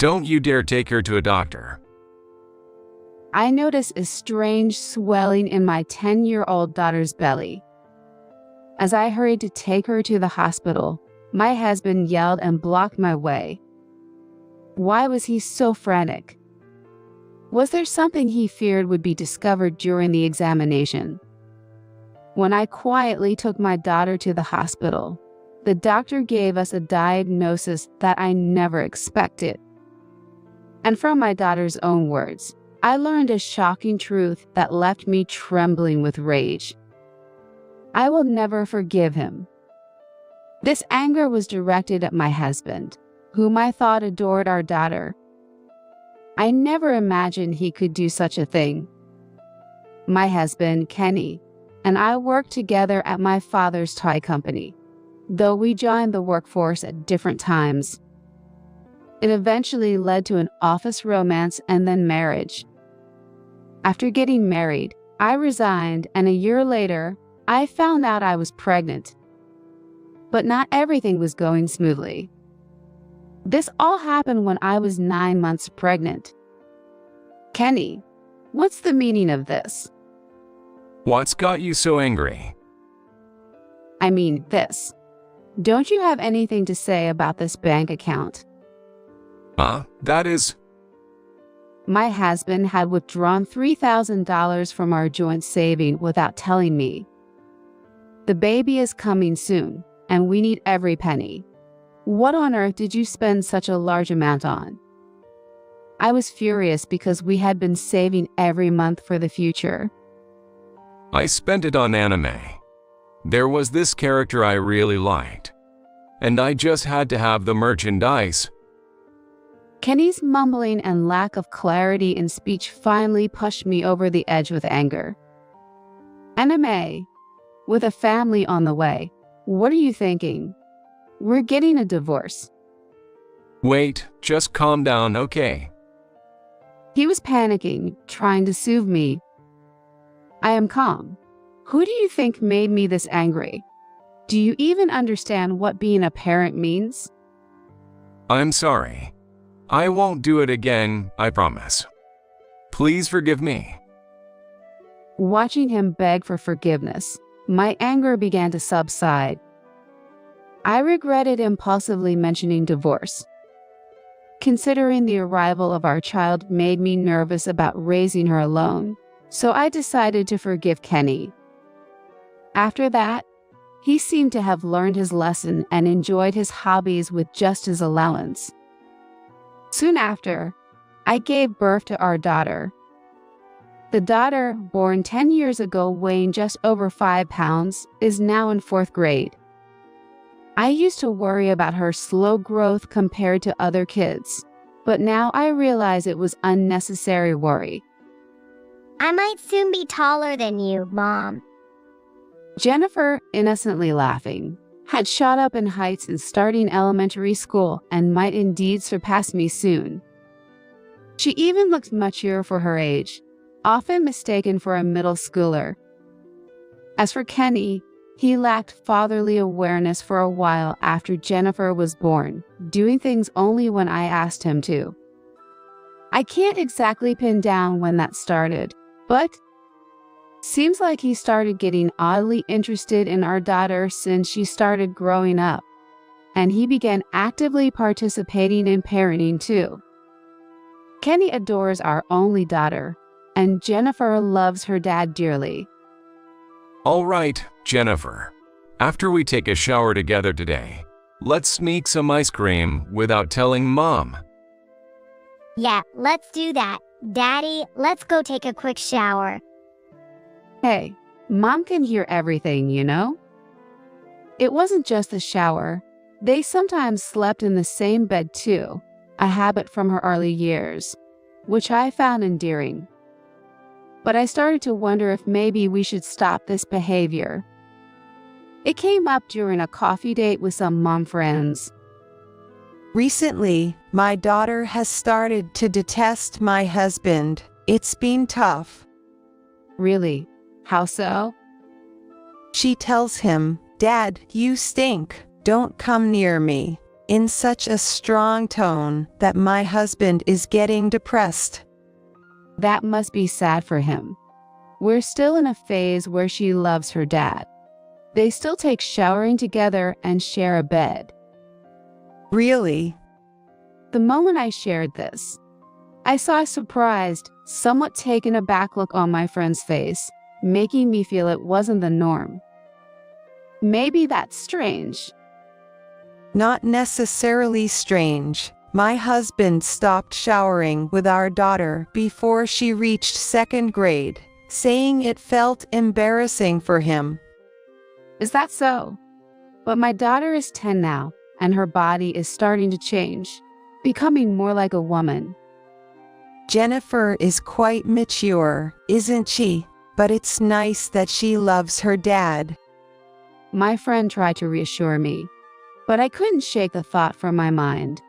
Don't you dare take her to a doctor. I noticed a strange swelling in my 10-year-old daughter's belly. As I hurried to take her to the hospital, my husband yelled and blocked my way. Why was he so frantic? Was there something he feared would be discovered during the examination? When I quietly took my daughter to the hospital, the doctor gave us a diagnosis that I never expected. And from my daughter's own words, I learned a shocking truth that left me trembling with rage. I will never forgive him. This anger was directed at my husband, whom I thought adored our daughter. I never imagined he could do such a thing. My husband, Kenny, and I worked together at my father's toy company, though we joined the workforce at different times. It eventually led to an office romance and then marriage. After getting married, I resigned, and a year later, I found out I was pregnant. But not everything was going smoothly. This all happened when I was 9 months pregnant. Kenny, what's the meaning of this? What's got you so angry? I mean this. Don't you have anything to say about this bank account? That is... My husband had withdrawn $3,000 from our joint saving without telling me. The baby is coming soon, and we need every penny. What on earth did you spend such a large amount on? I was furious because we had been saving every month for the future. I spent it on anime. There was this character I really liked, and I just had to have the merchandise. Kenny's mumbling and lack of clarity in speech finally pushed me over the edge with anger. Anime, with a family on the way, what are you thinking? We're getting a divorce. Wait, just calm down, okay? He was panicking, trying to soothe me. I am calm. Who do you think made me this angry? Do you even understand what being a parent means? I'm sorry. I won't do it again, I promise. Please forgive me. Watching him beg for forgiveness, my anger began to subside. I regretted impulsively mentioning divorce. Considering the arrival of our child made me nervous about raising her alone, so I decided to forgive Kenny. After that, he seemed to have learned his lesson and enjoyed his hobbies with just his allowance. Soon after, I gave birth to our daughter. The daughter, born 10 years ago weighing just over 5 pounds, is now in 4th grade. I used to worry about her slow growth compared to other kids, but now I realize it was unnecessary worry. I might soon be taller than you, Mom. Jennifer, innocently laughing, had shot up in heights in starting elementary school and might indeed surpass me soon. She even looked mature for her age, often mistaken for a middle schooler. As for Kenny, he lacked fatherly awareness for a while after Jennifer was born, doing things only when I asked him to. I can't exactly pin down when that started, but seems like he started getting oddly interested in our daughter since she started growing up, and he began actively participating in parenting too. Kenny adores our only daughter, and Jennifer loves her dad dearly. All right, Jennifer. After we take a shower together today, let's sneak some ice cream without telling Mom. Yeah, let's do that. Daddy, let's go take a quick shower. Hey, Mom can hear everything, you know? It wasn't just the shower. They sometimes slept in the same bed too, a habit from her early years, which I found endearing. But I started to wonder if maybe we should stop this behavior. It came up during a coffee date with some mom friends. Recently, my daughter has started to detest my husband. It's been tough. Really? How so? She tells him, "Dad, you stink. Don't come near me." in such a strong tone that my husband is getting depressed. That must be sad for him. We're still in a phase where she loves her dad. They still take showering together and share a bed. Really? The moment I shared this, I saw a surprised, somewhat taken aback look on my friend's face, making me feel it wasn't the norm. Maybe that's strange. Not necessarily strange. My husband stopped showering with our daughter before she reached second grade, saying it felt embarrassing for him. Is that so? But my daughter is 10 now, and her body is starting to change, becoming more like a woman. Jennifer is quite mature, isn't she? But it's nice that she loves her dad. My friend tried to reassure me, but I couldn't shake the thought from my mind.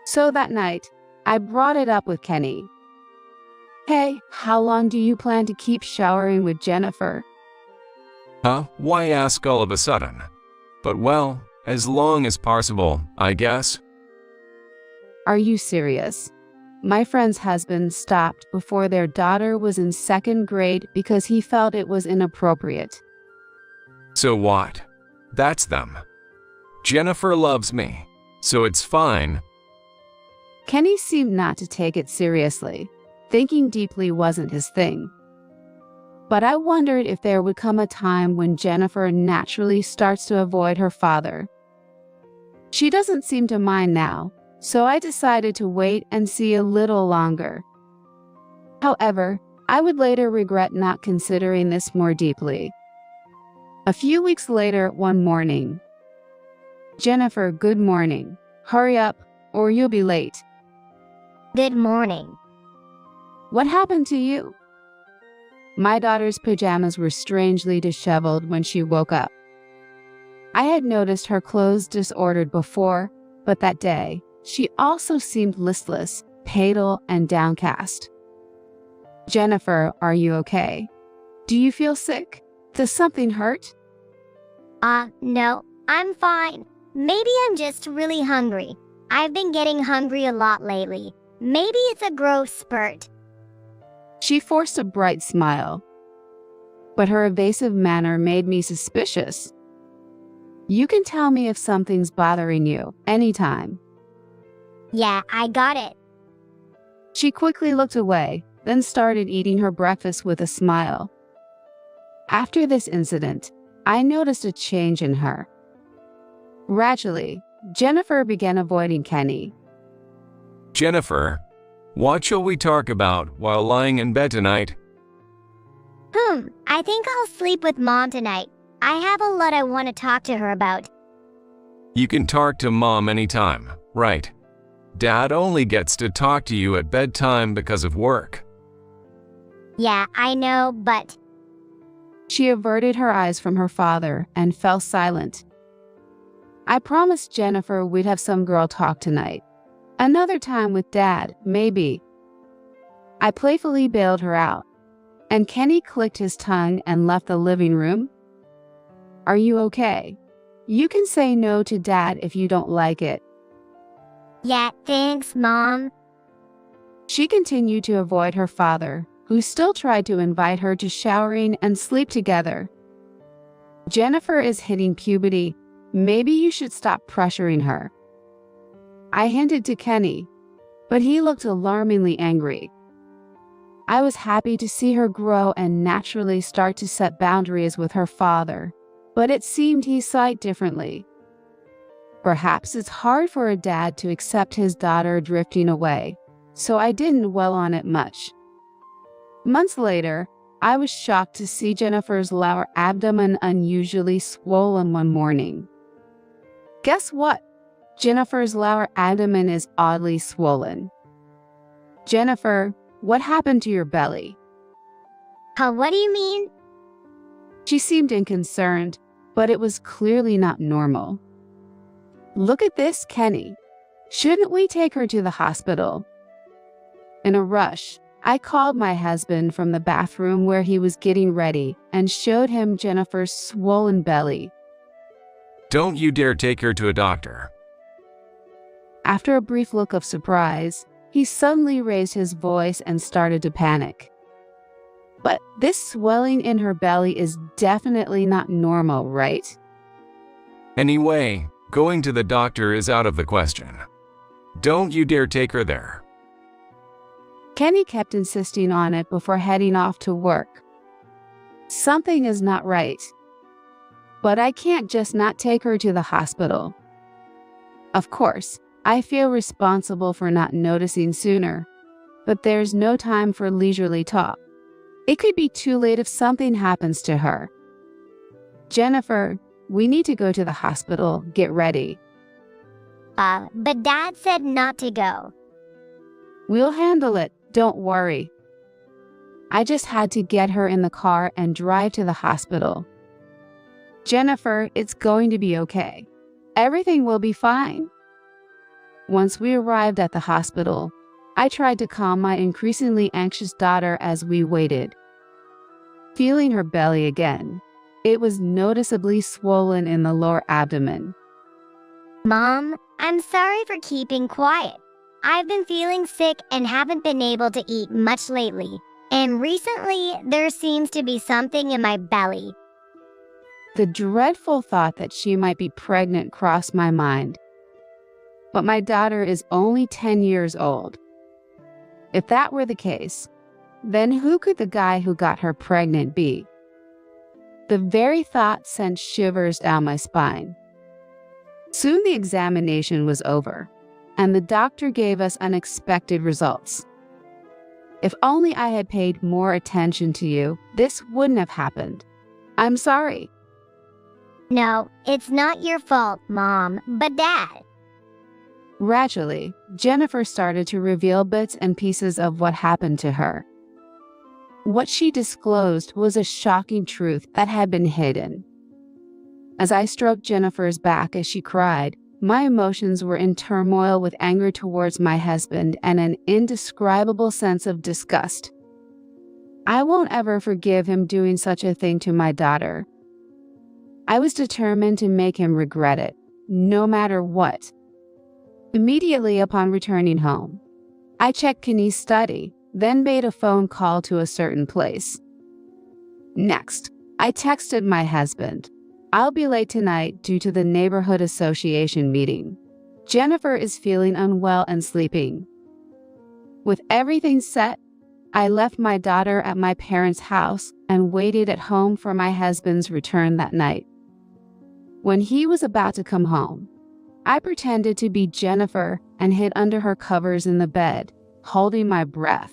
So that night, I brought it up with Kenny. Hey, how long do you plan to keep showering with Jennifer? Huh? Why ask all of a sudden? But well, as long as possible, I guess. Are you serious? My friend's husband stopped before their daughter was in second grade because he felt it was inappropriate. So what? That's them. Jennifer loves me, so it's fine. Kenny seemed not to take it seriously. Thinking deeply wasn't his thing. But I wondered if there would come a time when Jennifer naturally starts to avoid her father. She doesn't seem to mind now, so I decided to wait and see a little longer. However, I would later regret not considering this more deeply. A few weeks later, one morning. Jennifer, good morning. Hurry up, or you'll be late. Good morning. What happened to you? My daughter's pajamas were strangely disheveled when she woke up. I had noticed her clothes disordered before, but that day, she also seemed listless, pale, and downcast. Jennifer, are you okay? Do you feel sick? Does something hurt? No, I'm fine. Maybe I'm just really hungry. I've been getting hungry a lot lately. Maybe it's a growth spurt. She forced a bright smile, but her evasive manner made me suspicious. You can tell me if something's bothering you anytime. Yeah, I got it. She quickly looked away, then started eating her breakfast with a smile. After this incident, I noticed a change in her. Gradually, Jennifer began avoiding Kenny. Jennifer, what shall we talk about while lying in bed tonight? I think I'll sleep with Mom tonight. I have a lot I want to talk to her about. You can talk to Mom anytime, right? Dad only gets to talk to you at bedtime because of work. Yeah, I know, but... She averted her eyes from her father and fell silent. I promised Jennifer we'd have some girl talk tonight. Another time with Dad, maybe. I playfully bailed her out, and Kenny clicked his tongue and left the living room. Are you okay? You can say no to Dad if you don't like it. Yeah, thanks, Mom. She continued to avoid her father, who still tried to invite her to showering and sleep together. Jennifer is hitting puberty. Maybe you should stop pressuring her. I hinted to Kenny, but he looked alarmingly angry. I was happy to see her grow and naturally start to set boundaries with her father, but it seemed he saw it differently. Perhaps it's hard for a dad to accept his daughter drifting away, so I didn't dwell on it much. Months later, I was shocked to see Jennifer's lower abdomen unusually swollen one morning. Guess what? Jennifer's lower abdomen is oddly swollen. Jennifer, what happened to your belly? What do you mean? She seemed unconcerned, but it was clearly not normal. Look at this, Kenny. Shouldn't we take her to the hospital? In a rush, I called my husband from the bathroom where he was getting ready and showed him Jennifer's swollen belly. Don't you dare take her to a doctor. After a brief look of surprise, he suddenly raised his voice and started to panic. But this swelling in her belly is definitely not normal, right? Anyway, going to the doctor is out of the question. Don't you dare take her there. Kenny kept insisting on it before heading off to work. Something is not right. But I can't just not take her to the hospital. Of course, I feel responsible for not noticing sooner, but there's no time for leisurely talk. It could be too late if something happens to her. Jennifer, we need to go to the hospital. Get ready. But Dad said not to go. We'll handle it. Don't worry. I just had to get her in the car and drive to the hospital. Jennifer, it's going to be okay. Everything will be fine. Once we arrived at the hospital, I tried to calm my increasingly anxious daughter as we waited. Feeling her belly again, it was noticeably swollen in the lower abdomen. Mom, I'm sorry for keeping quiet. I've been feeling sick and haven't been able to eat much lately. And recently, there seems to be something in my belly. The dreadful thought that she might be pregnant crossed my mind. But my daughter is only 10 years old. If that were the case, then who could the guy who got her pregnant be? The very thought sent shivers down my spine. Soon the examination was over, and the doctor gave us unexpected results. If only I had paid more attention to you, this wouldn't have happened. I'm sorry. No, it's not your fault, Mom, but Dad. Gradually, Jennifer started to reveal bits and pieces of what happened to her. What she disclosed was a shocking truth that had been hidden. As I stroked Jennifer's back as she cried, my emotions were in turmoil with anger towards my husband and an indescribable sense of disgust. I won't ever forgive him doing such a thing to my daughter. I was determined to make him regret it, no matter what. Immediately upon returning home, I checked Kenny's study, then made a phone call to a certain place. Next, I texted my husband. I'll be late tonight due to the neighborhood association meeting. Jennifer is feeling unwell and sleeping. With everything set, I left my daughter at my parents' house and waited at home for my husband's return that night. When he was about to come home, I pretended to be Jennifer and hid under her covers in the bed, holding my breath.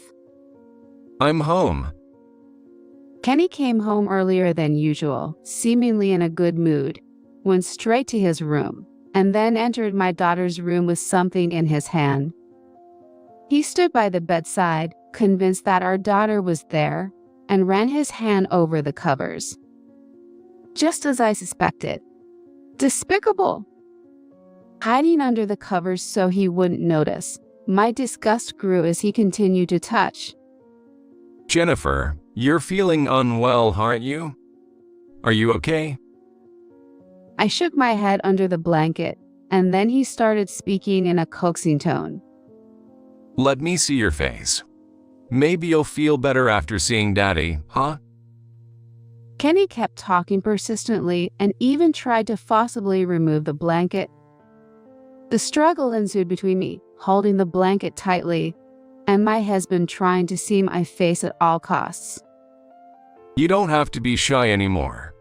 I'm home. Kenny came home earlier than usual, seemingly in a good mood, went straight to his room, and then entered my daughter's room with something in his hand. He stood by the bedside, convinced that our daughter was there, and ran his hand over the covers. Just as I suspected. Despicable! Hiding under the covers so he wouldn't notice, my disgust grew as he continued to touch. Jennifer, you're feeling unwell, aren't you? Are you okay? I shook my head under the blanket, and then he started speaking in a coaxing tone. Let me see your face. Maybe you'll feel better after seeing Daddy, huh? Kenny kept talking persistently and even tried to forcibly remove the blanket. The struggle ensued between me, holding the blanket tightly, and my husband trying to see my face at all costs. You don't have to be shy anymore.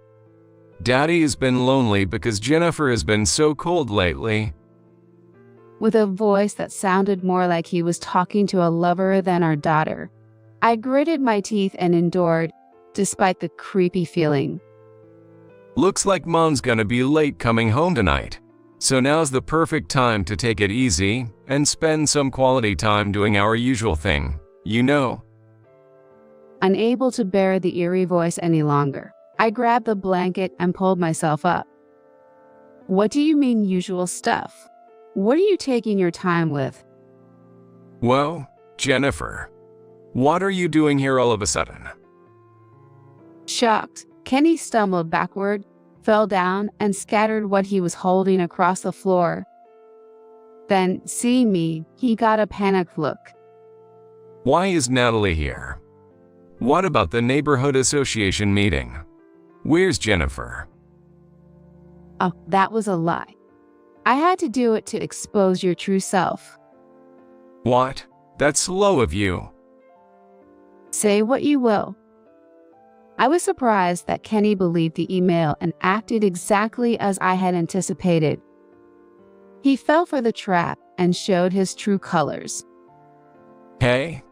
Daddy has been lonely because Jennifer has been so cold lately. With a voice that sounded more like he was talking to a lover than our daughter, I gritted my teeth and endured, despite the creepy feeling. Looks like Mom's gonna be late coming home tonight. So now's the perfect time to take it easy and spend some quality time doing our usual thing, you know. Unable to bear the eerie voice any longer, I grabbed the blanket and pulled myself up. What do you mean usual stuff? What are you taking your time with? Well, Jennifer, what are you doing here all of a sudden? Shocked, Kenny stumbled backward, fell down, and scattered what he was holding across the floor. Then, seeing me, he got a panicked look. Why is Natalie here? What about the neighborhood association meeting? Where's Jennifer? Oh, that was a lie. I had to do it to expose your true self. What? That's slow of you. Say what you will. I was surprised that Kenny believed the email and acted exactly as I had anticipated. He fell for the trap and showed his true colors. Hey,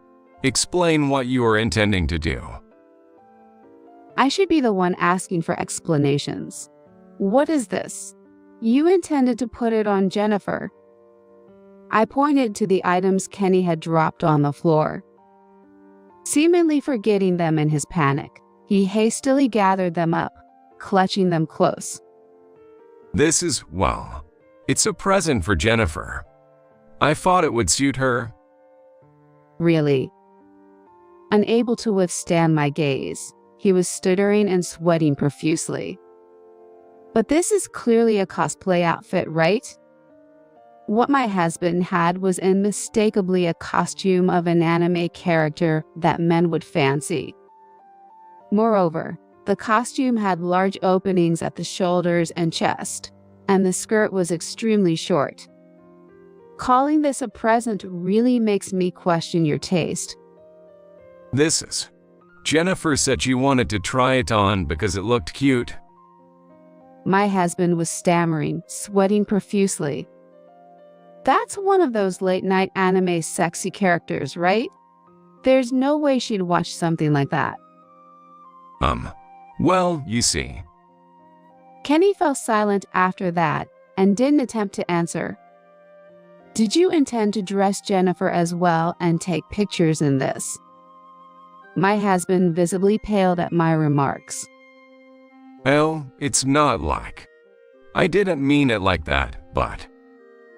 explain what you are intending to do. I should be the one asking for explanations. What is this? You intended to put it on Jennifer. I pointed to the items Kenny had dropped on the floor. Seemingly forgetting them in his panic, he hastily gathered them up, clutching them close. This is, well, it's a present for Jennifer. I thought it would suit her. Really? Unable to withstand my gaze, he was stuttering and sweating profusely. But this is clearly a cosplay outfit, right? What my husband had was unmistakably a costume of an anime character that men would fancy. Moreover, the costume had large openings at the shoulders and chest, and the skirt was extremely short. Calling this a present really makes me question your taste. This is. Jennifer said she wanted to try it on because it looked cute. My husband was stammering, sweating profusely. That's one of those late-night anime sexy characters, right? There's no way she'd watch something like that. Well, you see. Kenny fell silent after that and didn't attempt to answer. Did you intend to dress Jennifer as well and take pictures in this? My husband visibly paled at my remarks. Oh, it's not like. I didn't mean it like that, but.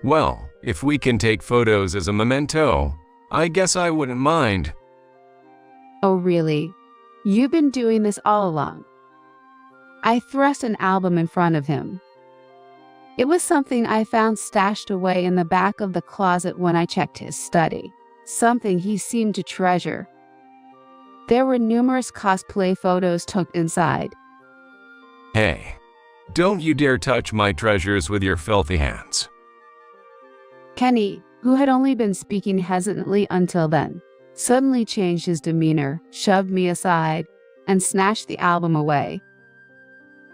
Well, if we can take photos as a memento, I guess I wouldn't mind. Oh, really? You've been doing this all along. I thrust an album in front of him. It was something I found stashed away in the back of the closet when I checked his study, something he seemed to treasure. There were numerous cosplay photos tucked inside. Hey, don't you dare touch my treasures with your filthy hands. Kenny, who had only been speaking hesitantly until then, suddenly changed his demeanor, shoved me aside, and snatched the album away.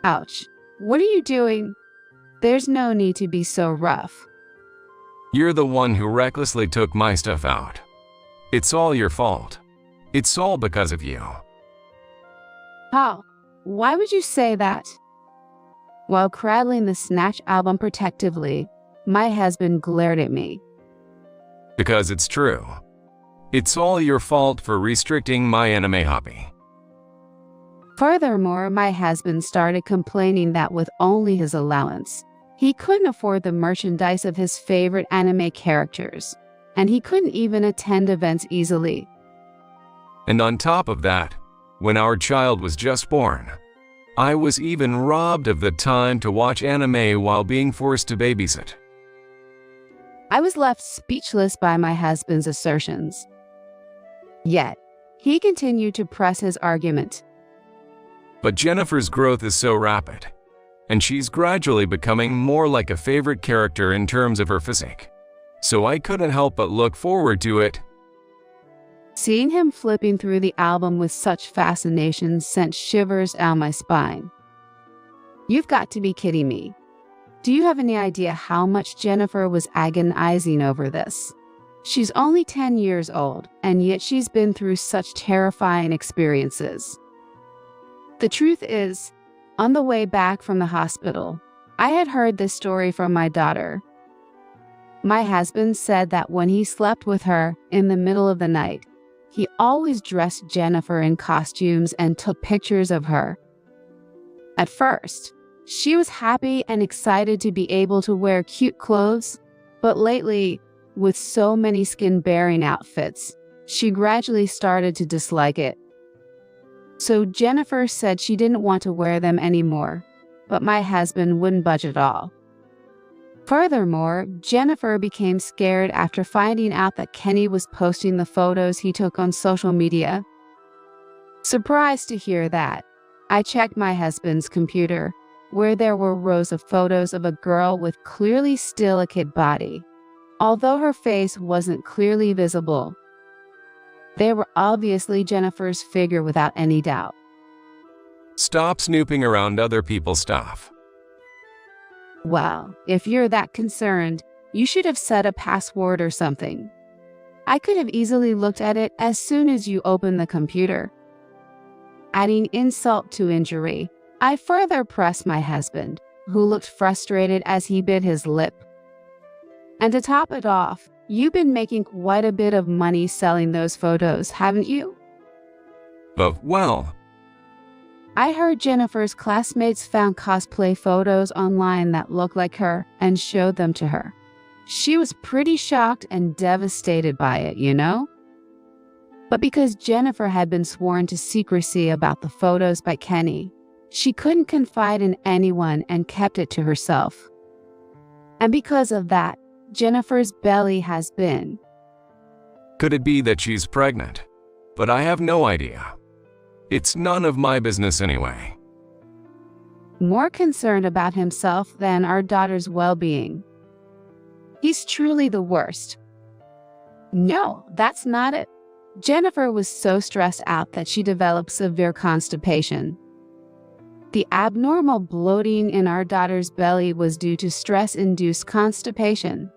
Ouch. What are you doing? There's no need to be so rough. You're the one who recklessly took my stuff out. It's all your fault. It's all because of you. How? Why would you say that? While cradling the snatched album protectively, my husband glared at me. Because it's true. It's all your fault for restricting my anime hobby. Furthermore, my husband started complaining that with only his allowance, he couldn't afford the merchandise of his favorite anime characters, and he couldn't even attend events easily. And on top of that, when our child was just born, I was even robbed of the time to watch anime while being forced to babysit. I was left speechless by my husband's assertions. Yet, he continued to press his argument. But Jennifer's growth is so rapid, and she's gradually becoming more like a favorite character in terms of her physique. So I couldn't help but look forward to it. Seeing him flipping through the album with such fascination sent shivers down my spine. You've got to be kidding me. Do you have any idea how much Jennifer was agonizing over this? She's only 10 years old, and yet she's been through such terrifying experiences. The truth is, on the way back from the hospital, I had heard this story from my daughter. My husband said that when he slept with her in the middle of the night, he always dressed Jennifer in costumes and took pictures of her. At first, she was happy and excited to be able to wear cute clothes, but lately, with so many skin-bearing outfits, she gradually started to dislike it. So Jennifer said she didn't want to wear them anymore, but my husband wouldn't budge at all. Furthermore, Jennifer became scared after finding out that Kenny was posting the photos he took on social media. Surprised to hear that, I checked my husband's computer, where there were rows of photos of a girl with clearly still a kid body. Although her face wasn't clearly visible, they were obviously Jennifer's figure without any doubt. Stop snooping around other people's stuff. Well, if you're that concerned, you should have set a password or something. I could have easily looked at it as soon as you opened the computer. Adding insult to injury, I further pressed my husband, who looked frustrated as he bit his lip. And to top it off, you've been making quite a bit of money selling those photos, haven't you? Well, I heard Jennifer's classmates found cosplay photos online that looked like her and showed them to her. She was pretty shocked and devastated by it, you know? But because Jennifer had been sworn to secrecy about the photos by Kenny, she couldn't confide in anyone and kept it to herself. And because of that, Jennifer's belly has been. Could it be that she's pregnant? But I have no idea. It's none of my business anyway. More concerned about himself than our daughter's well-being. He's truly the worst. No, that's not it. Jennifer was so stressed out that she developed severe constipation. The abnormal bloating in our daughter's belly was due to stress-induced constipation.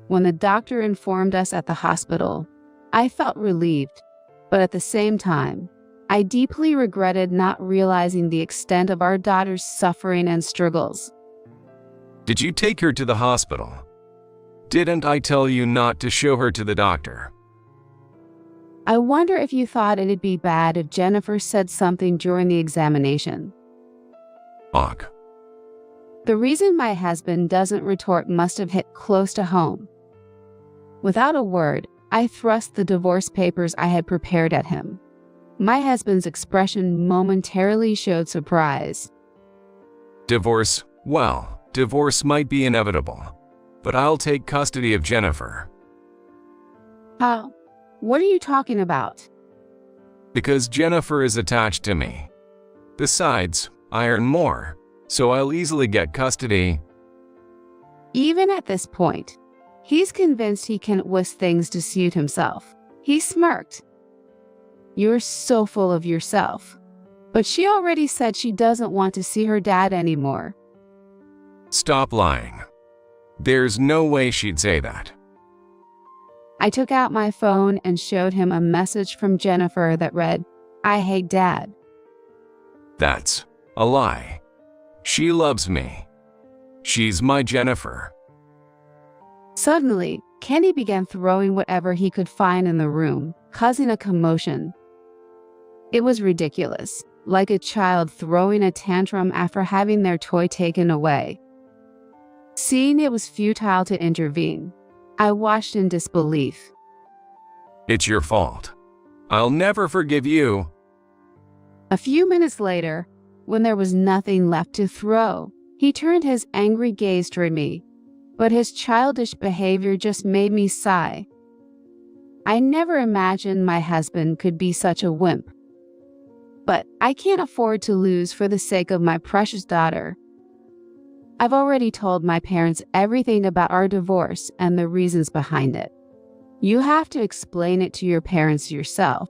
When the doctor informed us at the hospital, I felt relieved, but at the same time, I deeply regretted not realizing the extent of our daughter's suffering and struggles. Did you take her to the hospital? Didn't I tell you not to show her to the doctor? I wonder if you thought it'd be bad if Jennifer said something during the examination. Ugh. The reason my husband doesn't retort must have hit close to home. Without a word, I thrust the divorce papers I had prepared at him. My husband's expression momentarily showed surprise. Divorce? Well, divorce might be inevitable, but I'll take custody of Jennifer. How? What are you talking about? Because Jennifer is attached to me. Besides, I earn more, so I'll easily get custody. Even at this point, he's convinced he can twist things to suit himself. He smirked. You're so full of yourself. But she already said she doesn't want to see her dad anymore. Stop lying. There's no way she'd say that. I took out my phone and showed him a message from Jennifer that read, "I hate Dad." That's a lie. She loves me. She's my Jennifer. Suddenly, Kenny began throwing whatever he could find in the room, causing a commotion. It was ridiculous, like a child throwing a tantrum after having their toy taken away. Seeing it was futile to intervene, I watched in disbelief. It's your fault. I'll never forgive you. A few minutes later, when there was nothing left to throw, he turned his angry gaze toward me, but his childish behavior just made me sigh. I never imagined my husband could be such a wimp. But I can't afford to lose for the sake of my precious daughter. I've already told my parents everything about our divorce and the reasons behind it. You have to explain it to your parents yourself.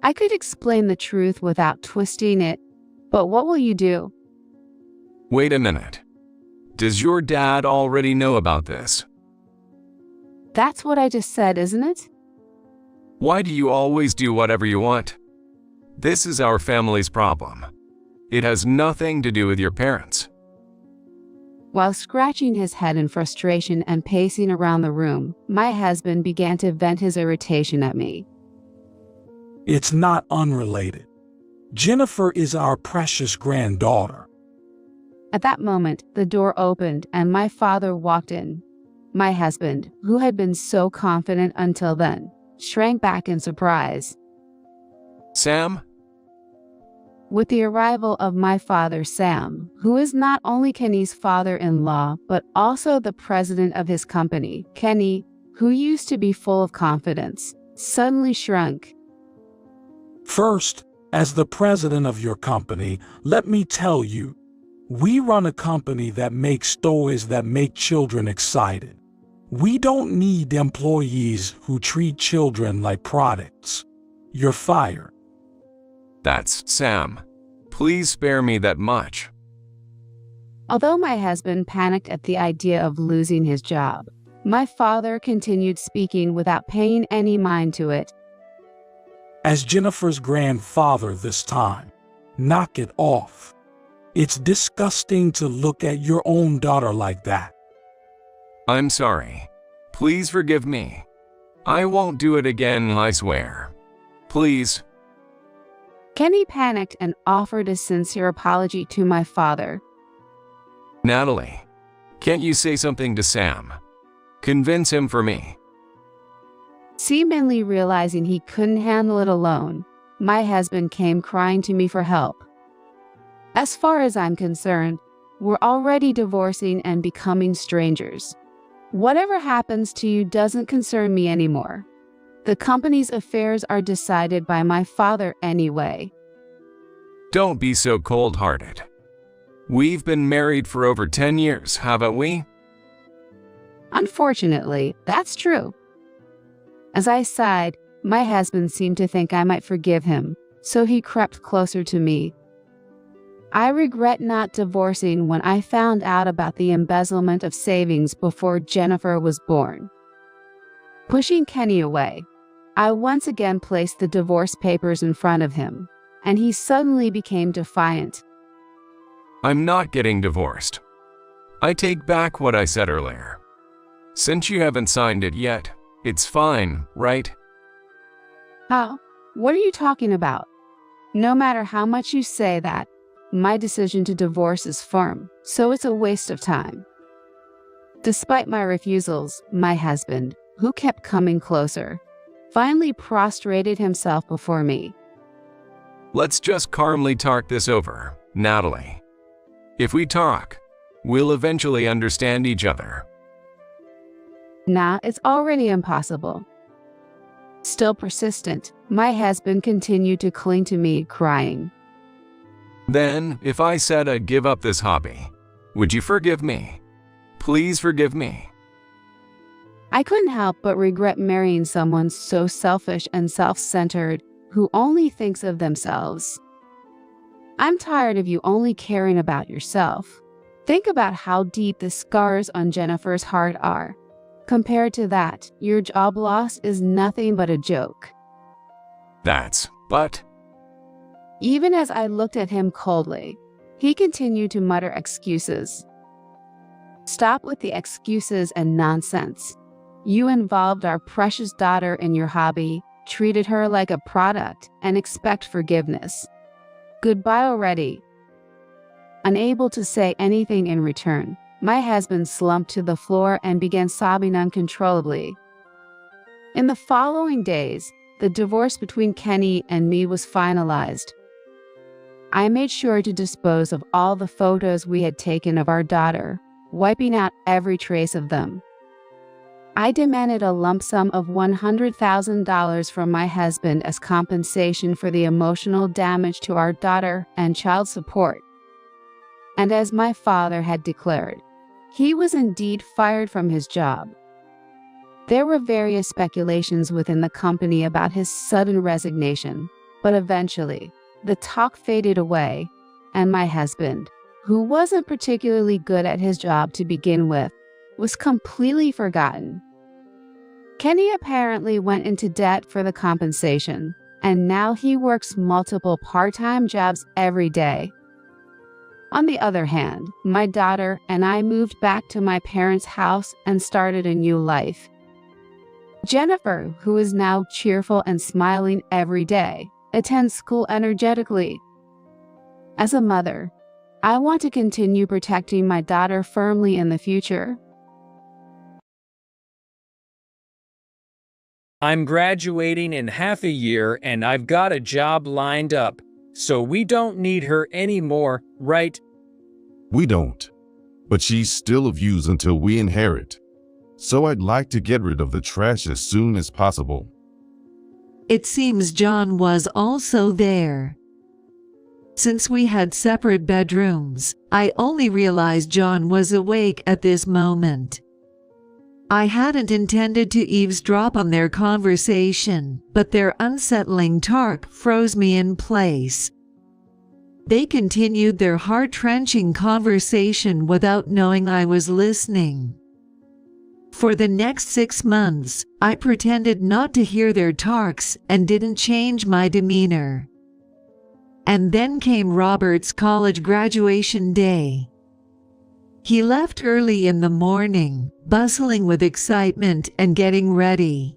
I could explain the truth without twisting it, but what will you do? Wait a minute. Does your dad already know about this? That's what I just said, isn't it? Why do you always do whatever you want? This is our family's problem. It has nothing to do with your parents. While scratching his head in frustration and pacing around the room, my husband began to vent his irritation at me. It's not unrelated. Jennifer is our precious granddaughter. At that moment, the door opened and my father walked in. My husband, who had been so confident until then, shrank back in surprise. Sam? With the arrival of my father, Sam, who is not only Kenny's father-in-law, but also the president of his company, Kenny, who used to be full of confidence, suddenly shrunk. First, as the president of your company, let me tell you, we run a company that makes toys that make children excited. We don't need employees who treat children like products. You're fired. That's Sam. Please spare me that much. Although my husband panicked at the idea of losing his job, my father continued speaking without paying any mind to it. As Jennifer's grandfather this time, knock it off. It's disgusting to look at your own daughter like that. I'm sorry. Please forgive me. I won't do it again, I swear. Please. Kenny panicked and offered a sincere apology to my father. Natalie, can't you say something to Sam? Convince him for me. Seemingly realizing he couldn't handle it alone, my husband came crying to me for help. As far as I'm concerned, we're already divorcing and becoming strangers. Whatever happens to you doesn't concern me anymore. The company's affairs are decided by my father anyway. Don't be so cold-hearted. We've been married for over 10 years, haven't we? Unfortunately, that's true. As I sighed, my husband seemed to think I might forgive him, so he crept closer to me. I regret not divorcing when I found out about the embezzlement of savings before Jennifer was born. Pushing Kenny away, I once again placed the divorce papers in front of him, and he suddenly became defiant. I'm not getting divorced. I take back what I said earlier. Since you haven't signed it yet, it's fine, right? How? What are you talking about? No matter how much you say that, my decision to divorce is firm, so it's a waste of time. Despite my refusals, my husband, who kept coming closer, finally prostrated himself before me. Let's just calmly talk this over, Natalie. If we talk, we'll eventually understand each other. Nah, it's already impossible. Still persistent, my husband continued to cling to me, crying. Then, if I said I'd give up this hobby, would you forgive me? Please forgive me. I couldn't help but regret marrying someone so selfish and self-centered, who only thinks of themselves. I'm tired of you only caring about yourself. Think about how deep the scars on Jennifer's heart are. Compared to that, your job loss is nothing but a joke. But Even as I looked at him coldly, he continued to mutter excuses. Stop with the excuses and nonsense. You involved our precious daughter in your hobby, treated her like a product, and expect forgiveness. Goodbye already. Unable to say anything in return, my husband slumped to the floor and began sobbing uncontrollably. In the following days, the divorce between Kenny and me was finalized. I made sure to dispose of all the photos we had taken of our daughter, wiping out every trace of them. I demanded a lump sum of $100,000 from my husband as compensation for the emotional damage to our daughter and child support. And as my father had declared, he was indeed fired from his job. There were various speculations within the company about his sudden resignation, but eventually, the talk faded away, and my husband, who wasn't particularly good at his job to begin with, was completely forgotten. Kenny apparently went into debt for the compensation, and now he works multiple part-time jobs every day. On the other hand, my daughter and I moved back to my parents' house and started a new life. Jennifer, who is now cheerful and smiling every day, attends school energetically. As a mother, I want to continue protecting my daughter firmly in the future. I'm graduating in half a year and I've got a job lined up. so we don't need her anymore, right? We don't. But she's still of use until we inherit. So I'd like to get rid of the trash as soon as possible. It seems John was also there. Since we had separate bedrooms, I only realized John was awake at this moment. I hadn't intended to eavesdrop on their conversation, but their unsettling talk froze me in place. They continued their heart-wrenching conversation without knowing I was listening. For the next 6 months, I pretended not to hear their talks and didn't change my demeanor. And then came Robert's college graduation day. He left early in the morning, bustling with excitement and getting ready.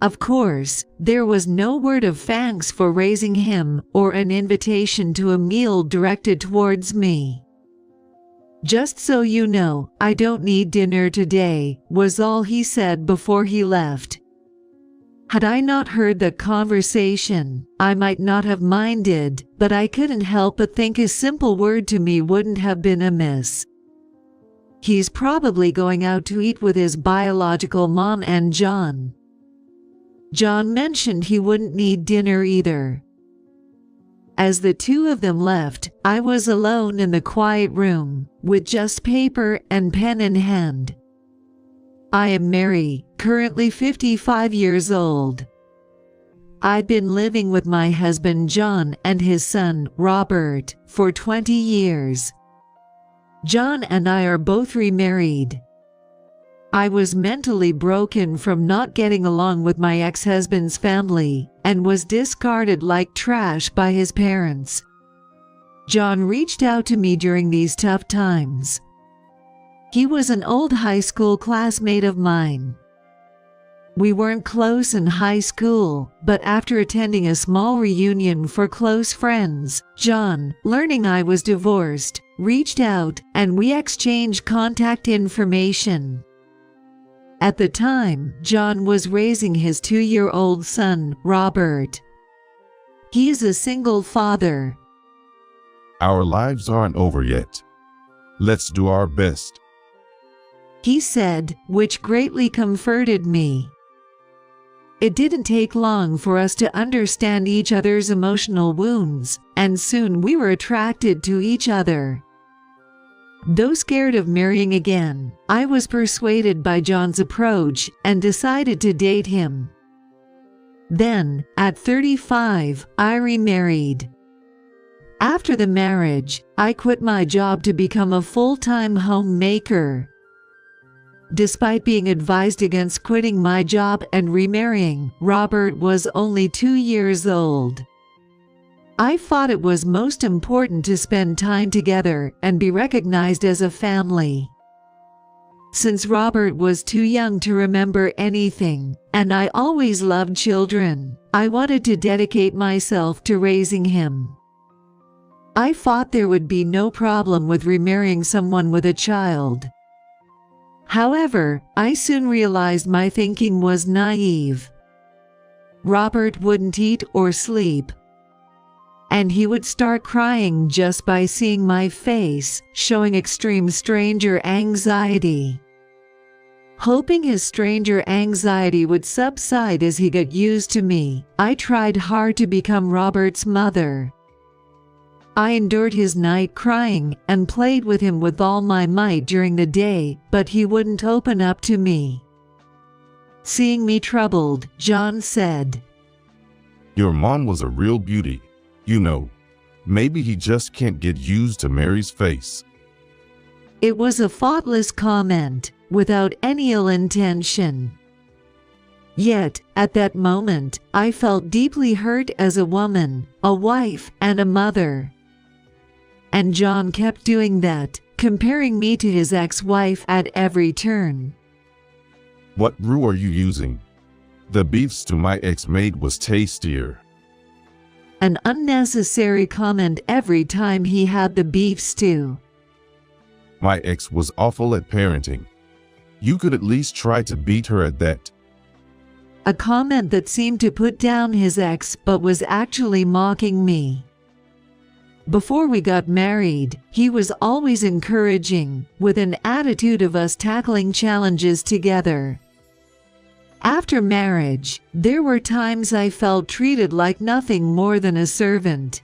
Of course, there was no word of thanks for raising him or an invitation to a meal directed towards me. "Just so you know, I don't need dinner today," was all he said before he left. Had I not heard the conversation, I might not have minded, but I couldn't help but think a simple word to me wouldn't have been amiss. He's probably going out to eat with his biological mom and John. John mentioned he wouldn't need dinner either. As the two of them left, I was alone in the quiet room, with just paper and pen in hand. I am Mary, currently 55 years old. I've been living with my husband John and his son, Robert, for 20 years. John and I are both remarried. I was mentally broken from not getting along with my ex-husband's family and was discarded like trash by his parents. John reached out to me during these tough times. He was an old high school classmate of mine. We weren't close in high school, but after attending a small reunion for close friends, John, learning I was divorced, reached out and we exchanged contact information. At the time, John was raising his 2-year-old son, Robert. He is a single father. Our lives aren't over yet. Let's do our best, he said, which greatly comforted me. It didn't take long for us to understand each other's emotional wounds, and soon we were attracted to each other. Though scared of marrying again, I was persuaded by John's approach and decided to date him. Then, at 35, I remarried. After the marriage, I quit my job to become a full-time homemaker. Despite being advised against quitting my job and remarrying, Robert was only 2 years old. I thought it was most important to spend time together and be recognized as a family. Since Robert was too young to remember anything, and I always loved children, I wanted to dedicate myself to raising him. I thought there would be no problem with remarrying someone with a child. However, I soon realized my thinking was naive. Robert wouldn't eat or sleep, and he would start crying just by seeing my face, showing extreme stranger anxiety. Hoping his stranger anxiety would subside as he got used to me, I tried hard to become Robert's mother. I endured his night crying and played with him with all my might during the day, but he wouldn't open up to me. Seeing me troubled, John said, Your mom was a real beauty. You know, maybe he just can't get used to Mary's face. It was a thoughtless comment, without any ill intention. Yet, at that moment, I felt deeply hurt as a woman, a wife, and a mother. And John kept doing that, comparing me to his ex-wife at every turn. What brew are you using? The beef stew my ex made was tastier. An unnecessary comment every time he had the beef stew. My ex was awful at parenting. You could at least try to beat her at that. a comment that seemed to put down his ex but was actually mocking me. Before we got married, he was always encouraging, with an attitude of us tackling challenges together. After marriage, there were times I felt treated like nothing more than a servant.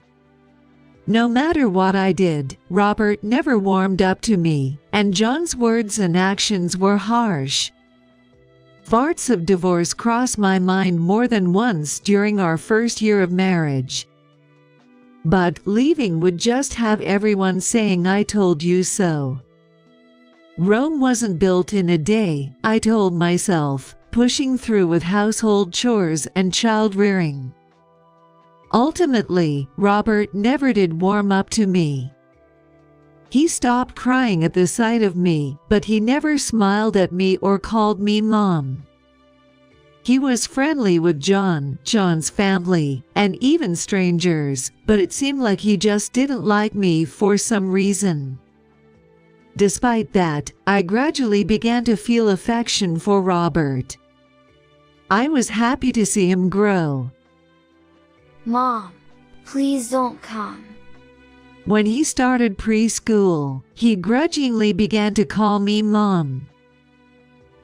No matter what I did, Robert never warmed up to me, and John's words and actions were harsh. Thoughts of divorce crossed my mind more than once during our first year of marriage. But leaving would just have everyone saying I told you so. Rome wasn't built in a day, I told myself, pushing through with household chores and child rearing. Ultimately, Robert never did warm up to me. He stopped crying at the sight of me, but he never smiled at me or called me mom. He was friendly with John's family, and even strangers, but it seemed like he just didn't like me for some reason. Despite that, I gradually began to feel affection for Robert. I was happy to see him grow. Mom, please don't come. When he started preschool, he grudgingly began to call me mom.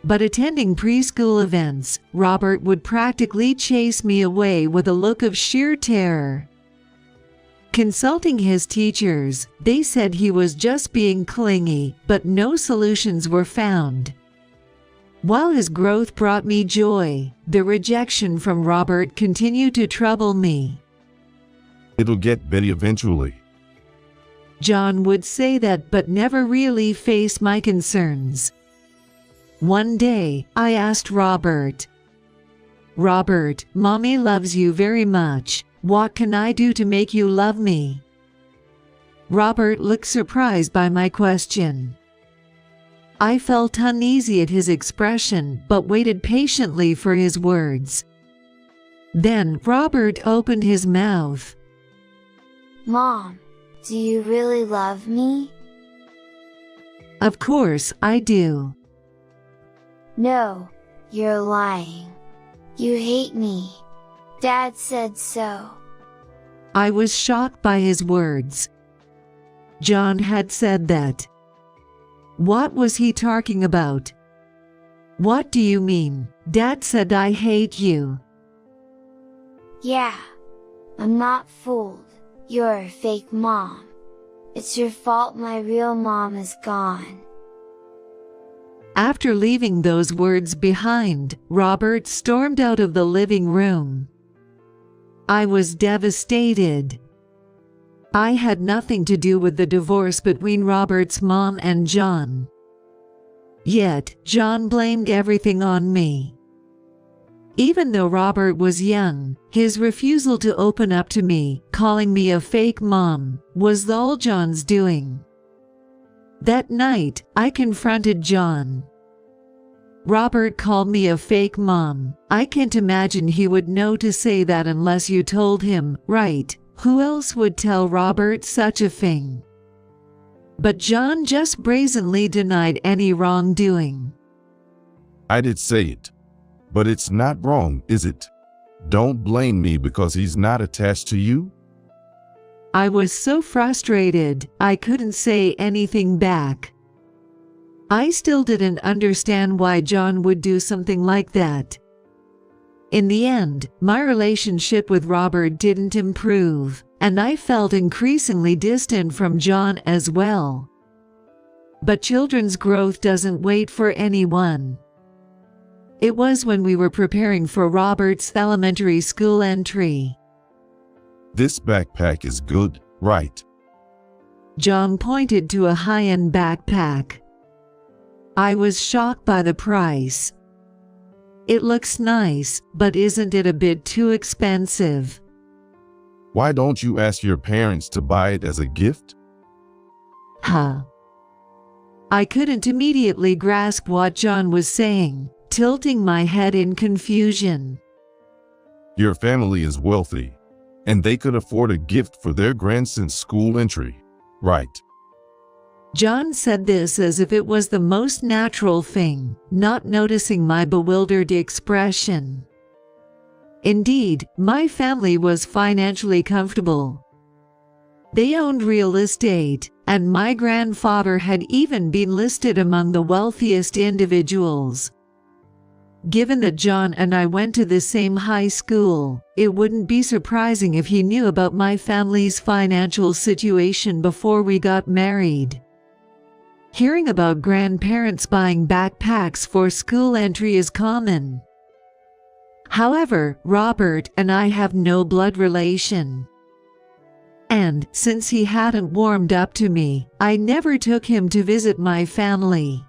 But attending preschool events, Robert would practically chase me away with a look of sheer terror. Consulting his teachers, they said he was just being clingy, but no solutions were found. While his growth brought me joy, the rejection from Robert continued to trouble me. It'll get better eventually. John would say that but never really faced my concerns. One day, I asked Robert, Mommy loves you very much. What can I do to make you love me? Robert looked surprised by my question. I felt uneasy at his expression but waited patiently for his words. Then Robert opened his mouth. Mom, do you really love me? Of course I do. No, you're lying. You hate me. Dad said so. I was shocked by his words. John had said that. What was he talking about? What do you mean? Dad said I hate you. Yeah, I'm not fooled. You're a fake mom. It's your fault my real mom is gone. After leaving those words behind, Robert stormed out of the living room. I was devastated. I had nothing to do with the divorce between Robert's mom and John. Yet, John blamed everything on me. Even though Robert was young, his refusal to open up to me, calling me a fake mom, was all John's doing. That night, I confronted John. Robert called me a fake mom. I can't imagine he would know to say that unless you told him, right? Who else would tell Robert such a thing? But John just brazenly denied any wrongdoing. I did say it. But it's not wrong, is it? Don't blame me because he's not attached to you. I was so frustrated, I couldn't say anything back. I still didn't understand why John would do something like that. In the end, my relationship with Robert didn't improve, and I felt increasingly distant from John as well. But children's growth doesn't wait for anyone. It was when we were preparing for Robert's elementary school entry. This backpack is good, right? John pointed to a high-end backpack. I was shocked by the price. It looks nice, but isn't it a bit too expensive? Why don't you ask your parents to buy it as a gift? Huh. I couldn't immediately grasp what John was saying, tilting my head in confusion. Your family is wealthy, and they could afford a gift for their grandson's school entry, right? John said this as if it was the most natural thing, not noticing my bewildered expression. Indeed, my family was financially comfortable. They owned real estate, and my grandfather had even been listed among the wealthiest individuals. Given that John and I went to the same high school, it wouldn't be surprising if he knew about my family's financial situation before we got married. Hearing about grandparents buying backpacks for school entry is common. However, Robert and I have no blood relation. And since he hadn't warmed up to me, I never took him to visit my family.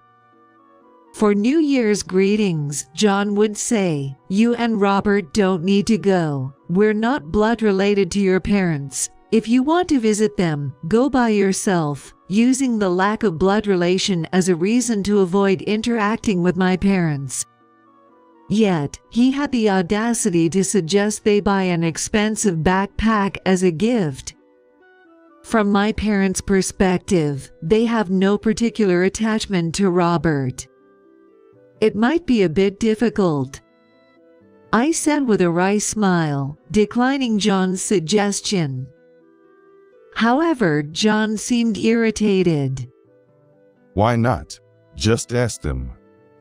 For New Year's greetings, John would say, "You and Robert don't need to go. We're not blood related to your parents. If you want to visit them, go by yourself," using the lack of blood relation as a reason to avoid interacting with my parents. Yet, he had the audacity to suggest they buy an expensive backpack as a gift. From my parents' perspective, they have no particular attachment to Robert. It might be a bit difficult, I said with a wry smile, declining John's suggestion. However, John seemed irritated. Why not? Just ask them.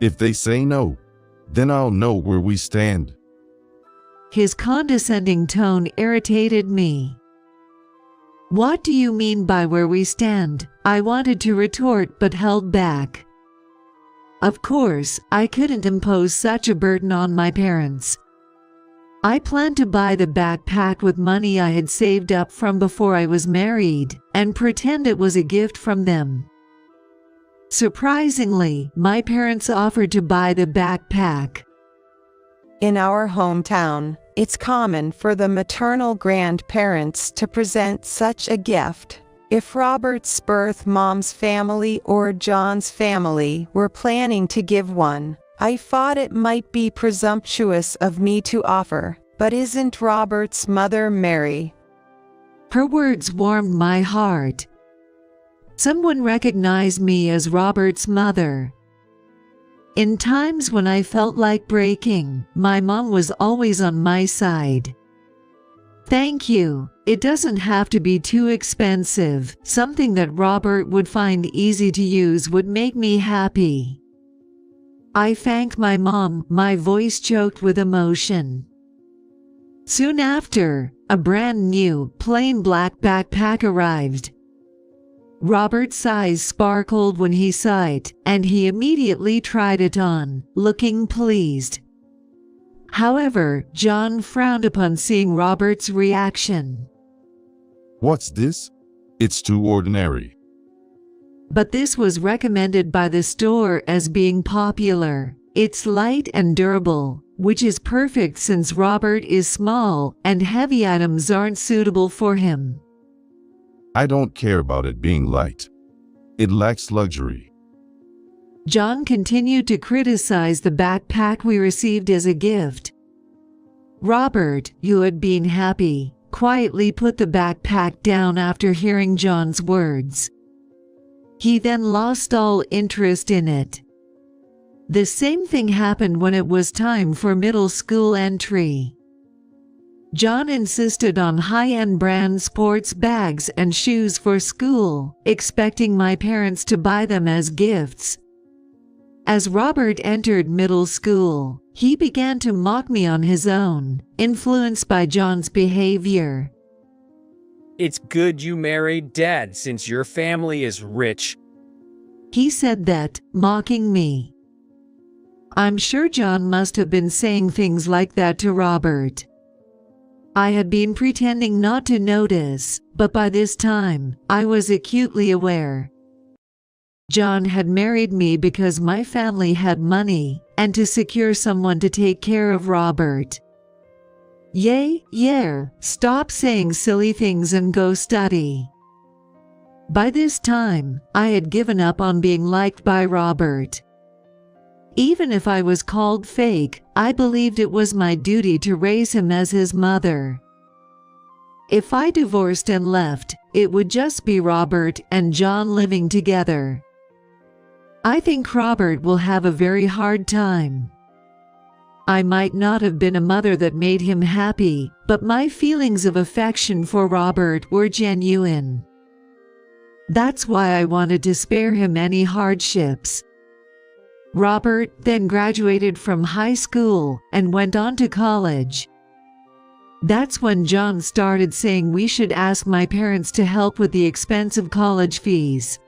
If they say no, then I'll know where we stand. His condescending tone irritated me. What do you mean by where we stand? I wanted to retort but held back. Of course, I couldn't impose such a burden on my parents. I planned to buy the backpack with money I had saved up from before I was married, and pretend it was a gift from them. Surprisingly, my parents offered to buy the backpack. In our hometown, it's common for the maternal grandparents to present such a gift. If Robert's birth mom's family or John's family were planning to give one, I thought it might be presumptuous of me to offer, but isn't Robert's mother Mary? Her words warmed my heart. Someone recognized me as Robert's mother. In times when I felt like breaking, my mom was always on my side. Thank you. It doesn't have to be too expensive. Something that Robert would find easy to use would make me happy. I thanked my mom, my voice choked with emotion. Soon after, a brand new, plain black backpack arrived. Robert's eyes sparkled when he saw it, and he immediately tried it on, looking pleased. However, John frowned upon seeing Robert's reaction. What's this? It's too ordinary. But this was recommended by the store as being popular. It's light and durable, which is perfect since Robert is small and heavy items aren't suitable for him. I don't care about it being light. It lacks luxury. John continued to criticize the backpack we received as a gift. Robert, who had been happy, quietly put the backpack down after hearing John's words. He then lost all interest in it. The same thing happened when it was time for middle school entry. John insisted on high-end brand sports bags and shoes for school, expecting my parents to buy them as gifts. As Robert entered middle school, he began to mock me on his own, influenced by John's behavior. It's good you married Dad since your family is rich. He said that, mocking me. I'm sure John must have been saying things like that to Robert. I had been pretending not to notice, but by this time, I was acutely aware. John had married me because my family had money, and to secure someone to take care of Robert. Stop saying silly things and go study. By this time, I had given up on being liked by Robert. Even if I was called fake, I believed it was my duty to raise him as his mother. If I divorced and left, it would just be Robert and John living together. I think Robert will have a very hard time. I might not have been a mother that made him happy, but my feelings of affection for Robert were genuine. That's why I wanted to spare him any hardships. Robert then graduated from high school and went on to college. That's when John started saying we should ask my parents to help with the expense of college fees.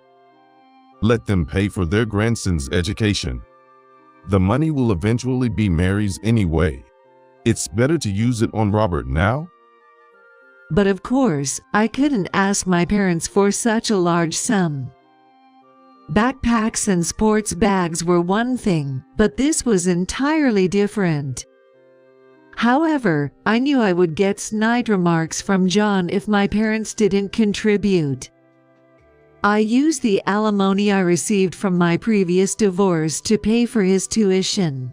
Let them pay for their grandson's education. The money will eventually be Mary's anyway. It's better to use it on Robert now. But of course, I couldn't ask my parents for such a large sum. Backpacks and sports bags were one thing, but this was entirely different. However, I knew I would get snide remarks from John if my parents didn't contribute. I used the alimony I received from my previous divorce to pay for his tuition.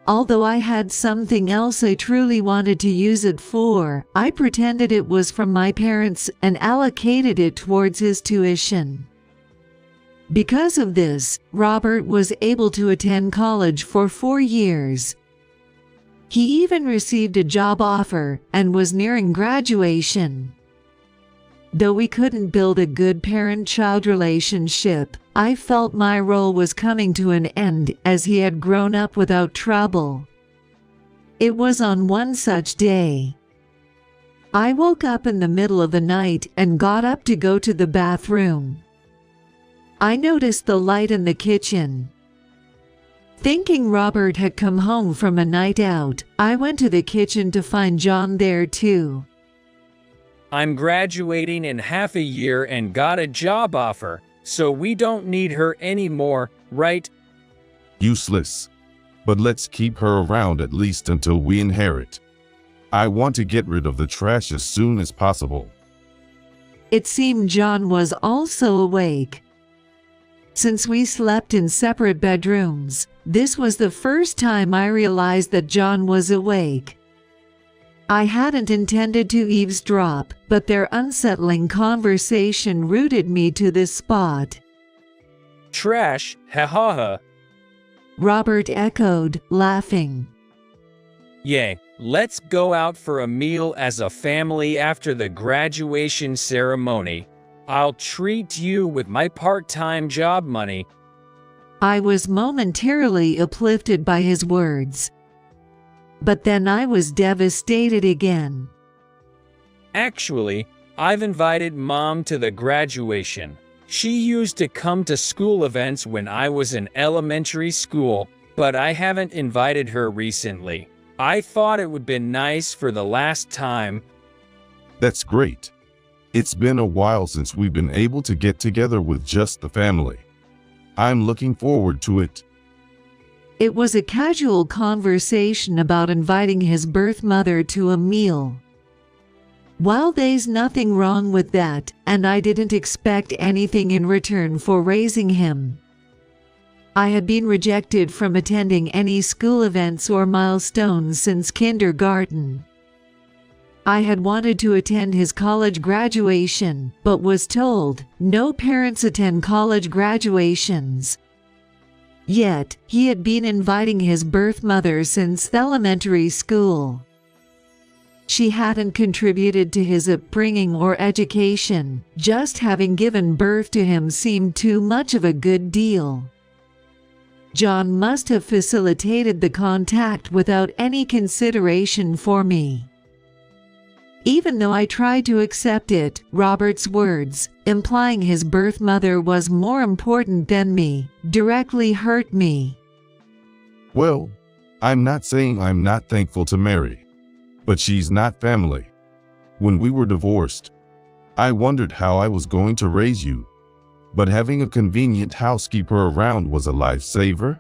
Although I had something else I truly wanted to use it for, I pretended it was from my parents and allocated it towards his tuition. Because of this, Robert was able to attend college for 4 years. He even received a job offer and was nearing graduation. Though we couldn't build a good parent-child relationship, I felt my role was coming to an end as he had grown up without trouble. It was on one such day. I woke up in the middle of the night and got up to go to the bathroom. I noticed the light in the kitchen. Thinking Robert had come home from a night out, I went to the kitchen to find John there too. I'm graduating in half a year and got a job offer, so we don't need her anymore, right? Useless. But let's keep her around at least until we inherit. I want to get rid of the trash as soon as possible. It seemed John was also awake. Since we slept in separate bedrooms, this was the first time I realized that John was awake. I hadn't intended to eavesdrop, but their unsettling conversation rooted me to this spot. Trash, ha ha ha. Robert echoed, laughing. Yay, let's go out for a meal as a family after the graduation ceremony. I'll treat you with my part-time job money. I was momentarily uplifted by his words. But then I was devastated again. Actually, I've invited Mom to the graduation. She used to come to school events when I was in elementary school, but I haven't invited her recently. I thought it would be nice for the last time. That's great. It's been a while since we've been able to get together with just the family. I'm looking forward to it. It was a casual conversation about inviting his birth mother to a meal. While there's nothing wrong with that, and I didn't expect anything in return for raising him, I had been rejected from attending any school events or milestones since kindergarten. I had wanted to attend his college graduation, but was told, no parents attend college graduations. Yet, he had been inviting his birth mother since elementary school. She hadn't contributed to his upbringing or education, just having given birth to him seemed too much of a good deal. John must have facilitated the contact without any consideration for me. Even though I tried to accept it, Robert's words, implying his birth mother was more important than me, directly hurt me. Well, I'm not saying I'm not thankful to Mary, but she's not family. When we were divorced, I wondered how I was going to raise you, but having a convenient housekeeper around was a lifesaver.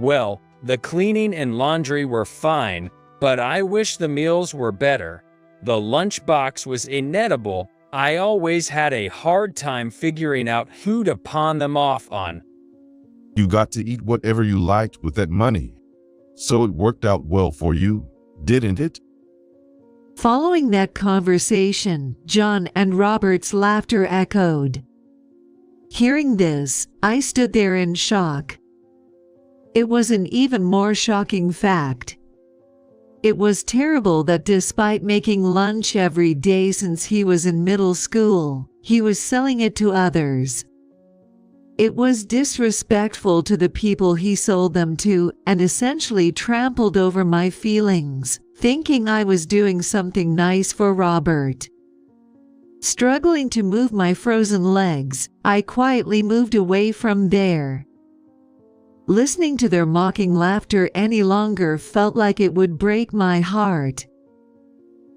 Well, the cleaning and laundry were fine, but I wish the meals were better. The lunchbox was inedible. I always had a hard time figuring out who to pawn them off on. You got to eat whatever you liked with that money. So it worked out well for you, didn't it? Following that conversation, John and Robert's laughter echoed. Hearing this, I stood there in shock. it was an even more shocking fact. It was terrible that despite making lunch every day since he was in middle school, he was selling it to others. It was disrespectful to the people he sold them to and essentially trampled over my feelings, thinking I was doing something nice for Robert. Struggling to move my frozen legs, I quietly moved away from there. Listening to their mocking laughter any longer felt like it would break my heart.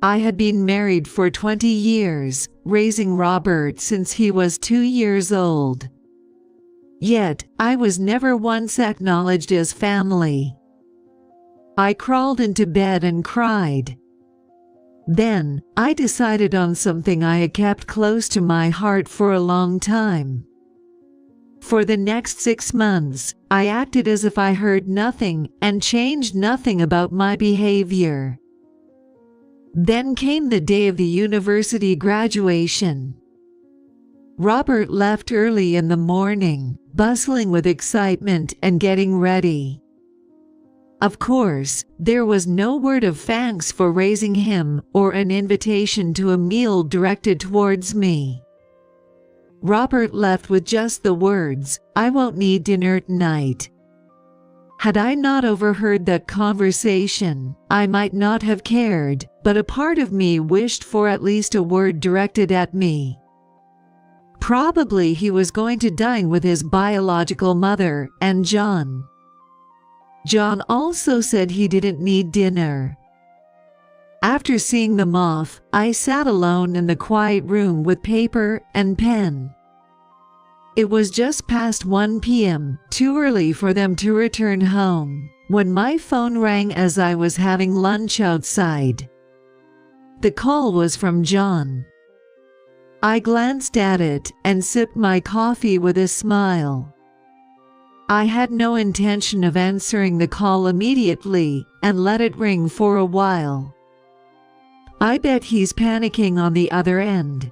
I had been married for 20 years, raising Robert since he was 2 years old. Yet, I was never once acknowledged as family. I crawled into bed and cried. Then, I decided on something I had kept close to my heart for a long time. For the next 6 months, I acted as if I heard nothing and changed nothing about my behavior. Then came the day of the university graduation. Robert left early in the morning, bustling with excitement and getting ready. Of course, there was no word of thanks for raising him or an invitation to a meal directed towards me. Robert left with just the words, "I won't need dinner tonight." Had I not overheard that conversation, I might not have cared, but a part of me wished for at least a word directed at me. Probably he was going to dine with his biological mother and John. John also said he didn't need dinner. After seeing them off, I sat alone in the quiet room with paper and pen. It was just past 1 p.m., too early for them to return home, when my phone rang as I was having lunch outside. The call was from John. I glanced at it and sipped my coffee with a smile. I had no intention of answering the call immediately and let it ring for a while. I bet he's panicking on the other end.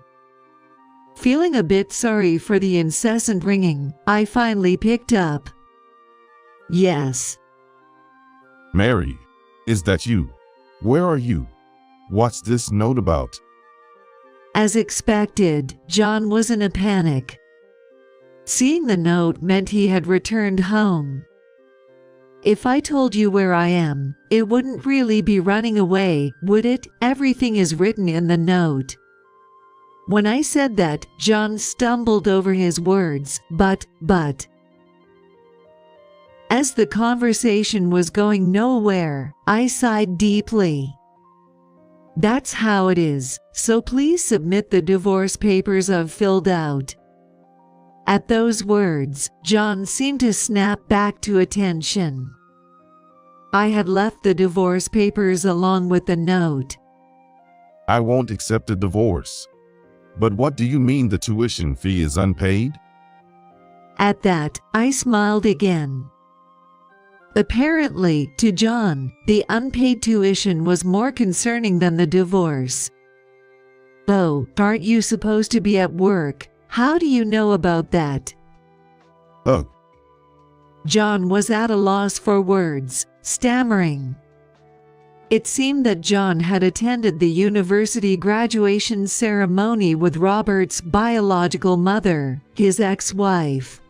Feeling a bit sorry for the incessant ringing, I finally picked up. Yes. Mary, is that you? Where are you? What's this note about? As expected, John was in a panic. Seeing the note meant he had returned home. If I told you where I am, it wouldn't really be running away, would it? Everything is written in the note. When I said that, John stumbled over his words, but. As the conversation was going nowhere, I sighed deeply. That's how it is, so please submit the divorce papers I've filled out. At those words, John seemed to snap back to attention. I had left the divorce papers along with the note. I won't accept a divorce. But what do you mean the tuition fee is unpaid? At that, I smiled again. Apparently, to John, the unpaid tuition was more concerning than the divorce. Oh, aren't you supposed to be at work? How do you know about that? Oh. John was at a loss for words, stammering. It seemed that John had attended the university graduation ceremony with Robert's biological mother, his ex-wife.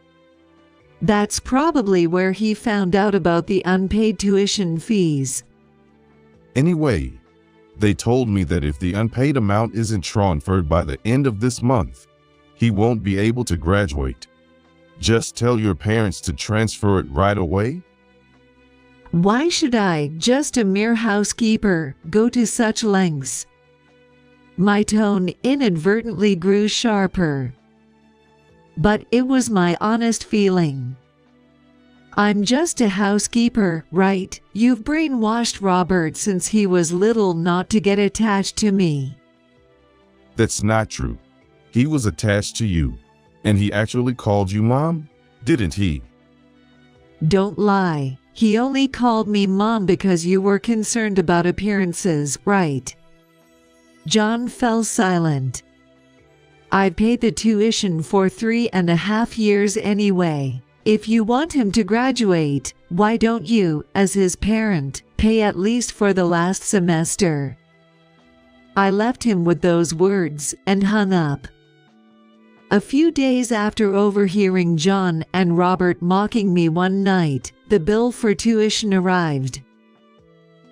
That's probably where he found out about the unpaid tuition fees. Anyway, they told me that if the unpaid amount isn't transferred by the end of this month, he won't be able to graduate. Just tell your parents to transfer it right away? Why should I, just a mere housekeeper, go to such lengths? My tone inadvertently grew sharper. But it was my honest feeling. I'm just a housekeeper, right? You've brainwashed Robert since he was little not to get attached to me. That's not true. He was attached to you. And he actually called you Mom, didn't he? Don't lie. He only called me Mom because you were concerned about appearances, right? John fell silent. I paid the tuition for 3.5 years anyway. If you want him to graduate, why don't you, as his parent, pay at least for the last semester?" I left him with those words and hung up. A few days after overhearing John and Robert mocking me one night, the bill for tuition arrived.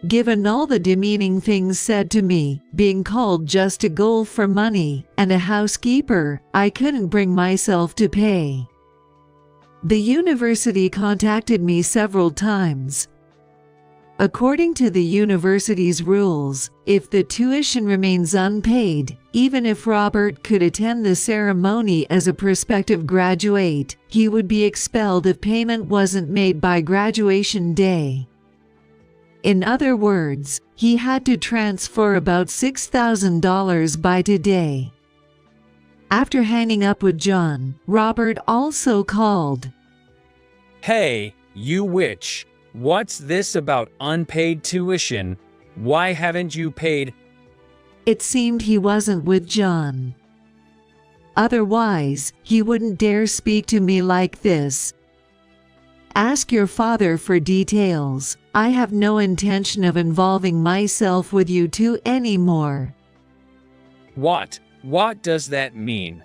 Given all the demeaning things said to me, being called just a goal for money and a housekeeper, I couldn't bring myself to pay. The university contacted me several times. According to the university's rules, if the tuition remains unpaid, even if Robert could attend the ceremony as a prospective graduate, he would be expelled if payment wasn't made by graduation day. In other words, he had to transfer about $6,000 by today. After hanging up with John, Robert also called. "Hey, you witch. What's this about unpaid tuition? Why haven't you paid?" It seemed he wasn't with John. Otherwise, he wouldn't dare speak to me like this. "Ask your father for details. I have no intention of involving myself with you two anymore." What does that mean?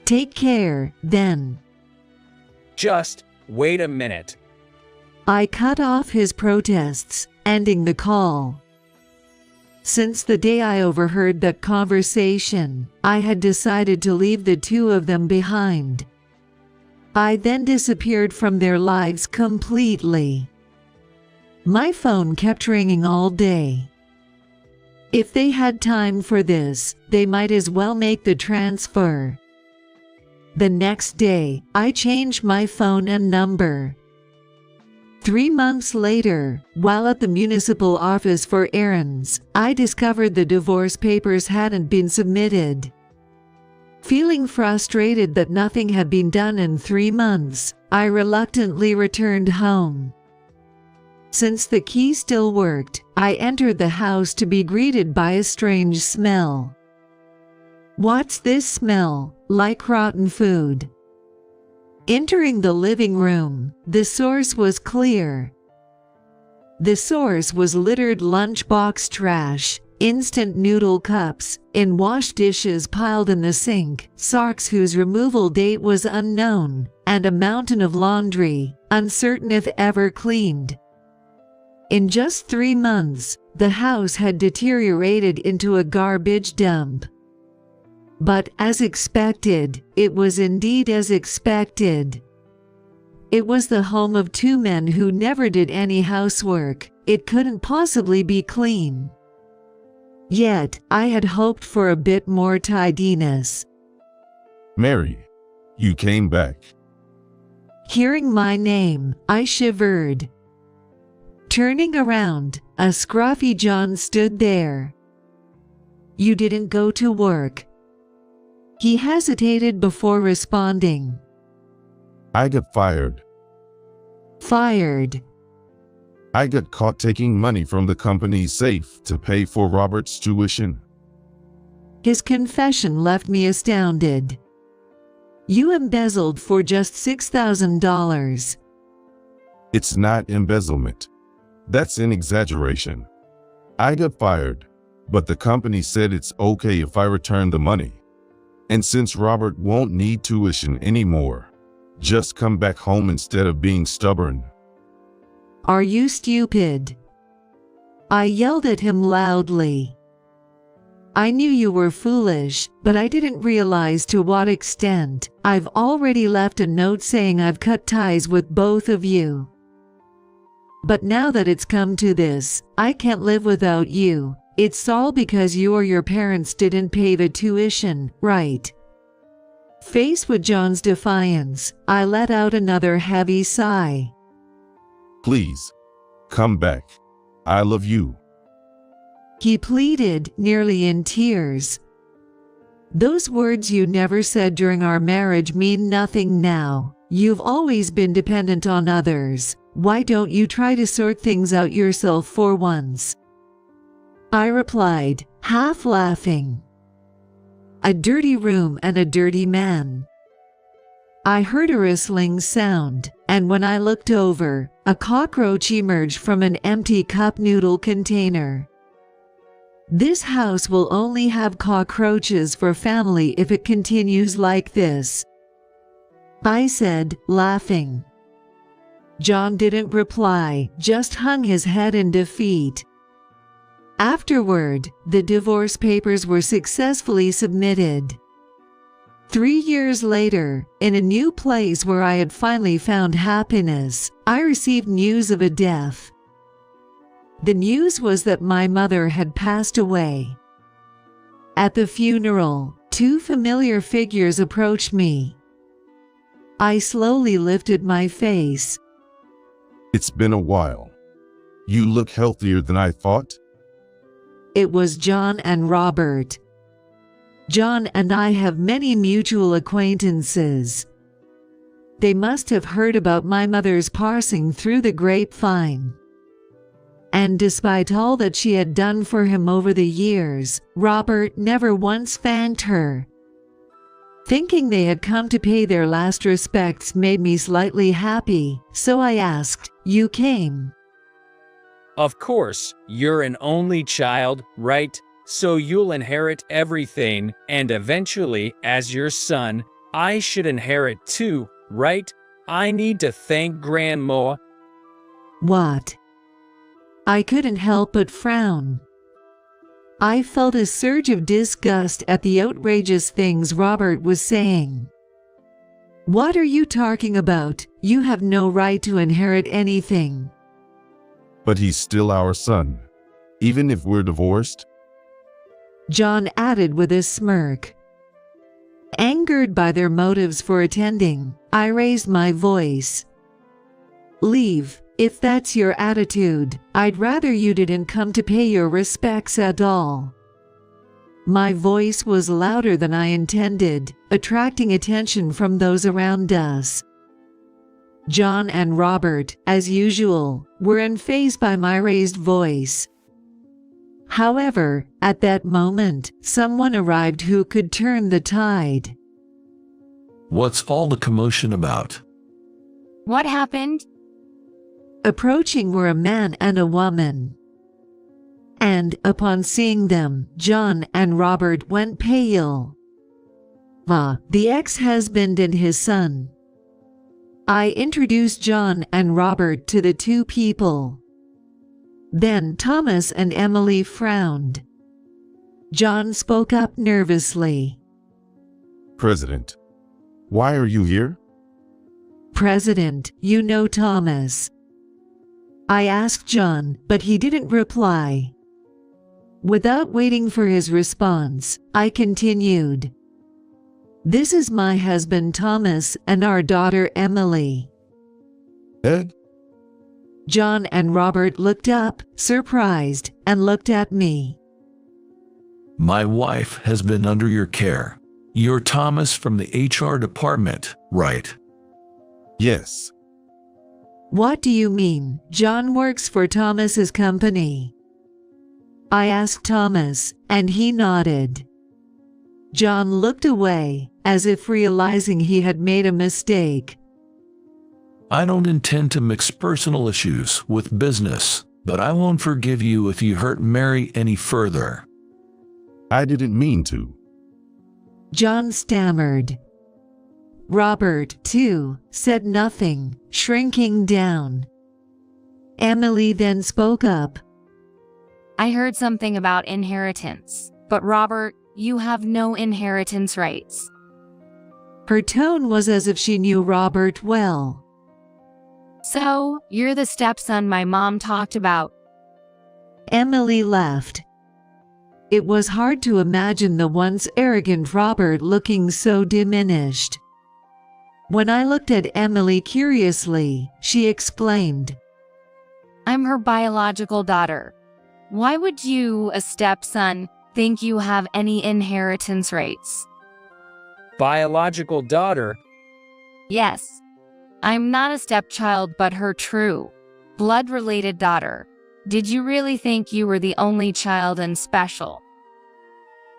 Take care, then. Just wait a minute. I cut off his protests, ending the call. Since the day I overheard that conversation, I had decided to leave the two of them behind. I then disappeared from their lives completely. My phone kept ringing all day. If they had time for this, they might as well make the transfer. The next day, I changed my phone and number. 3 months later, while at the municipal office for errands, I discovered the divorce papers hadn't been submitted. Feeling frustrated that nothing had been done in 3 months, I reluctantly returned home. Since the key still worked, I entered the house to be greeted by a strange smell. "What's this smell? Like rotten food." Entering the living room, the source was clear. The source was littered lunchbox trash, instant noodle cups, and wash dishes piled in the sink, socks whose removal date was unknown, and a mountain of laundry, uncertain if ever cleaned. In just 3 months, the house had deteriorated into a garbage dump. But as expected, it was indeed as expected. It was the home of 2 men who never did any housework. It couldn't possibly be clean. Yet, I had hoped for a bit more tidiness. Mary, you came back. Hearing my name, I shivered. Turning around, a scruffy John stood there. "You didn't go to work?" He hesitated before responding. I got fired. Fired? I got caught taking money from the company's safe to pay for Robert's tuition. His confession left me astounded. "You embezzled for just $6,000. It's not embezzlement. That's an exaggeration. I got fired, but the company said it's okay if I return the money. And since Robert won't need tuition anymore, just come back home instead of being stubborn." Are you stupid? I yelled at him loudly. I knew you were foolish, but I didn't realize to what extent. I've already left a note saying I've cut ties with both of you. But now that it's come to this, I can't live without you. It's all because you or your parents didn't pay the tuition, right? Faced with John's defiance, I let out another heavy sigh. Please, come back. I love you. He pleaded, nearly in tears. Those words you never said during our marriage mean nothing now. You've always been dependent on others. Why don't you try to sort things out yourself for once? I replied, half laughing. A dirty room and a dirty man. I heard a rustling sound, and when I looked over, a cockroach emerged from an empty cup noodle container. This house will only have cockroaches for family if it continues like this, I said, laughing. John didn't reply, just hung his head in defeat. Afterward, the divorce papers were successfully submitted. 3 years later, in a new place where I had finally found happiness, I received news of a death. The news was that my mother had passed away. At the funeral, 2 familiar figures approached me. I slowly lifted my face. It's been a while. You look healthier than I thought. It was John and Robert. John and I have many mutual acquaintances. They must have heard about my mother's passing through the grapevine. And despite all that she had done for him over the years, Robert never once thanked her. Thinking they had come to pay their last respects made me slightly happy, so I asked, "You came?" Of course, you're an only child, right? So you'll inherit everything, and eventually, as your son, I should inherit too, right? I need to thank Grandma. What? I couldn't help but frown. I felt a surge of disgust at the outrageous things Robert was saying. What are you talking about? You have no right to inherit anything. But he's still our son, even if we're divorced. John added with a smirk. Angered by their motives for attending, I raised my voice. Leave, if that's your attitude. I'd rather you didn't come to pay your respects at all. My voice was louder than I intended, attracting attention from those around us. John and Robert, as usual, were unfazed by my raised voice. However, at that moment, someone arrived who could turn the tide. What's all the commotion about? What happened? Approaching were a man and a woman. And, upon seeing them, John and Robert went pale. The ex-husband and his son. I introduced John and Robert to the 2 people. Then Thomas and Emily frowned. John spoke up nervously. President, why are you here? President, you know Thomas. I asked John, but he didn't reply. Without waiting for his response, I continued. This is my husband Thomas and our daughter Emily. Ed? John and Robert looked up, surprised, and looked at me. My wife has been under your care. You're Thomas from the HR department, right? Yes. What do you mean? John works for Thomas's company. I asked Thomas, and he nodded. John looked away, as if realizing he had made a mistake. I don't intend to mix personal issues with business, but I won't forgive you if you hurt Mary any further. I didn't mean to. John stammered. Robert, too, said nothing, shrinking down. Emily then spoke up. I heard something about inheritance, but Robert, you have no inheritance rights. Her tone was as if she knew Robert well. So, you're the stepson my mom talked about. Emily laughed. It was hard to imagine the once arrogant Robert looking so diminished. When I looked at Emily curiously, she exclaimed, I'm her biological daughter. Why would you, a stepson, think you have any inheritance rights? Biological daughter? Yes. I'm not a stepchild but her true, blood-related daughter. Did you really think you were the only child and special?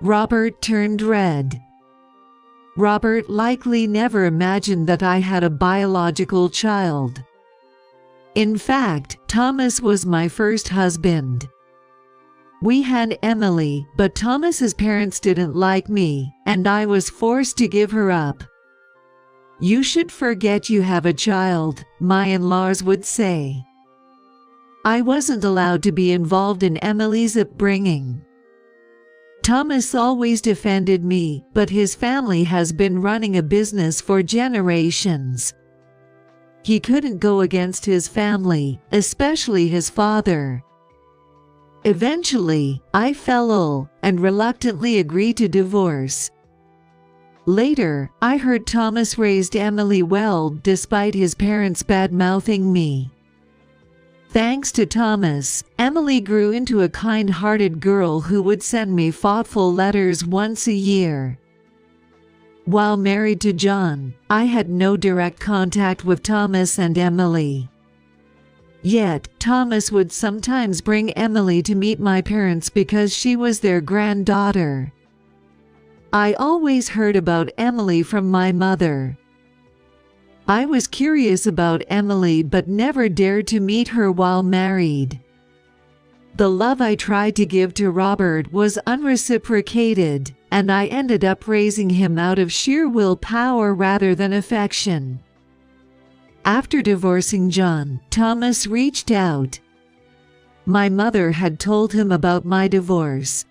Robert turned red. Robert likely never imagined that I had a biological child. In fact, Thomas was my first husband. We had Emily, but Thomas's parents didn't like me, and I was forced to give her up. You should forget you have a child, my in-laws would say. I wasn't allowed to be involved in Emily's upbringing. Thomas always defended me, but his family has been running a business for generations. He couldn't go against his family, especially his father. Eventually, I fell ill and reluctantly agreed to divorce. Later, I heard Thomas raised Emily well despite his parents bad-mouthing me. Thanks to Thomas, Emily grew into a kind-hearted girl who would send me thoughtful letters once a year. While married to John, I had no direct contact with Thomas and Emily. Yet, Thomas would sometimes bring Emily to meet my parents because she was their granddaughter. I always heard about Emily from my mother. I was curious about Emily but never dared to meet her while married. The love I tried to give to Robert was unreciprocated, and I ended up raising him out of sheer willpower rather than affection. After divorcing John, Thomas reached out. My mother had told him about my divorce.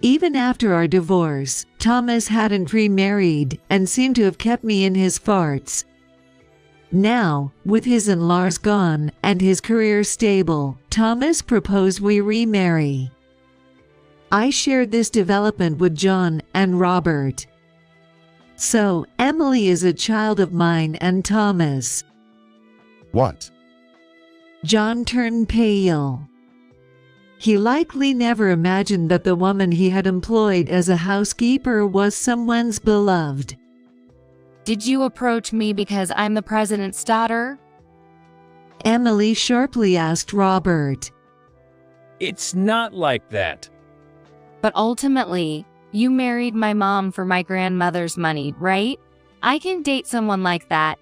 Even after our divorce, Thomas hadn't remarried and seemed to have kept me in his thoughts. Now, with his in-laws gone and his career stable, Thomas proposed we remarry. I shared this development with John and Robert. So, Emily is a child of mine and Thomas. What? John turned pale. He likely never imagined that the woman he had employed as a housekeeper was someone's beloved. Did you approach me because I'm the president's daughter? Emily sharply asked Robert. It's not like that. But ultimately, you married my mom for my grandmother's money, right? I can date someone like that.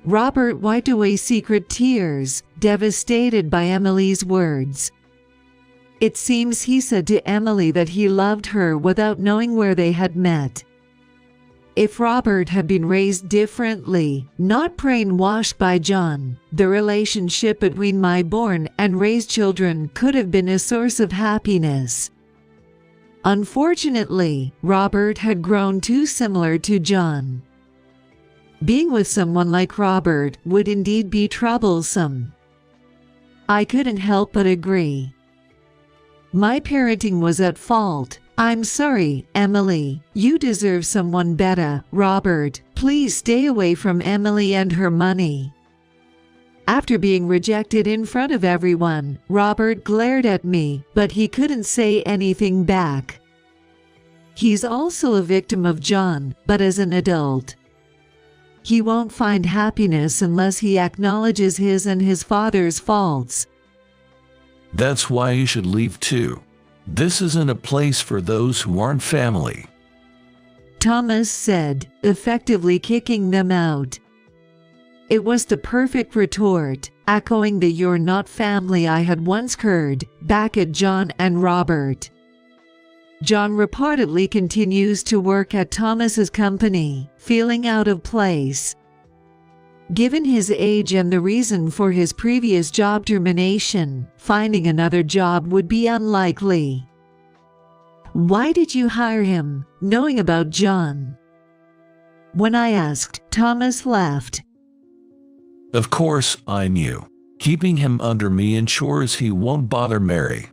Robert wiped away secret tears, devastated by Emily's words. It seems he said to Emily that he loved her without knowing where they had met. If Robert had been raised differently, not brainwashed by John, the relationship between my born and raised children could have been a source of happiness. Unfortunately, Robert had grown too similar to John. Being with someone like Robert would indeed be troublesome. I couldn't help but agree. My parenting was at fault. I'm sorry, Emily. You deserve someone better. Robert, please stay away from Emily and her money. After being rejected in front of everyone, Robert glared at me, but he couldn't say anything back. He's also a victim of John, but as an adult. He won't find happiness unless he acknowledges his and his father's faults. That's why you should leave too. This isn't a place for those who aren't family. Thomas said, effectively kicking them out. It was the perfect retort, echoing the "you're not family" I had once heard back at John and Robert. John reportedly continues to work at Thomas's company, feeling out of place. Given his age and the reason for his previous job termination, finding another job would be unlikely. Why did you hire him, knowing about John? When I asked, Thomas laughed. Of course, I knew. Keeping him under me ensures he won't bother Mary.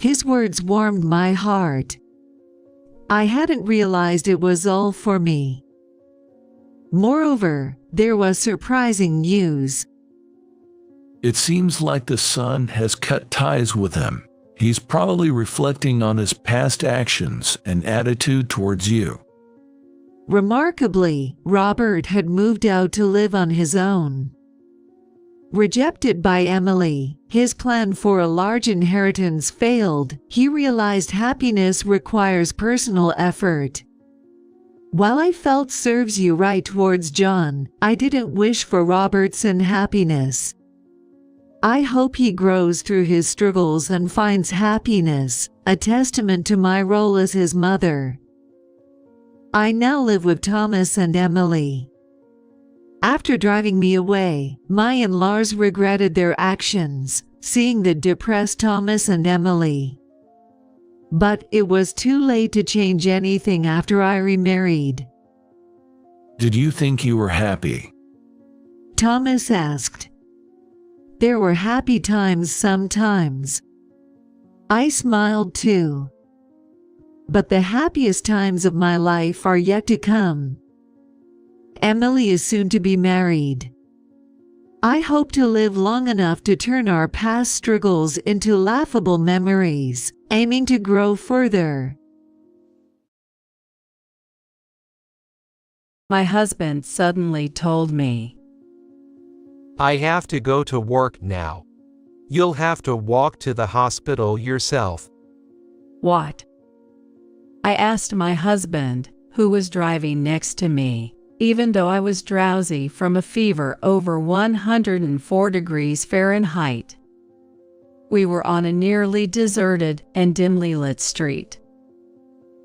His words warmed my heart. I hadn't realized it was all for me. Moreover, there was surprising news. It seems like the son has cut ties with him. He's probably reflecting on his past actions and attitude towards you. Remarkably, Robert had moved out to live on his own. Rejected by Emily, his plan for a large inheritance failed. He realized happiness requires personal effort. While I felt serves you right towards John, I didn't wish for Robertson happiness. I hope he grows through his struggles and finds happiness, a testament to my role as his mother. I now live with Thomas and Emily. After driving me away, my in-laws regretted their actions, seeing the depressed Thomas and Emily. But it was too late to change anything after I remarried. Did you think you were happy? Thomas asked. There were happy times sometimes. I smiled too. But the happiest times of my life are yet to come. Emily is soon to be married. I hope to live long enough to turn our past struggles into laughable memories, aiming to grow further. My husband suddenly told me, I have to go to work now. You'll have to walk to the hospital yourself. "What?" I asked my husband, who was driving next to me, even though I was drowsy from a fever over 104 degrees Fahrenheit. We were on a nearly deserted and dimly lit street.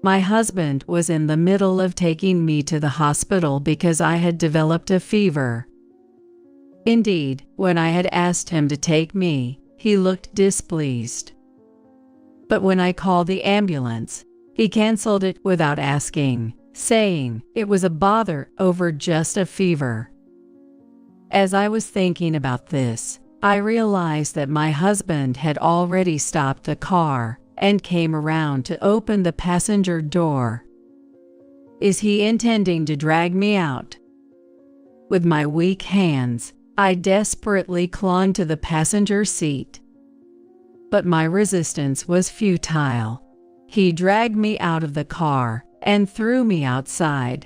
My husband was in the middle of taking me to the hospital because I had developed a fever. Indeed, when I had asked him to take me, he looked displeased. But when I called the ambulance, he canceled it without asking, saying it was a bother over just a fever. As I was thinking about this, I realized that my husband had already stopped the car and came around to open the passenger door. Is he intending to drag me out? With my weak hands, I desperately clung to the passenger seat. But my resistance was futile. He dragged me out of the car and threw me outside.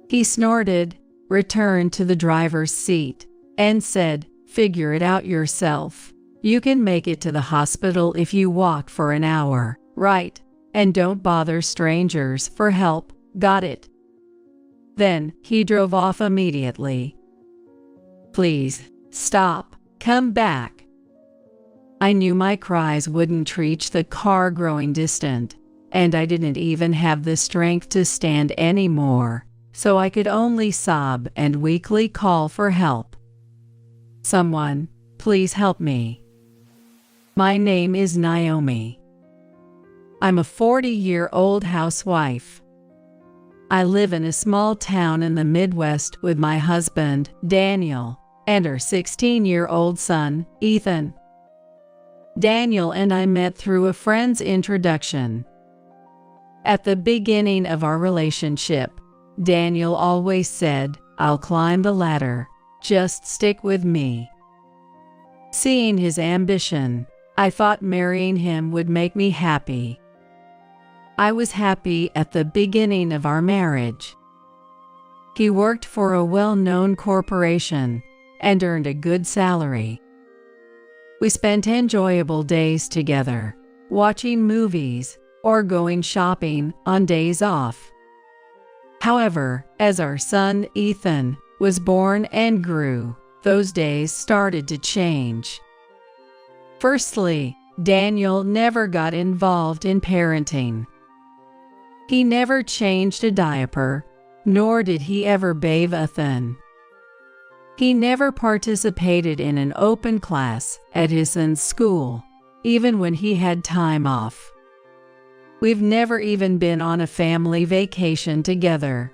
He snorted, returned to the driver's seat, and said, "Figure it out yourself. You can make it to the hospital if you walk for an hour, right? And don't bother strangers for help, got it?" Then he drove off immediately. "Please, stop, come back." I knew my cries wouldn't reach the car growing distant, and I didn't even have the strength to stand anymore, so I could only sob and weakly call for help. "Someone, please help me. My name is Naomi. I'm a 40-year-old housewife. I live in a small town in the Midwest with my husband, Daniel, and our 16-year-old son, Ethan. Daniel and I met through a friend's introduction. At the beginning of our relationship, Daniel always said, "I'll climb the ladder, just stick with me." Seeing his ambition, I thought marrying him would make me happy. I was happy at the beginning of our marriage. He worked for a well-known corporation and earned a good salary. We spent enjoyable days together, watching movies or going shopping on days off. However, as our son Ethan was born and grew, those days started to change. Firstly, Daniel never got involved in parenting. He never changed a diaper, nor did he ever bathe Ethan. He never participated in an open class at his son's school, even when he had time off. We've never even been on a family vacation together.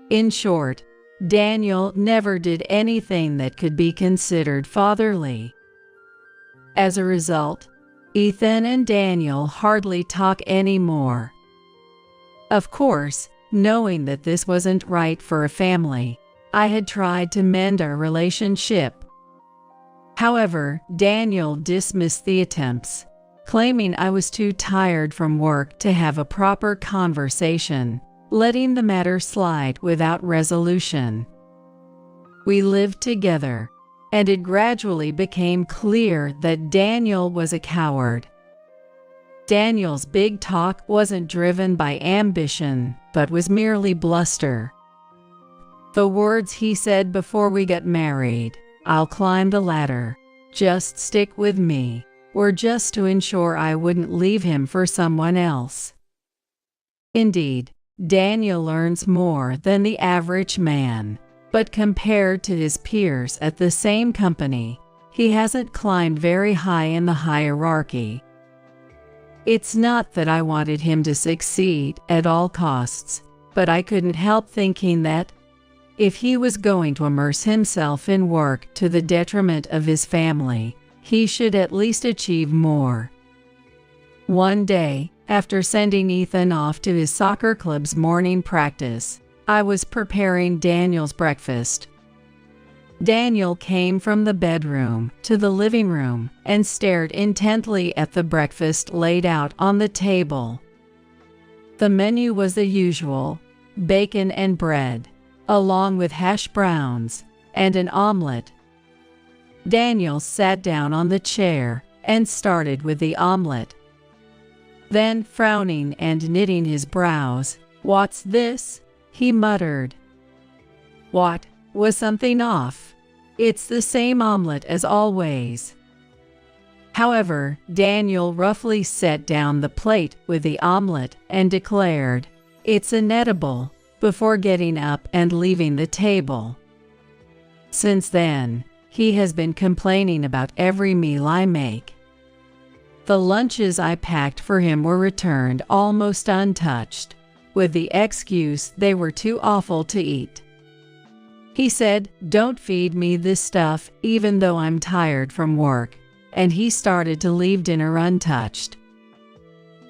In short, Daniel never did anything that could be considered fatherly. As a result, Ethan and Daniel hardly talk anymore. Of course, knowing that this wasn't right for a family, I had tried to mend our relationship. However, Daniel dismissed the attempts, claiming I was too tired from work to have a proper conversation, letting the matter slide without resolution. We lived together, and it gradually became clear that Daniel was a coward. Daniel's big talk wasn't driven by ambition, but was merely bluster. The words he said before we got married, "I'll climb the ladder, just stick with me," were just to ensure I wouldn't leave him for someone else. Indeed, Daniel earns more than the average man, but compared to his peers at the same company, he hasn't climbed very high in the hierarchy. It's not that I wanted him to succeed at all costs, but I couldn't help thinking that, if he was going to immerse himself in work to the detriment of his family, he should at least achieve more. One day, after sending Ethan off to his soccer club's morning practice, I was preparing Daniel's breakfast. Daniel came from the bedroom to the living room and stared intently at the breakfast laid out on the table. The menu was the usual: bacon and bread, along with hash browns and an omelet. Daniel sat down on the chair and started with the omelet. Then, frowning and knitting his brows, "What's this?" he muttered. What? Was something off? It's the same omelet as always. However, Daniel roughly set down the plate with the omelet and declared, "It's inedible," before getting up and leaving the table. Since then, he has been complaining about every meal I make. The lunches I packed for him were returned almost untouched, with the excuse they were too awful to eat. He said, "Don't feed me this stuff even though I'm tired from work," and he started to leave dinner untouched.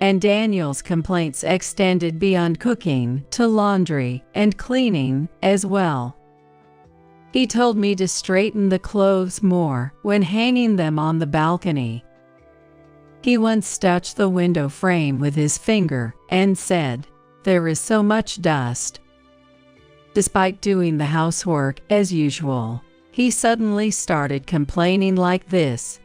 And Daniel's complaints extended beyond cooking to laundry and cleaning as well. He told me to straighten the clothes more when hanging them on the balcony. He once touched the window frame with his finger and said, "There is so much dust." Despite doing the housework as usual, he suddenly started complaining like this.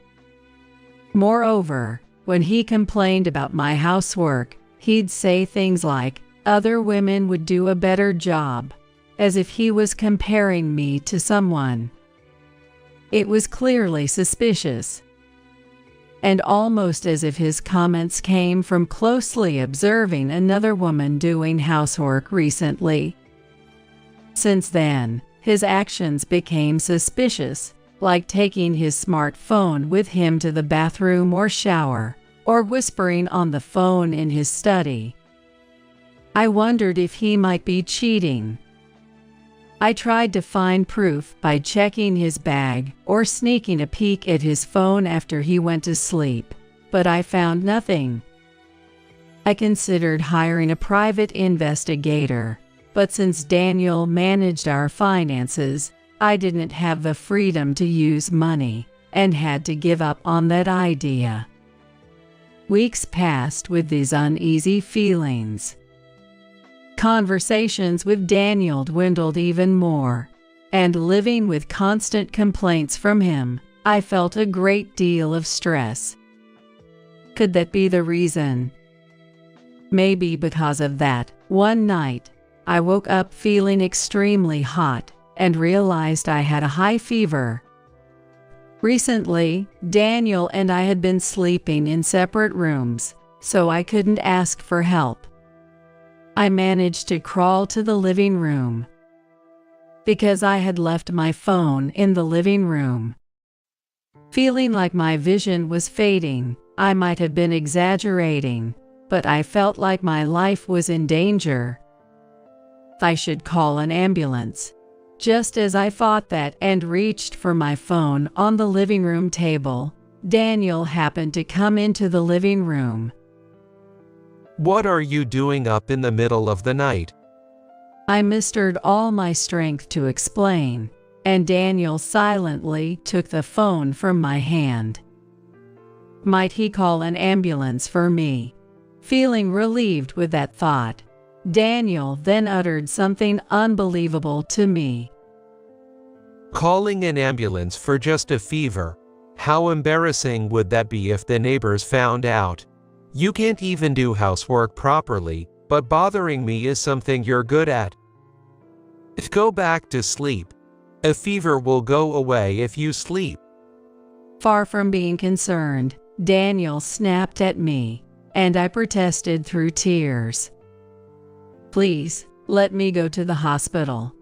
Moreover, when he complained about my housework, he'd say things like, "Other women would do a better job," as if he was comparing me to someone. It was clearly suspicious, and almost as if his comments came from closely observing another woman doing housework recently. Since then, his actions became suspicious, like taking his smartphone with him to the bathroom or shower, or whispering on the phone in his study. I wondered if he might be cheating. I tried to find proof by checking his bag or sneaking a peek at his phone after he went to sleep, but I found nothing. I considered hiring a private investigator, but since Daniel managed our finances, I didn't have the freedom to use money and had to give up on that idea. Weeks passed with these uneasy feelings. Conversations with Daniel dwindled even more, and living with constant complaints from him, I felt a great deal of stress. Could that be the reason? Maybe because of that, one night, I woke up feeling extremely hot and realized I had a high fever. Recently, Daniel and I had been sleeping in separate rooms, so I couldn't ask for help. I managed to crawl to the living room because I had left my phone in the living room. Feeling like my vision was fading, I might have been exaggerating, but I felt like my life was in danger. I should call an ambulance. Just as I thought that and reached for my phone on the living room table, Daniel happened to come into the living room. What are you doing up in the middle of the night? I mustered all my strength to explain, and Daniel silently took the phone from my hand. Might he call an ambulance for me? Feeling relieved with that thought, Daniel then uttered something unbelievable to me. Calling an ambulance for just a fever? How embarrassing would that be if the neighbors found out? You can't even do housework properly, but bothering me is something you're good at. Go back to sleep. A fever will go away if you sleep. Far from being concerned, Daniel snapped at me, and I protested through tears. Please, let me go to the hospital.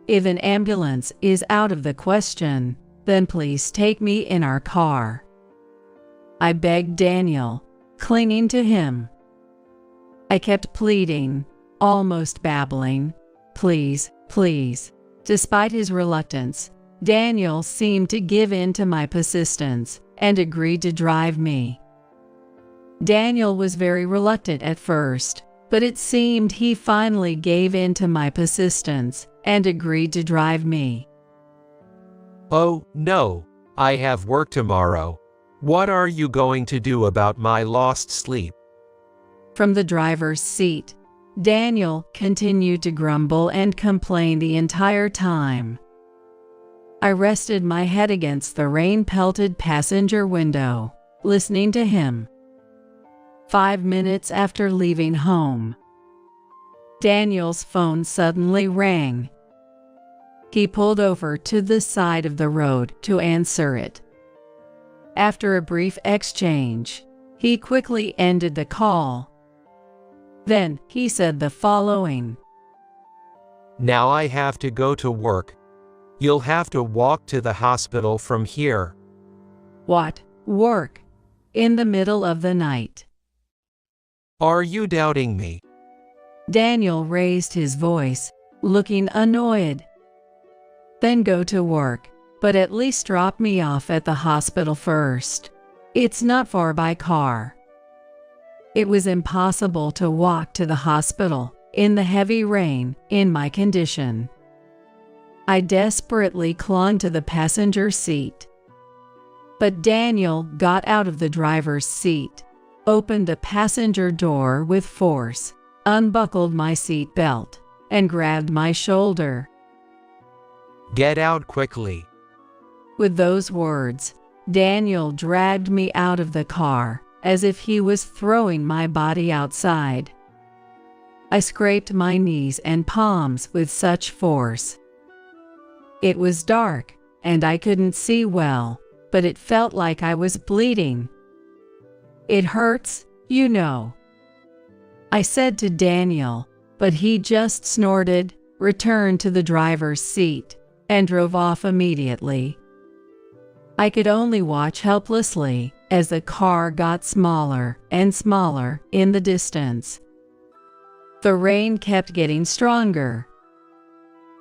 If an ambulance is out of the question, then please take me in our car. I begged Daniel, clinging to him. I kept pleading, almost babbling, please, please. Despite his reluctance, Daniel seemed to give in to my persistence and agreed to drive me. Daniel was very reluctant at first, but it seemed he finally gave in to my persistence and agreed to drive me. Oh, no, I have work tomorrow. What are you going to do about my lost sleep? From the driver's seat, Daniel continued to grumble and complain the entire time. I rested my head against the rain-pelted passenger window, listening to him. 5 minutes after leaving home, Daniel's phone suddenly rang. He pulled over to the side of the road to answer it. After a brief exchange, he quickly ended the call. Then he said the following. Now I have to go to work. You'll have to walk to the hospital from here. What? Work? In the middle of the night? Are you doubting me? Daniel raised his voice, looking annoyed. Then go to work, but at least drop me off at the hospital first. It's not far by car. It was impossible to walk to the hospital in the heavy rain in my condition. I desperately clung to the passenger seat. But Daniel got out of the driver's seat, opened the passenger door with force, unbuckled my seat belt, and grabbed my shoulder. Get out quickly. With those words, Daniel dragged me out of the car as if he was throwing my body outside. I scraped my knees and palms with such force. It was dark, and I couldn't see well, but it felt like I was bleeding. It hurts, you know, I said to Daniel, but he just snorted, returned to the driver's seat, and drove off immediately. I could only watch helplessly as the car got smaller and smaller in the distance. The rain kept getting stronger,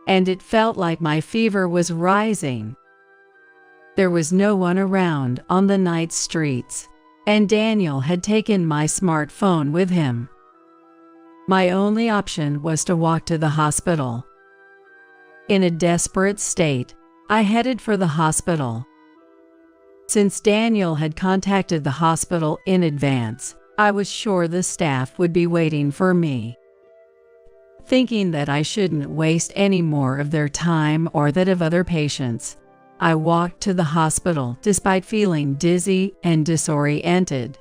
and it felt like my fever was rising. There was no one around on the night streets, and Daniel had taken my smartphone with him. My only option was to walk to the hospital. In a desperate state, I headed for the hospital. Since Daniel had contacted the hospital in advance, I was sure the staff would be waiting for me. Thinking that I shouldn't waste any more of their time or that of other patients, I walked to the hospital despite feeling dizzy and disoriented.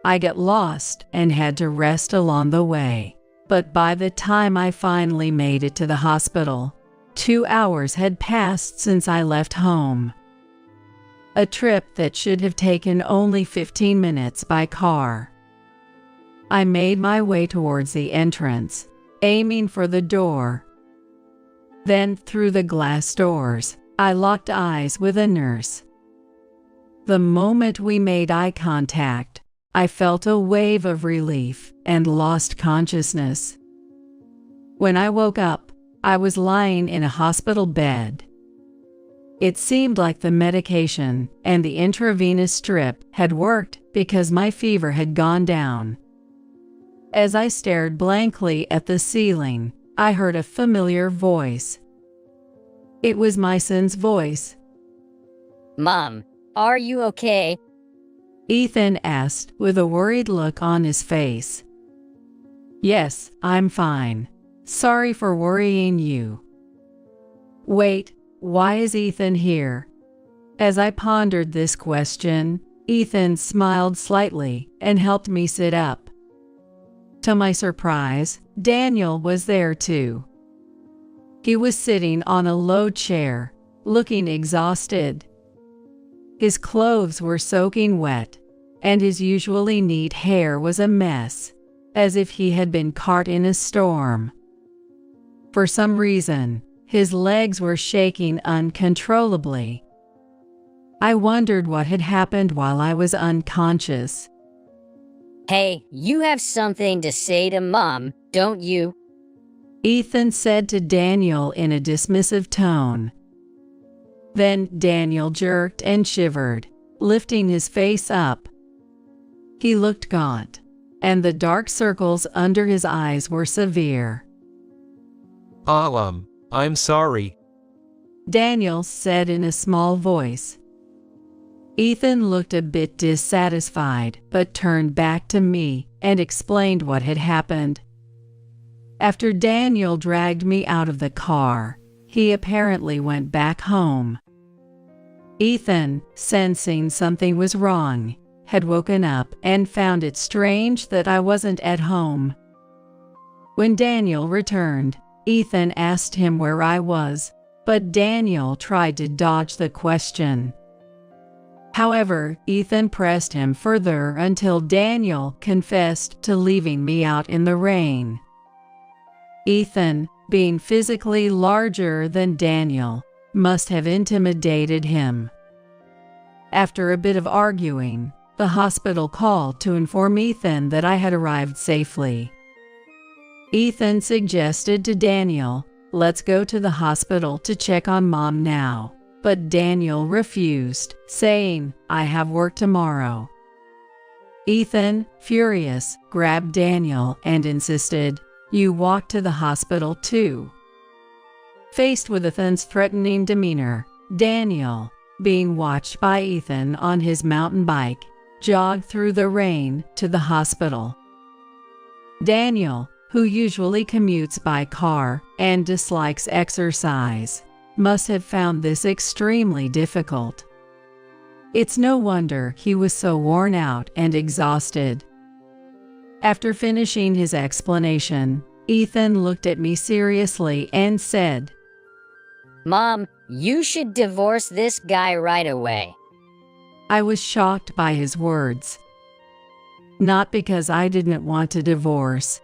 I got lost and had to rest along the way, but by the time I finally made it to the hospital, 2 hours had passed since I left home. A trip that should have taken only 15 minutes by car. I made my way towards the entrance, aiming for the door. Then, through the glass doors, I locked eyes with a nurse. The moment we made eye contact, I felt a wave of relief and lost consciousness. When I woke up, I was lying in a hospital bed. It seemed like the medication and the intravenous drip had worked because my fever had gone down. As I stared blankly at the ceiling, I heard a familiar voice. It was my son's voice. Mom, are you okay? Ethan asked with a worried look on his face. Yes, I'm fine. Sorry for worrying you. Wait, why is Ethan here? As I pondered this question, Ethan smiled slightly and helped me sit up. To my surprise, Daniel was there too. He was sitting on a low chair, looking exhausted. His clothes were soaking wet, and his usually neat hair was a mess, as if he had been caught in a storm. For some reason, his legs were shaking uncontrollably. I wondered what had happened while I was unconscious. Hey, you have something to say to Mom, don't you? Ethan said to Daniel in a dismissive tone. Then Daniel jerked and shivered, lifting his face up. He looked gaunt, and the dark circles under his eyes were severe. I'm sorry. Daniel said in a small voice. Ethan looked a bit dissatisfied, but turned back to me and explained what had happened. After Daniel dragged me out of the car, he apparently went back home. Ethan, sensing something was wrong, had woken up and found it strange that I wasn't at home. When Daniel returned, Ethan asked him where I was, but Daniel tried to dodge the question. However, Ethan pressed him further until Daniel confessed to leaving me out in the rain. Ethan, being physically larger than Daniel, must have intimidated him. After a bit of arguing, the hospital called to inform Ethan that I had arrived safely. Ethan suggested to Daniel, "Let's go to the hospital to check on Mom now." But Daniel refused, saying, "I have work tomorrow." Ethan, furious, grabbed Daniel and insisted, "You walk to the hospital too." Faced with Ethan's threatening demeanor, Daniel, being watched by Ethan on his mountain bike, jogged through the rain to the hospital. Daniel, who usually commutes by car and dislikes exercise, must have found this extremely difficult. It's no wonder he was so worn out and exhausted. After finishing his explanation, Ethan looked at me seriously and said, Mom, you should divorce this guy right away. I was shocked by his words. Not because I didn't want to divorce.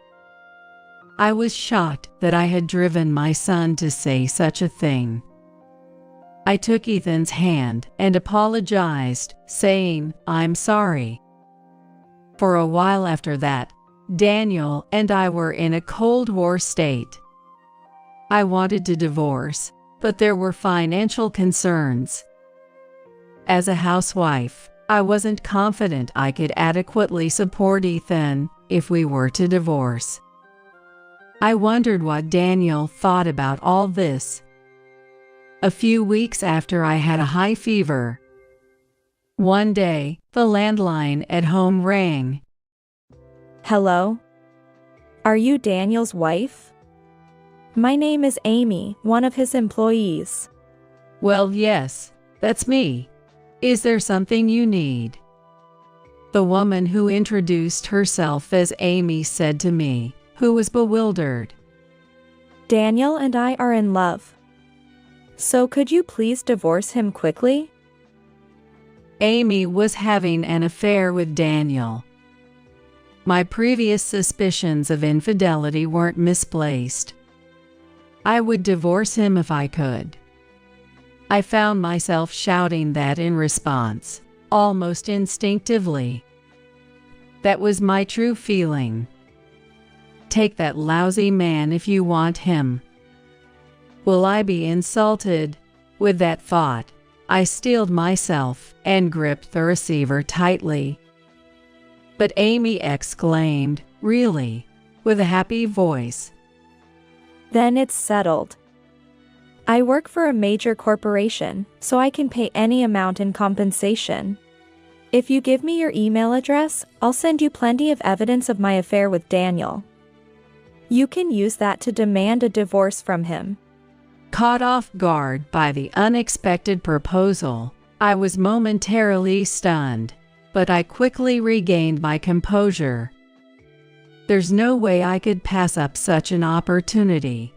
I was shocked that I had driven my son to say such a thing. I took Ethan's hand and apologized, saying, "I'm sorry." For a while after that, Daniel and I were in a Cold War state. I wanted to divorce, but there were financial concerns. As a housewife, I wasn't confident I could adequately support Ethan if we were to divorce. I wondered what Daniel thought about all this. A few weeks after I had a high fever. One day, the landline at home rang. Hello? Are you Daniel's wife? My name is Amy, one of his employees. Well, yes, that's me. Is there something you need? The woman who introduced herself as Amy said to me, who was bewildered. Daniel and I are in love. So could you please divorce him quickly? Amy was having an affair with Daniel. My previous suspicions of infidelity weren't misplaced. I would divorce him if I could. I found myself shouting that in response, almost instinctively. That was my true feeling. Take that lousy man if you want him. Will I be insulted? With that thought, I steeled myself and gripped the receiver tightly. But Amy exclaimed, "Really?" with a happy voice. Then it's settled. I work for a major corporation, so I can pay any amount in compensation. If you give me your email address, I'll send you plenty of evidence of my affair with Daniel. You can use that to demand a divorce from him. Caught off guard by the unexpected proposal, I was momentarily stunned. but I quickly regained my composure. There's no way I could pass up such an opportunity.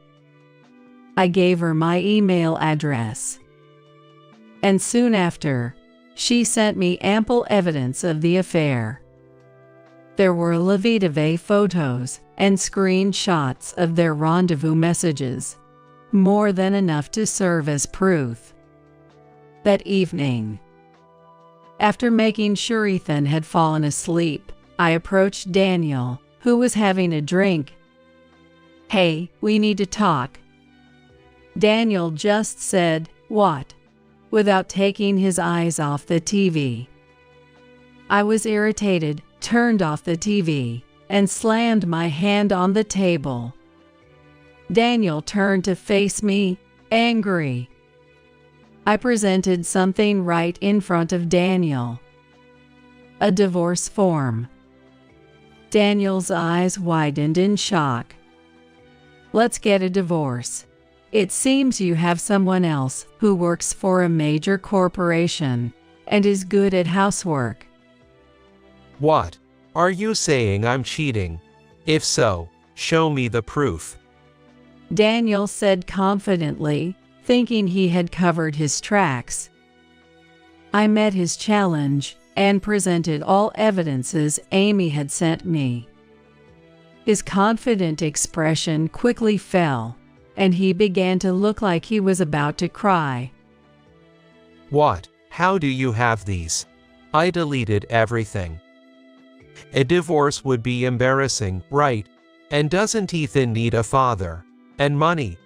I gave her my email address. And soon after, she sent me ample evidence of the affair. There were la vie de vie photos and screenshots of their rendezvous messages, more than enough to serve as proof. That evening, after making sure Ethan had fallen asleep, I approached Daniel, who was having a drink. "Hey, we need to talk." Daniel just said, "What?" without taking his eyes off the TV. I was irritated, turned off the TV, and slammed my hand on the table. Daniel turned to face me, angry. I presented something right in front of Daniel. A divorce form. Daniel's eyes widened in shock. "Let's get a divorce. It seems you have someone else who works for a major corporation and is good at housework." What? Are you saying I'm cheating? If so, show me the proof. Daniel said confidently, thinking he had covered his tracks. I met his challenge and presented all evidences Amy had sent me. His confident expression quickly fell, and he began to look like he was about to cry. What? How do you have these? I deleted everything. A divorce would be embarrassing, right? And doesn't Ethan need a father? And money?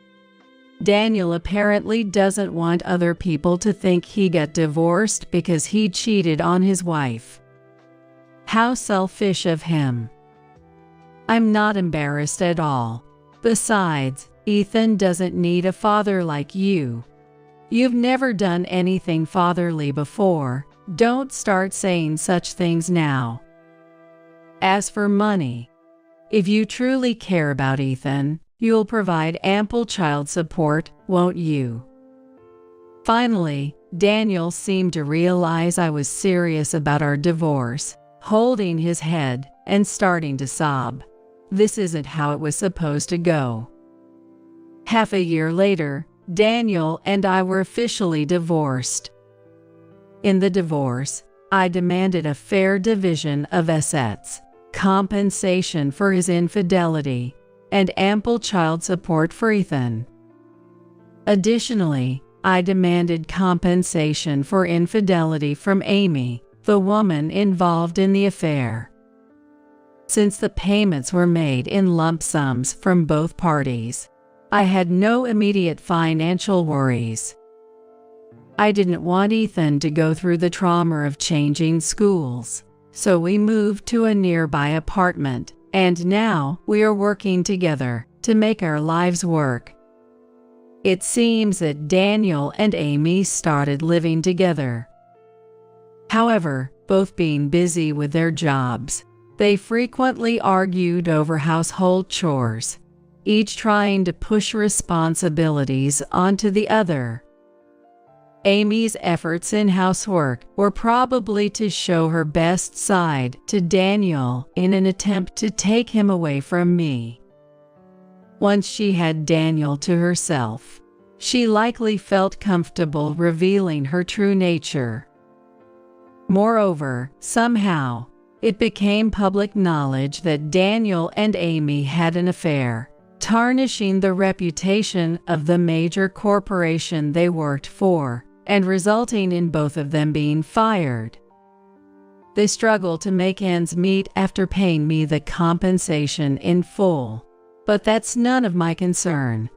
Daniel apparently doesn't want other people to think he got divorced because he cheated on his wife. How selfish of him. I'm not embarrassed at all. Besides, Ethan doesn't need a father like you. You've never done anything fatherly before. Don't start saying such things now. As for money, if you truly care about Ethan, you'll provide ample child support, won't you? Finally, Daniel seemed to realize I was serious about our divorce, holding his head and starting to sob. This isn't how it was supposed to go. Half a year later, Daniel and I were officially divorced. In the divorce, I demanded a fair division of assets, compensation for his infidelity, and ample child support for Ethan. Additionally, I demanded compensation for infidelity from Amy, the woman involved in the affair. Since the payments were made in lump sums from both parties, I had no immediate financial worries. I didn't want Ethan to go through the trauma of changing schools, so we moved to a nearby apartment, and now we are working together to make our lives work. It seems that Daniel and Amy started living together. However, both being busy with their jobs, they frequently argued over household chores, each trying to push responsibilities onto the other. Amy's efforts in housework were probably to show her best side to Daniel in an attempt to take him away from me. Once she had Daniel to herself, she likely felt comfortable revealing her true nature. Moreover, somehow, it became public knowledge that Daniel and Amy had an affair, tarnishing the reputation of the major corporation they worked for, and resulting in both of them being fired. They struggled to make ends meet after paying me the compensation in full, but that's none of my concern.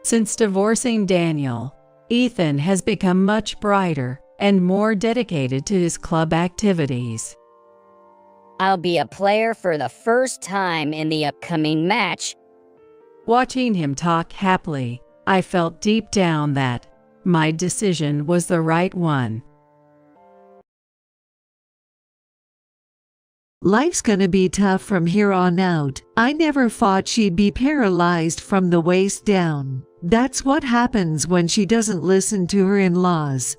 Since divorcing Daniel, Ethan has become much brighter and more dedicated to his club activities. I'll be a player for the first time in the upcoming match. Watching him talk happily, I felt deep down that my decision was the right one. Life's gonna be tough from here on out. I never thought she'd be paralyzed from the waist down. That's what happens when she doesn't listen to her in-laws.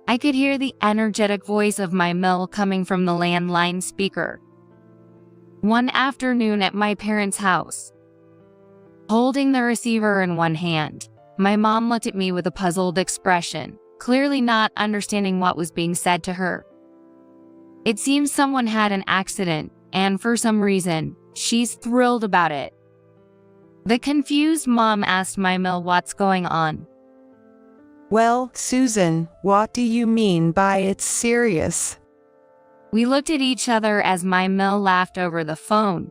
I could hear the energetic voice of my mill coming from the landline speaker. One afternoon at my parents' house, holding the receiver in one hand, my mom looked at me with a puzzled expression, clearly not understanding what was being said to her. It seems someone had an accident, and for some reason, she's thrilled about it. The confused mom asked my mill what's going on. Well, Susan, what do you mean by it's serious? We looked at each other as my mill laughed over the phone.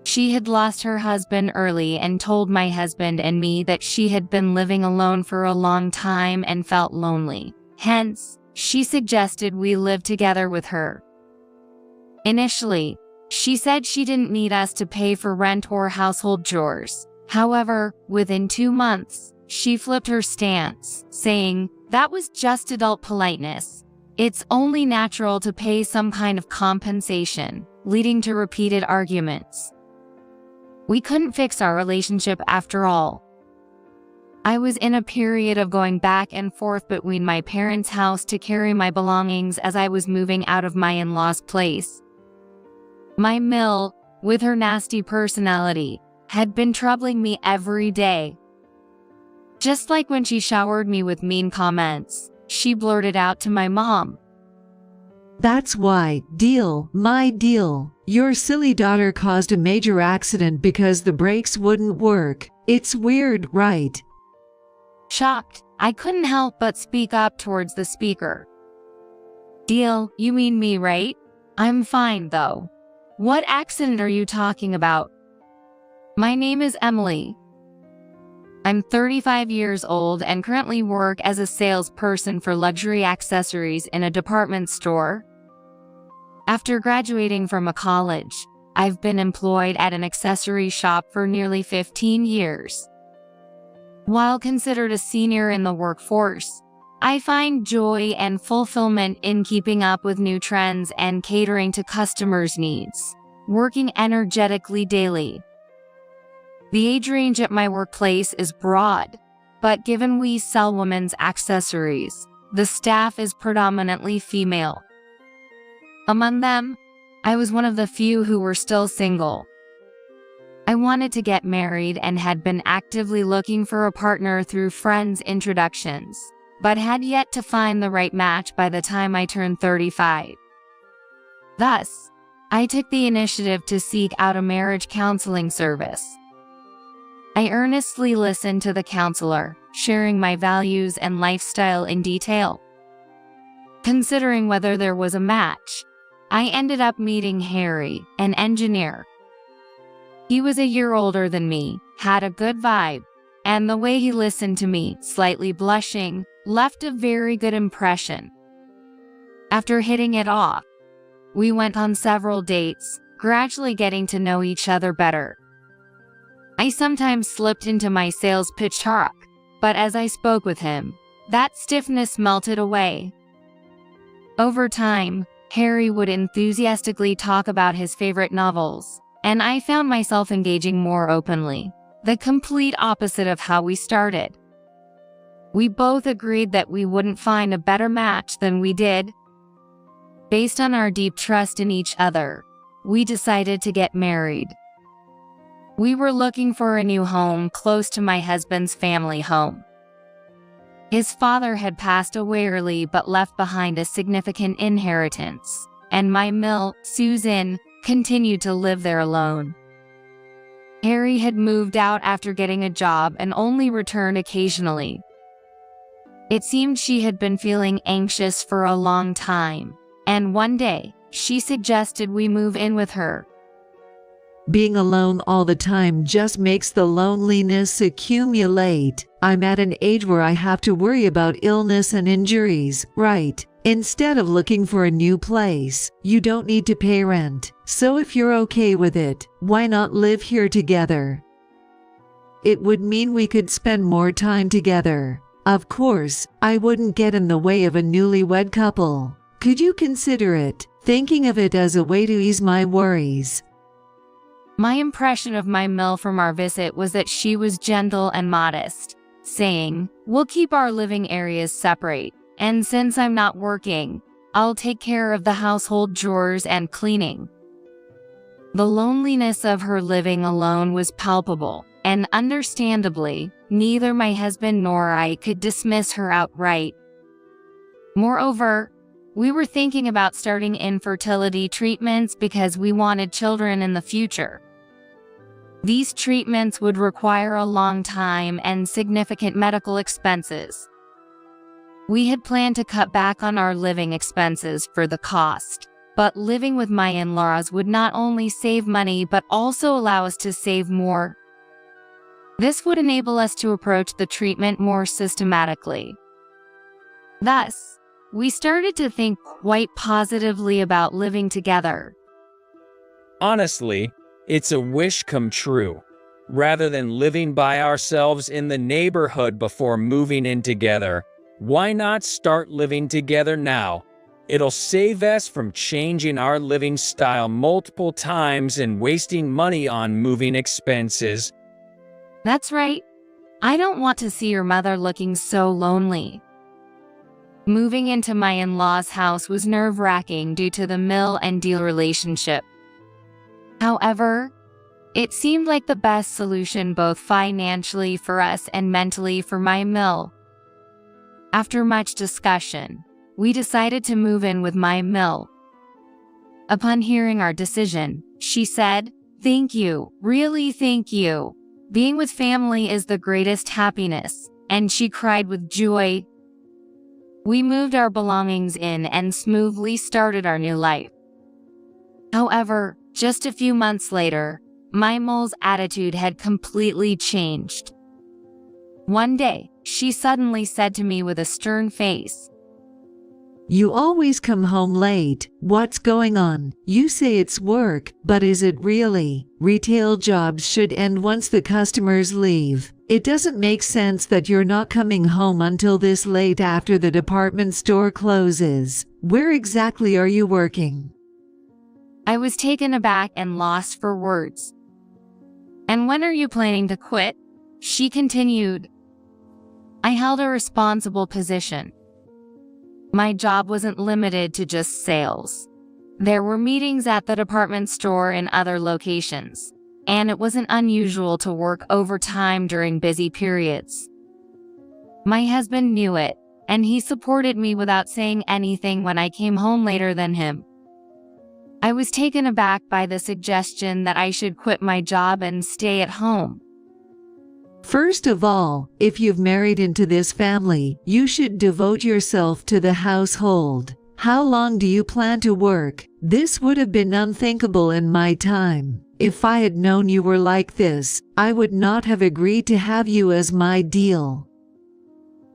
She had lost her husband early and told my husband and me that she had been living alone for a long time and felt lonely. Hence, she suggested we live together with her. Initially, she said she didn't need us to pay for rent or household chores. However, within 2 months, she flipped her stance, saying, "That was just adult politeness. It's only natural to pay some kind of compensation," leading to repeated arguments. We couldn't fix our relationship after all. I was in a period of going back and forth between my parents' house to carry my belongings as I was moving out of my in-laws' place. My mill, with her nasty personality, had been troubling me every day. Just like when she showered me with mean comments, she blurted out to my mom, "That's why, my deal. Your silly daughter caused a major accident because the brakes wouldn't work. It's weird, right?" Shocked, I couldn't help but speak up towards the speaker. "Deal, you mean me, right? I'm fine, though. What accident are you talking about?" "My name is Emily. I'm 35 years old and currently work as a salesperson for luxury accessories in a department store. After graduating from a college, I've been employed at an accessory shop for nearly 15 years. While considered a senior in the workforce, I find joy and fulfillment in keeping up with new trends and catering to customers' needs, working energetically daily. The age range at my workplace is broad, but given we sell women's accessories, the staff is predominantly female. Among them, I was one of the few who were still single. I wanted to get married and had been actively looking for a partner through friends' introductions, but had yet to find the right match by the time I turned 35. Thus, I took the initiative to seek out a marriage counseling service. I earnestly listened to the counselor, sharing my values and lifestyle in detail. Considering whether there was a match, I ended up meeting Harry, an engineer. He was a year older than me, had a good vibe, and the way he listened to me, slightly blushing, left a very good impression. After hitting it off, we went on several dates, gradually getting to know each other better. I sometimes slipped into my sales pitch talk, but as I spoke with him, that stiffness melted away. Over time, Harry would enthusiastically talk about his favorite novels, and I found myself engaging more openly, the complete opposite of how we started. We both agreed that we wouldn't find a better match than we did. Based on our deep trust in each other, we decided to get married. We were looking for a new home close to my husband's family home. His father had passed away early but left behind a significant inheritance, and my mill, Susan, continued to live there alone. Harry had moved out after getting a job and only returned occasionally. It seemed she had been feeling anxious for a long time, and one day, she suggested we move in with her. Being alone all the time just makes the loneliness accumulate. I'm at an age where I have to worry about illness and injuries, right? Instead of looking for a new place, you don't need to pay rent. So if you're okay with it, why not live here together? It would mean we could spend more time together. Of course, I wouldn't get in the way of a newlywed couple. Could you consider it, thinking of it as a way to ease my worries? My impression of my mill from our visit was that she was gentle and modest, saying, "We'll keep our living areas separate, and since I'm not working, I'll take care of the household chores and cleaning. The loneliness of her living alone was palpable, and understandably, neither my husband nor I could dismiss her outright. Moreover, we were thinking about starting infertility treatments because we wanted children in the future. These treatments would require a long time and significant medical expenses. We had planned to cut back on our living expenses for the cost, but living with my in-laws would not only save money but also allow us to save more. This would enable us to approach the treatment more systematically. Thus, we started to think quite positively about living together. Honestly, it's a wish come true. Rather than living by ourselves in the neighborhood before moving in together, why not start living together now? It'll save us from changing our living style multiple times and wasting money on moving expenses. That's right. I don't want to see your mother looking so lonely. Moving into my in-laws' house was nerve-wracking due to the mill and deal relationship. However, it seemed like the best solution both financially for us and mentally for my mill. After much discussion, we decided to move in with my mill. Upon hearing our decision, she said, "Thank you, really thank you. Being with family is the greatest happiness," and she cried with joy. We moved our belongings in and smoothly started our new life. However, just a few months later, my mole's attitude had completely changed. One day, she suddenly said to me with a stern face, "You always come home late. What's going on? You say it's work, but is it really? Retail jobs should end once the customers leave. It doesn't make sense that you're not coming home until this late after the department store closes. Where exactly are you working?" I was taken aback and lost for words. "And when are you planning to quit?" she continued. I held a responsible position. My job wasn't limited to just sales. There were meetings at the department store and other locations, and it wasn't unusual to work overtime during busy periods. My husband knew it, and he supported me without saying anything when I came home later than him. I was taken aback by the suggestion that I should quit my job and stay at home. First of all, if you've married into this family, you should devote yourself to the household. How long do you plan to work? This would have been unthinkable in my time. If I had known you were like this, I would not have agreed to have you as my deal.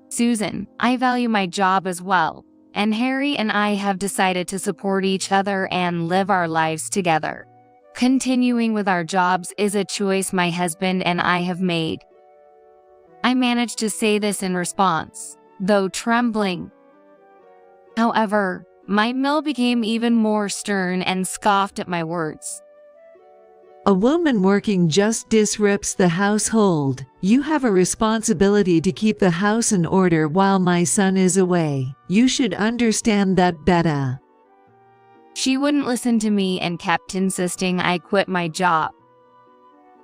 Susan, I value my job as well, and Harry and I have decided to support each other and live our lives together. Continuing with our jobs is a choice my husband and I have made. I managed to say this in response, though trembling. However, my mill became even more stern and scoffed at my words. A woman working just disrupts the household. You have a responsibility to keep the house in order while my son is away. You should understand that better. She wouldn't listen to me and kept insisting I quit my job.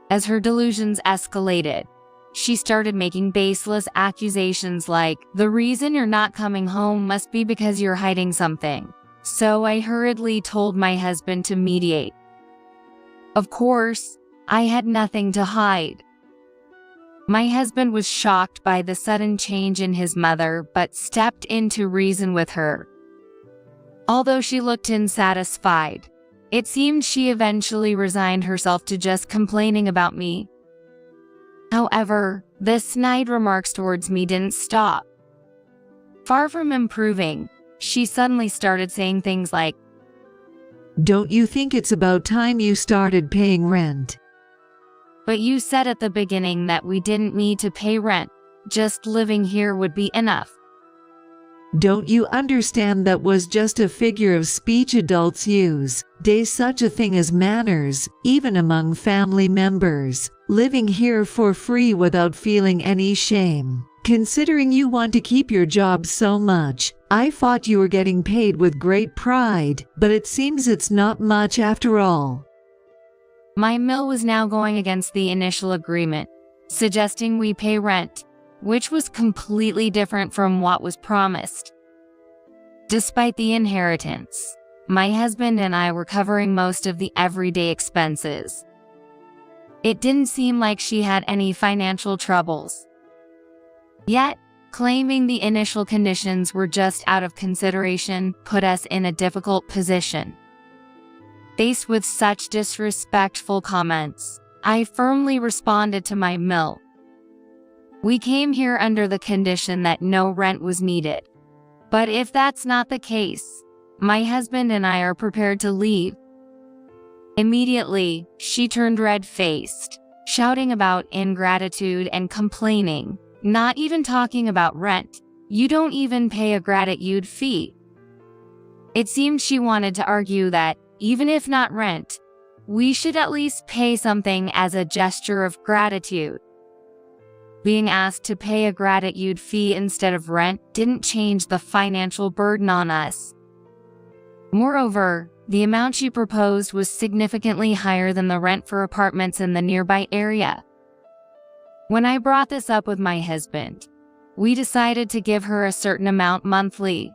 As her delusions escalated, she started making baseless accusations like, "The reason you're not coming home must be because you're hiding something." So I hurriedly told my husband to mediate. Of course, I had nothing to hide. My husband was shocked by the sudden change in his mother but stepped in to reason with her. Although she looked unsatisfied, it seemed she eventually resigned herself to just complaining about me. However, the snide remarks towards me didn't stop. Far from improving, she suddenly started saying things like, "Don't you think it's about time you started paying rent? "But you said at the beginning that we didn't need to pay rent, just living here would be enough." Don't you understand that was just a figure of speech adults use? There's such a thing as manners, even among family members. Living here for free without feeling any shame. Considering you want to keep your job so much, I thought you were getting paid with great pride, but it seems it's not much after all. My mill was now going against the initial agreement, suggesting we pay rent, which was completely different from what was promised. Despite the inheritance, my husband and I were covering most of the everyday expenses. It didn't seem like she had any financial troubles. Yet, claiming the initial conditions were just out of consideration put us in a difficult position. Faced with such disrespectful comments, I firmly responded to my mill. We came here under the condition that no rent was needed. But if that's not the case, my husband and I are prepared to leave. Immediately, she turned red-faced, shouting about ingratitude and complaining, not even talking about rent. You don't even pay a gratitude fee. It seemed she wanted to argue that, even if not rent, we should at least pay something as a gesture of gratitude. Being asked to pay a gratitude fee instead of rent didn't change the financial burden on us. Moreover, the amount she proposed was significantly higher than the rent for apartments in the nearby area. When I brought this up with my husband, we decided to give her a certain amount monthly.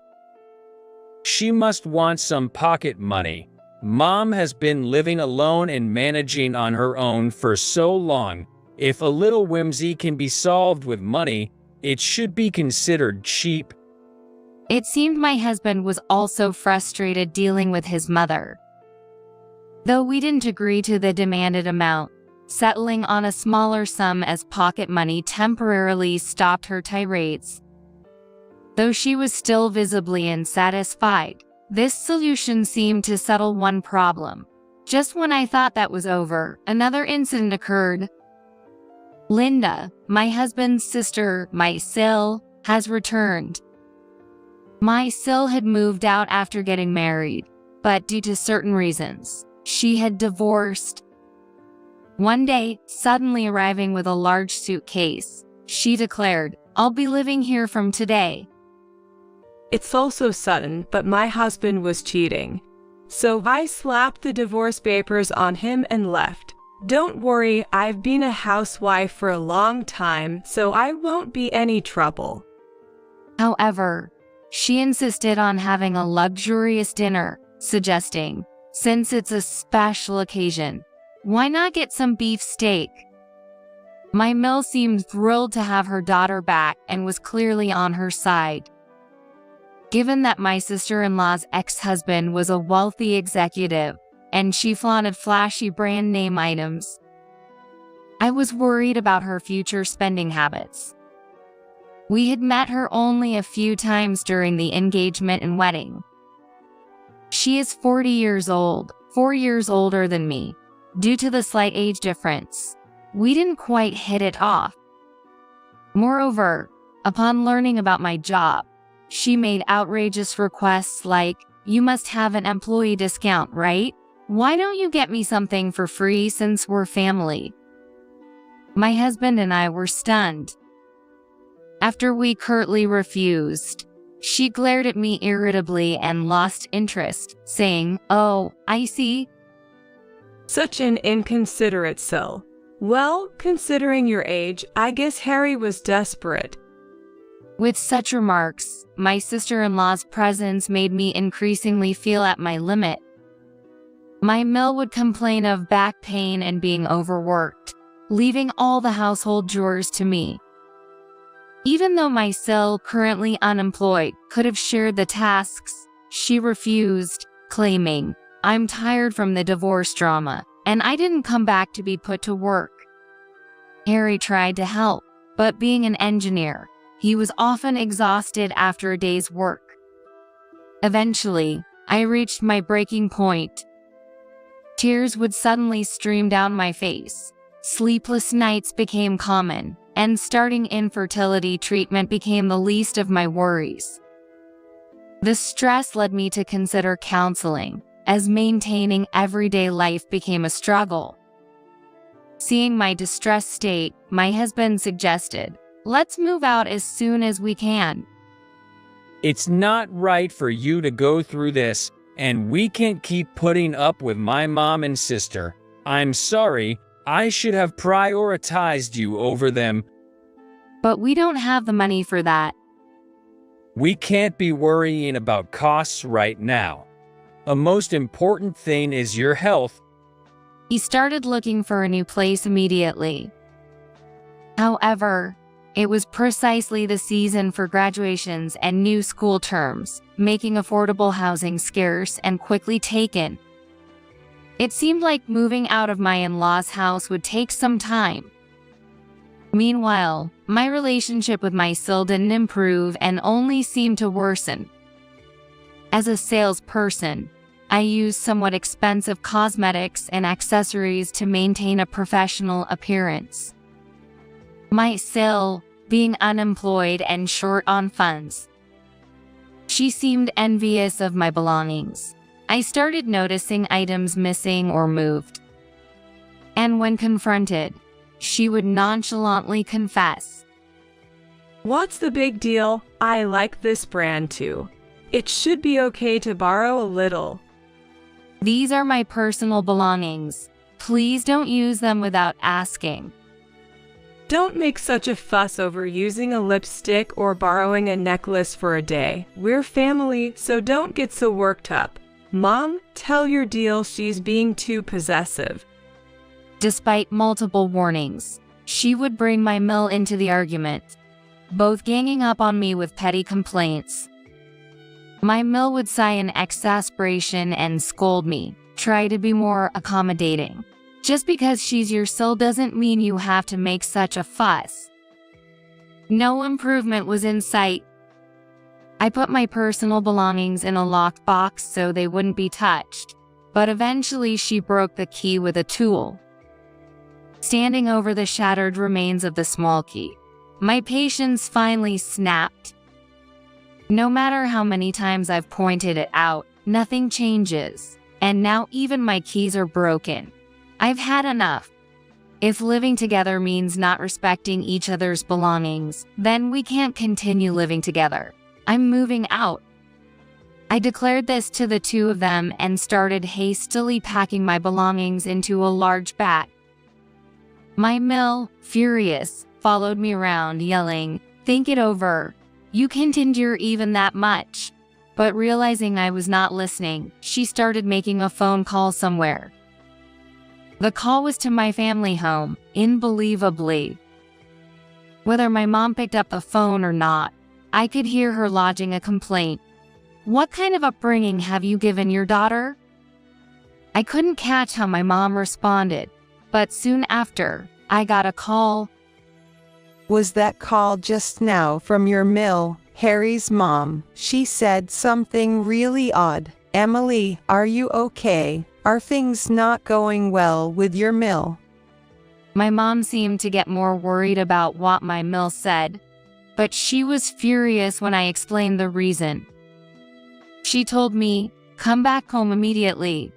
She must want some pocket money. Mom has been living alone and managing on her own for so long. If a little whimsy can be solved with money, it should be considered cheap. It seemed my husband was also frustrated dealing with his mother. Though we didn't agree to the demanded amount, settling on a smaller sum as pocket money temporarily stopped her tirades. Though she was still visibly unsatisfied, this solution seemed to settle one problem. Just when I thought that was over, another incident occurred. Linda, my husband's sister, my Sil, has returned. My Sil had moved out after getting married, but due to certain reasons, she had divorced. One day, suddenly arriving with a large suitcase, she declared, "I'll be living here from today." It's also sudden, but my husband was cheating. So I slapped the divorce papers on him and left. Don't worry, I've been a housewife for a long time, so I won't be any trouble. However, she insisted on having a luxurious dinner, suggesting, since it's a special occasion, why not get some beef steak? My mill seemed thrilled to have her daughter back and was clearly on her side. Given that my sister-in-law's ex-husband was a wealthy executive, and she flaunted flashy brand name items, I was worried about her future spending habits. We had met her only a few times during the engagement and wedding. She is 40 years old, 4 years older than me. Due to the slight age difference, we didn't quite hit it off. Moreover, upon learning about my job, she made outrageous requests like, "You must have an employee discount, right? Why don't you get me something for free since we're family?" My husband and I were stunned. After we curtly refused, she glared at me irritably and lost interest, saying, "Oh, I see." Such an inconsiderate Sil. Well, considering your age, I guess Harry was desperate. With such remarks, my sister-in-law's presence made me increasingly feel at my limit. My mill would complain of back pain and being overworked, leaving all the household chores to me. Even though my Sil, currently unemployed, could have shared the tasks, she refused, claiming, "I'm tired from the divorce drama, and I didn't come back to be put to work." Harry tried to help, but being an engineer, he was often exhausted after a day's work. Eventually, I reached my breaking point. Tears would suddenly stream down my face. Sleepless nights became common, and starting infertility treatment became the least of my worries. The stress led me to consider counseling, as maintaining everyday life became a struggle. Seeing my distressed state, my husband suggested, Let's move out as soon as we can. It's not right for you to go through this, and we can't keep putting up with my mom and sister. I'm sorry, I should have prioritized you over them. But we don't have the money for that. We can't be worrying about costs right now. A most important thing is your health. He started looking for a new place immediately. However, it was precisely the season for graduations and new school terms, making affordable housing scarce and quickly taken. It seemed like moving out of my in-laws' house would take some time. Meanwhile, my relationship with my SIL didn't improve and only seemed to worsen. As a salesperson, I used somewhat expensive cosmetics and accessories to maintain a professional appearance. My SIL, being unemployed and short on funds. She seemed envious of my belongings. I started noticing items missing or moved. And when confronted, she would nonchalantly confess. What's the big deal? I like this brand too. It should be okay to borrow a little. These are my personal belongings. Please don't use them without asking. Don't make such a fuss over using a lipstick or borrowing a necklace for a day. We're family, so don't get so worked up. Mom, tell your deal she's being too possessive. Despite multiple warnings, she would bring my mill into the argument, both ganging up on me with petty complaints. My mill would sigh in exasperation and scold me, try to be more accommodating. Just because she's your SIL doesn't mean you have to make such a fuss. No improvement was in sight. I put my personal belongings in a locked box so they wouldn't be touched, but eventually she broke the key with a tool. Standing over the shattered remains of the small key, my patience finally snapped. No matter how many times I've pointed it out, nothing changes, and now even my keys are broken. I've had enough. If living together means not respecting each other's belongings, then we can't continue living together. I'm moving out. I declared this to the two of them and started hastily packing my belongings into a large bag. My mill, furious, followed me around, yelling, "Think it over. You can't endure even that much." But realizing I was not listening, she started making a phone call somewhere. The call was to my family home, unbelievably. Whether my mom picked up the phone or not, I could hear her lodging a complaint. "What kind of upbringing have you given your daughter?" I couldn't catch how my mom responded, but soon after, I got a call. Was that call just now from your mill, Harry's mom? She said something really odd. Emily, are you okay? Are things not going well with your mill? My mom seemed to get more worried about what my mill said, but she was furious when I explained the reason. She told me, "Come back home immediately."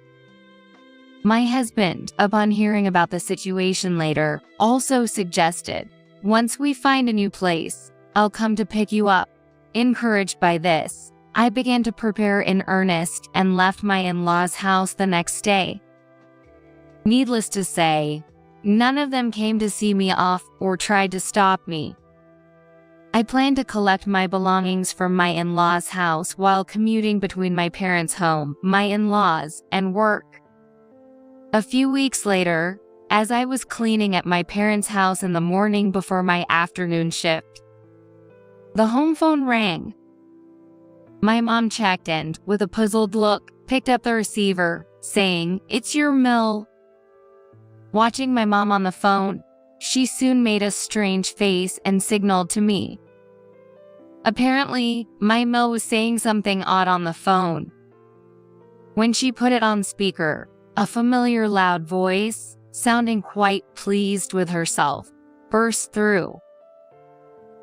My husband, upon hearing about the situation later, also suggested, "Once we find a new place, I'll come to pick you up." Encouraged by this, I began to prepare in earnest and left my in-laws' house the next day. Needless to say, none of them came to see me off or tried to stop me. I planned to collect my belongings from my in-laws' house while commuting between my parents' home, my in-laws, and work. A few weeks later, as I was cleaning at my parents' house in the morning before my afternoon shift, the home phone rang. My mom checked and, with a puzzled look, picked up the receiver, saying, "It's your mill." Watching my mom on the phone, she soon made a strange face and signaled to me. Apparently, my mill was saying something odd on the phone. When she put it on speaker, a familiar loud voice, sounding quite pleased with herself, burst through.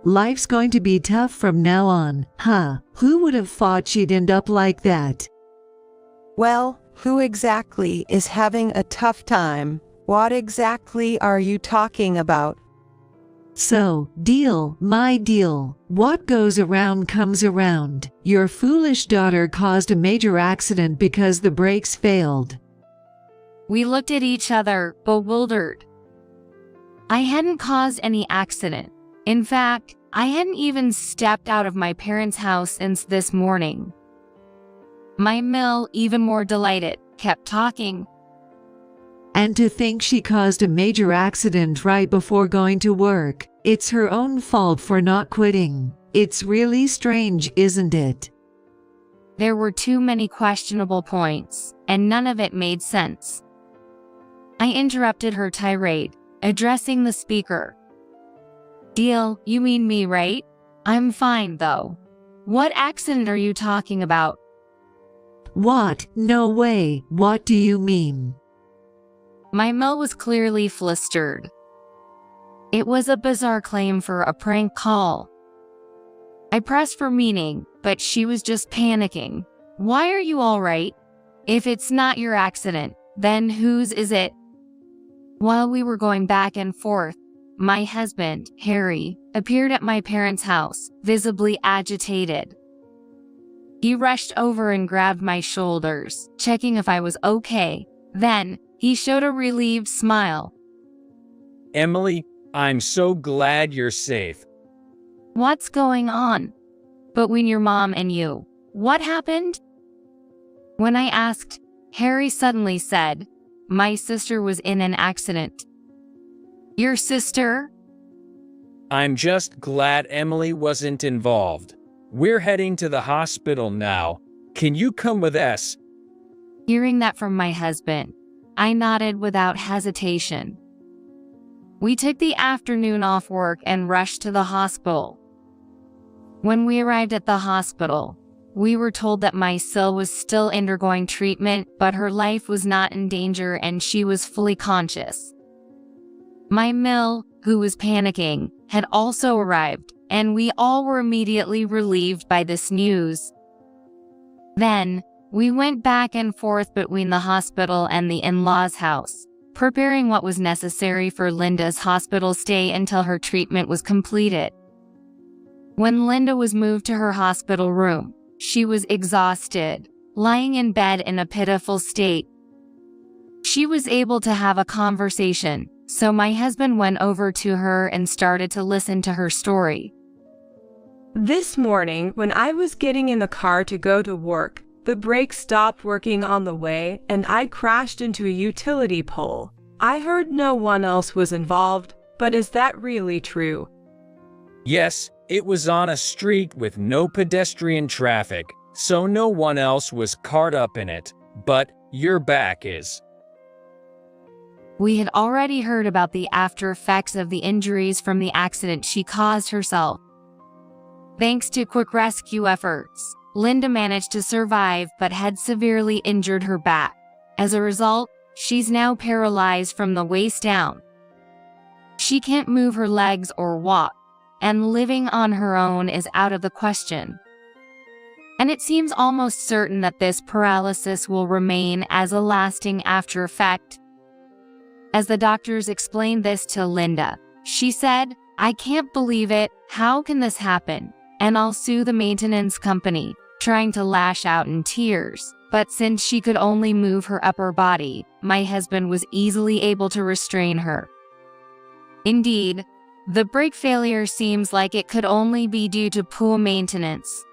Life's going to be tough from now on, huh? Who would have thought she'd end up like that? Well, who exactly is having a tough time? What exactly are you talking about? So, deal, my deal. What goes around comes around. Your foolish daughter caused a major accident because the brakes failed. We looked at each other, bewildered. I hadn't caused any accident. In fact, I hadn't even stepped out of my parents' house since this morning. My Mill, even more delighted, kept talking. And to think she caused a major accident right before going to work. It's her own fault for not quitting. It's really strange, isn't it? There were too many questionable points, and none of it made sense. I interrupted her tirade, addressing the speaker. Deal, you mean me, right? I'm fine, though. What accident are you talking about? What? No way. What do you mean? My Mill was clearly flustered. It was a bizarre claim for a prank call. I pressed for meaning, but she was just panicking. Why are you all right? If it's not your accident, then whose is it? While we were going back and forth, my husband, Harry, appeared at my parents' house, visibly agitated. He rushed over and grabbed my shoulders, checking if I was okay. Then, he showed a relieved smile. Emily, I'm so glad you're safe. What's going on? Between your mom and you, what happened? When I asked, Harry suddenly said, my sister was in an accident. Your sister? I'm just glad Emily wasn't involved. We're heading to the hospital now. Can you come with us? Hearing that from my husband, I nodded without hesitation. We took the afternoon off work and rushed to the hospital. When we arrived at the hospital, we were told that my Sil was still undergoing treatment, but her life was not in danger and she was fully conscious. My Mill, who was panicking, had also arrived, and we all were immediately relieved by this news. Then, we went back and forth between the hospital and the in-laws' house, preparing what was necessary for Linda's hospital stay until her treatment was completed. When Linda was moved to her hospital room, she was exhausted, lying in bed in a pitiful state. She was able to have a conversation, so my husband went over to her and started to listen to her story. This morning, when I was getting in the car to go to work, the brakes stopped working on the way and I crashed into a utility pole. I heard no one else was involved, but is that really true? Yes, it was on a street with no pedestrian traffic, so no one else was caught up in it, but your back is. We had already heard about the after effects of the injuries from the accident she caused herself. Thanks to quick rescue efforts, Linda managed to survive but had severely injured her back. As a result, she's now paralyzed from the waist down. She can't move her legs or walk, and living on her own is out of the question. And it seems almost certain that this paralysis will remain as a lasting after effect. As the doctors explained this to Linda, she said, I can't believe it, how can this happen? And I'll sue the maintenance company, trying to lash out in tears. But since she could only move her upper body, my husband was easily able to restrain her. Indeed, the brake failure seems like it could only be due to poor maintenance.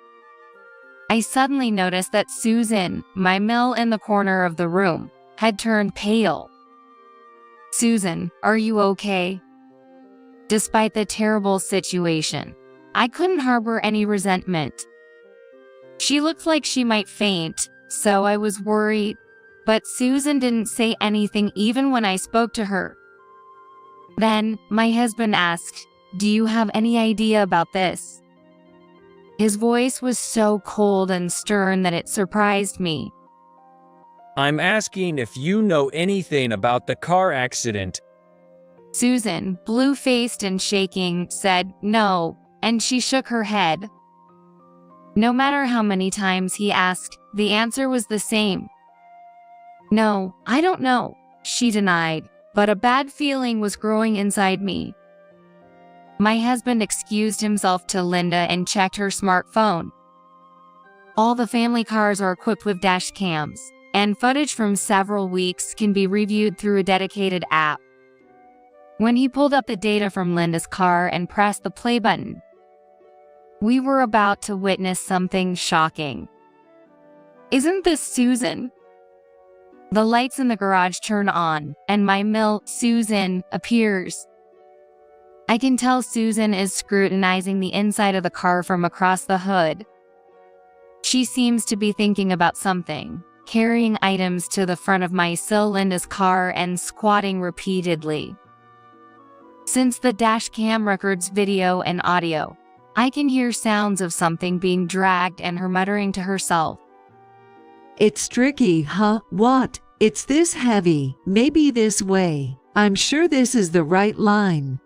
I suddenly noticed that Susan, my Mill in the corner of the room, had turned pale. Susan, are you okay? Despite the terrible situation, I couldn't harbor any resentment. She looked like she might faint, so I was worried, but Susan didn't say anything even when I spoke to her. Then, my husband asked, do you have any idea about this? His voice was so cold and stern that it surprised me. I'm asking if you know anything about the car accident. Susan, blue-faced and shaking, said no, and she shook her head. No matter how many times he asked, the answer was the same. No, I don't know, she denied, but a bad feeling was growing inside me. My husband excused himself to Linda and checked her smartphone. All the family cars are equipped with dash cams, and footage from several weeks can be reviewed through a dedicated app. When he pulled up the data from Linda's car and pressed the play button, we were about to witness something shocking. "Isn't this Susan?" The lights in the garage turn on, and my Susan appears. I can tell Susan is scrutinizing the inside of the car from across the hood. She seems to be thinking about something, carrying items to the front of my Linda's car and squatting repeatedly. Since the dash cam records video and audio, I can hear sounds of something being dragged and her muttering to herself. "It's tricky, huh? What? It's this heavy. Maybe this way. I'm sure this is the right line."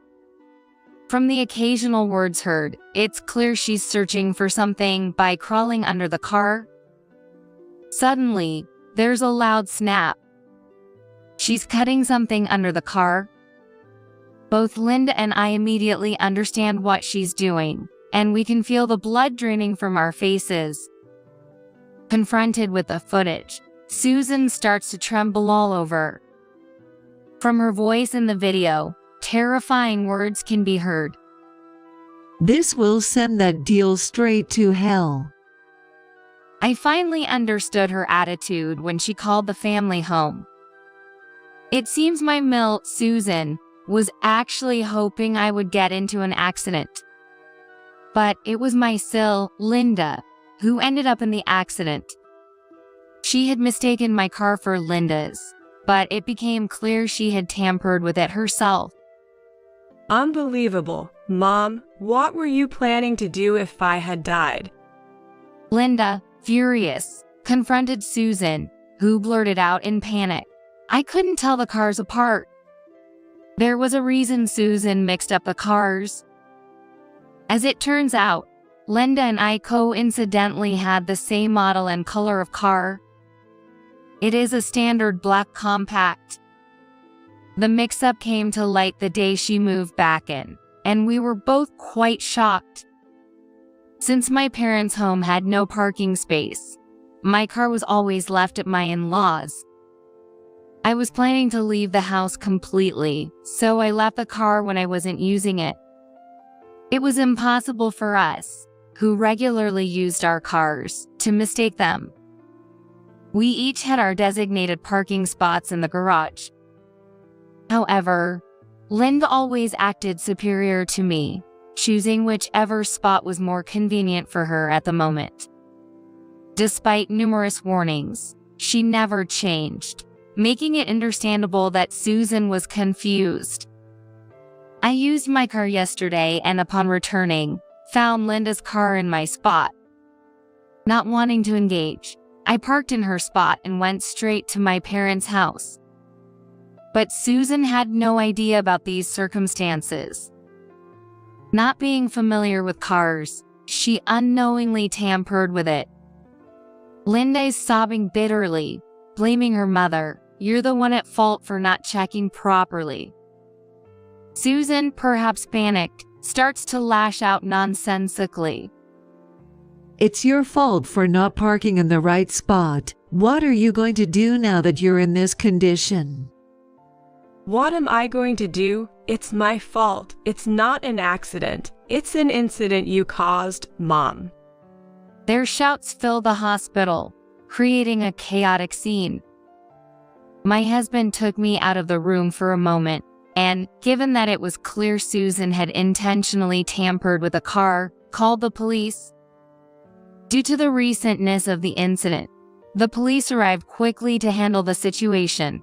From the occasional words heard, it's clear she's searching for something by crawling under the car. Suddenly, there's a loud snap. She's cutting something under the car. Both Linda and I immediately understand what she's doing, and we can feel the blood draining from our faces. Confronted with the footage, Susan starts to tremble all over. From her voice in the video, terrifying words can be heard. "This will send that deal straight to hell." I finally understood her attitude when she called the family home. It seems my Susan was actually hoping I would get into an accident. But it was my Linda, who ended up in the accident. She had mistaken my car for Linda's, but it became clear she had tampered with it herself. Unbelievable. Mom, what were you planning to do if I had died? Linda, furious, confronted Susan, who blurted out in panic, "I couldn't tell the cars apart." There was a reason Susan mixed up the cars. As it turns out, Linda and I coincidentally had the same model and color of car. It is a standard black compact. The mix-up came to light the day she moved back in, and we were both quite shocked. Since my parents' home had no parking space, my car was always left at my in-laws. I was planning to leave the house completely, so I left the car when I wasn't using it. It was impossible for us, who regularly used our cars, to mistake them. We each had our designated parking spots in the garage. However, Linda always acted superior to me, choosing whichever spot was more convenient for her at the moment. Despite numerous warnings, she never changed, making it understandable that Susan was confused. I used my car yesterday and upon returning, found Linda's car in my spot. Not wanting to engage, I parked in her spot and went straight to my parents' house. But Susan had no idea about these circumstances. Not being familiar with cars, she unknowingly tampered with it. Linda is sobbing bitterly, blaming her mother. "You're the one at fault for not checking properly." Susan, perhaps panicked, starts to lash out nonsensically. "It's your fault for not parking in the right spot. What are you going to do now that you're in this condition?" What am I going to do? It's my fault. It's not an accident. It's an incident you caused, Mom. Their shouts fill the hospital, creating a chaotic scene. My husband took me out of the room for a moment, and, given that it was clear Susan had intentionally tampered with a car, called the police. Due to the recentness of the incident, the police arrived quickly to handle the situation.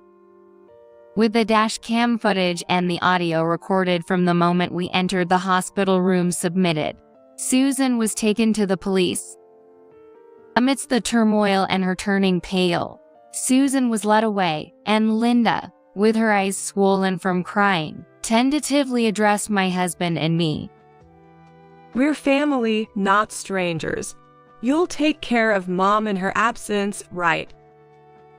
With the dash cam footage and the audio recorded from the moment we entered the hospital room submitted, Susan was taken to the police. Amidst the turmoil and her turning pale, Susan was led away, and Linda, with her eyes swollen from crying, tentatively addressed my husband and me. "We're family, not strangers. You'll take care of Mom in her absence, right?"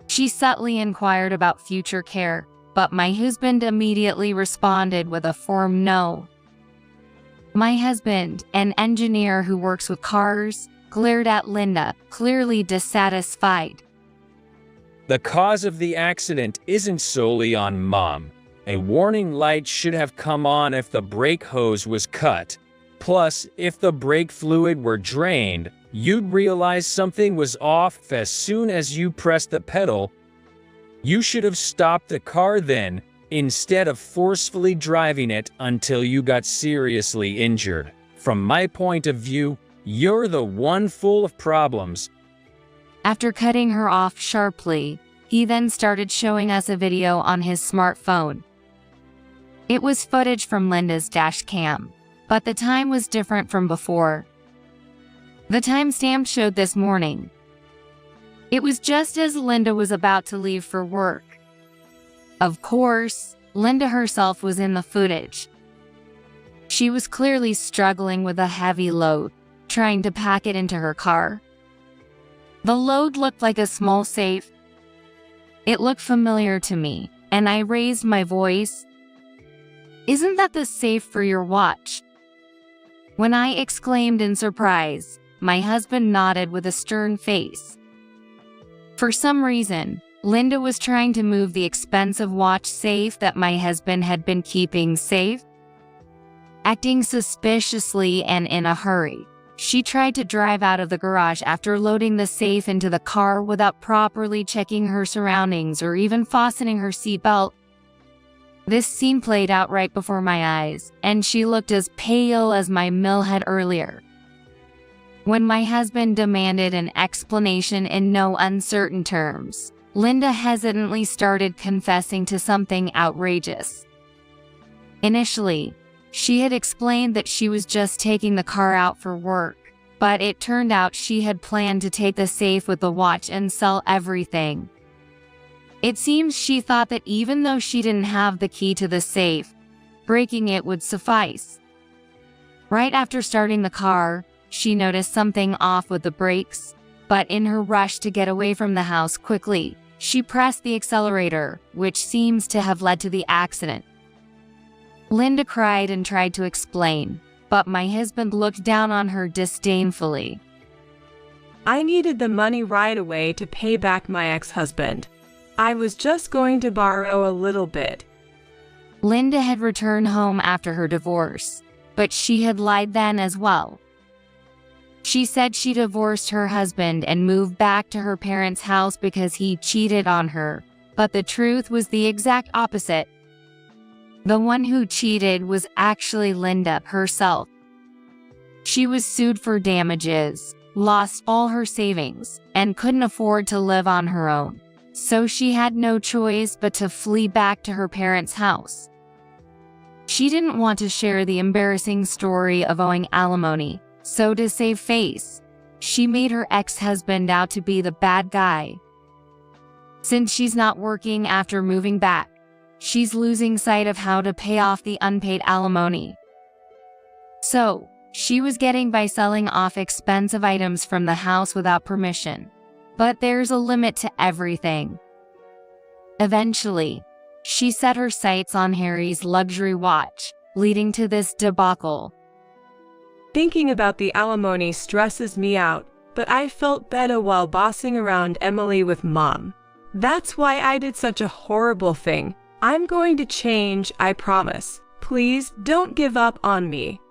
She subtly inquired about future care, but my husband immediately responded with a firm no. My husband, an engineer who works with cars, glared at Linda, clearly dissatisfied. The cause of the accident isn't solely on Mom. A warning light should have come on if the brake hose was cut. Plus, if the brake fluid were drained, you'd realize something was off as soon as you pressed the pedal. You should have stopped the car then, instead of forcefully driving it until you got seriously injured. From my point of view, you're the one full of problems. After cutting her off sharply, he then started showing us a video on his smartphone. It was footage from Linda's dash cam, but the time was different from before. The timestamp showed this morning. It was just as Linda was about to leave for work. Of course, Linda herself was in the footage. She was clearly struggling with a heavy load, trying to pack it into her car. The load looked like a small safe. It looked familiar to me, and I raised my voice. "Isn't that the safe for your watch?" When I exclaimed in surprise, my husband nodded with a stern face. For some reason, Linda was trying to move the expensive watch safe that my husband had been keeping safe. Acting suspiciously and in a hurry, she tried to drive out of the garage after loading the safe into the car without properly checking her surroundings or even fastening her seatbelt. This scene played out right before my eyes, and she looked as pale as my mill had earlier. When my husband demanded an explanation in no uncertain terms, Linda hesitantly started confessing to something outrageous. Initially, she had explained that she was just taking the car out for work, but it turned out she had planned to take the safe with the watch and sell everything. It seems she thought that even though she didn't have the key to the safe, breaking it would suffice. Right after starting the car, she noticed something off with the brakes, but in her rush to get away from the house quickly, she pressed the accelerator, which seems to have led to the accident. Linda cried and tried to explain, but my husband looked down on her disdainfully. I needed the money right away to pay back my ex-husband. I was just going to borrow a little bit. Linda had returned home after her divorce, but she had lied then as well. She said she divorced her husband and moved back to her parents' house because he cheated on her, but the truth was the exact opposite. The one who cheated was actually Linda herself. She was sued for damages, lost all her savings, and couldn't afford to live on her own, so she had no choice but to flee back to her parents' house. She didn't want to share the embarrassing story of owing alimony, so to save face, she made her ex-husband out to be the bad guy. Since she's not working after moving back, she's losing sight of how to pay off the unpaid alimony. So, she was getting by selling off expensive items from the house without permission. But there's a limit to everything. Eventually, she set her sights on Harry's luxury watch, leading to this debacle. Thinking about the alimony stresses me out, but I felt better while bossing around Emily with Mom. That's why I did such a horrible thing. I'm going to change, I promise. Please don't give up on me.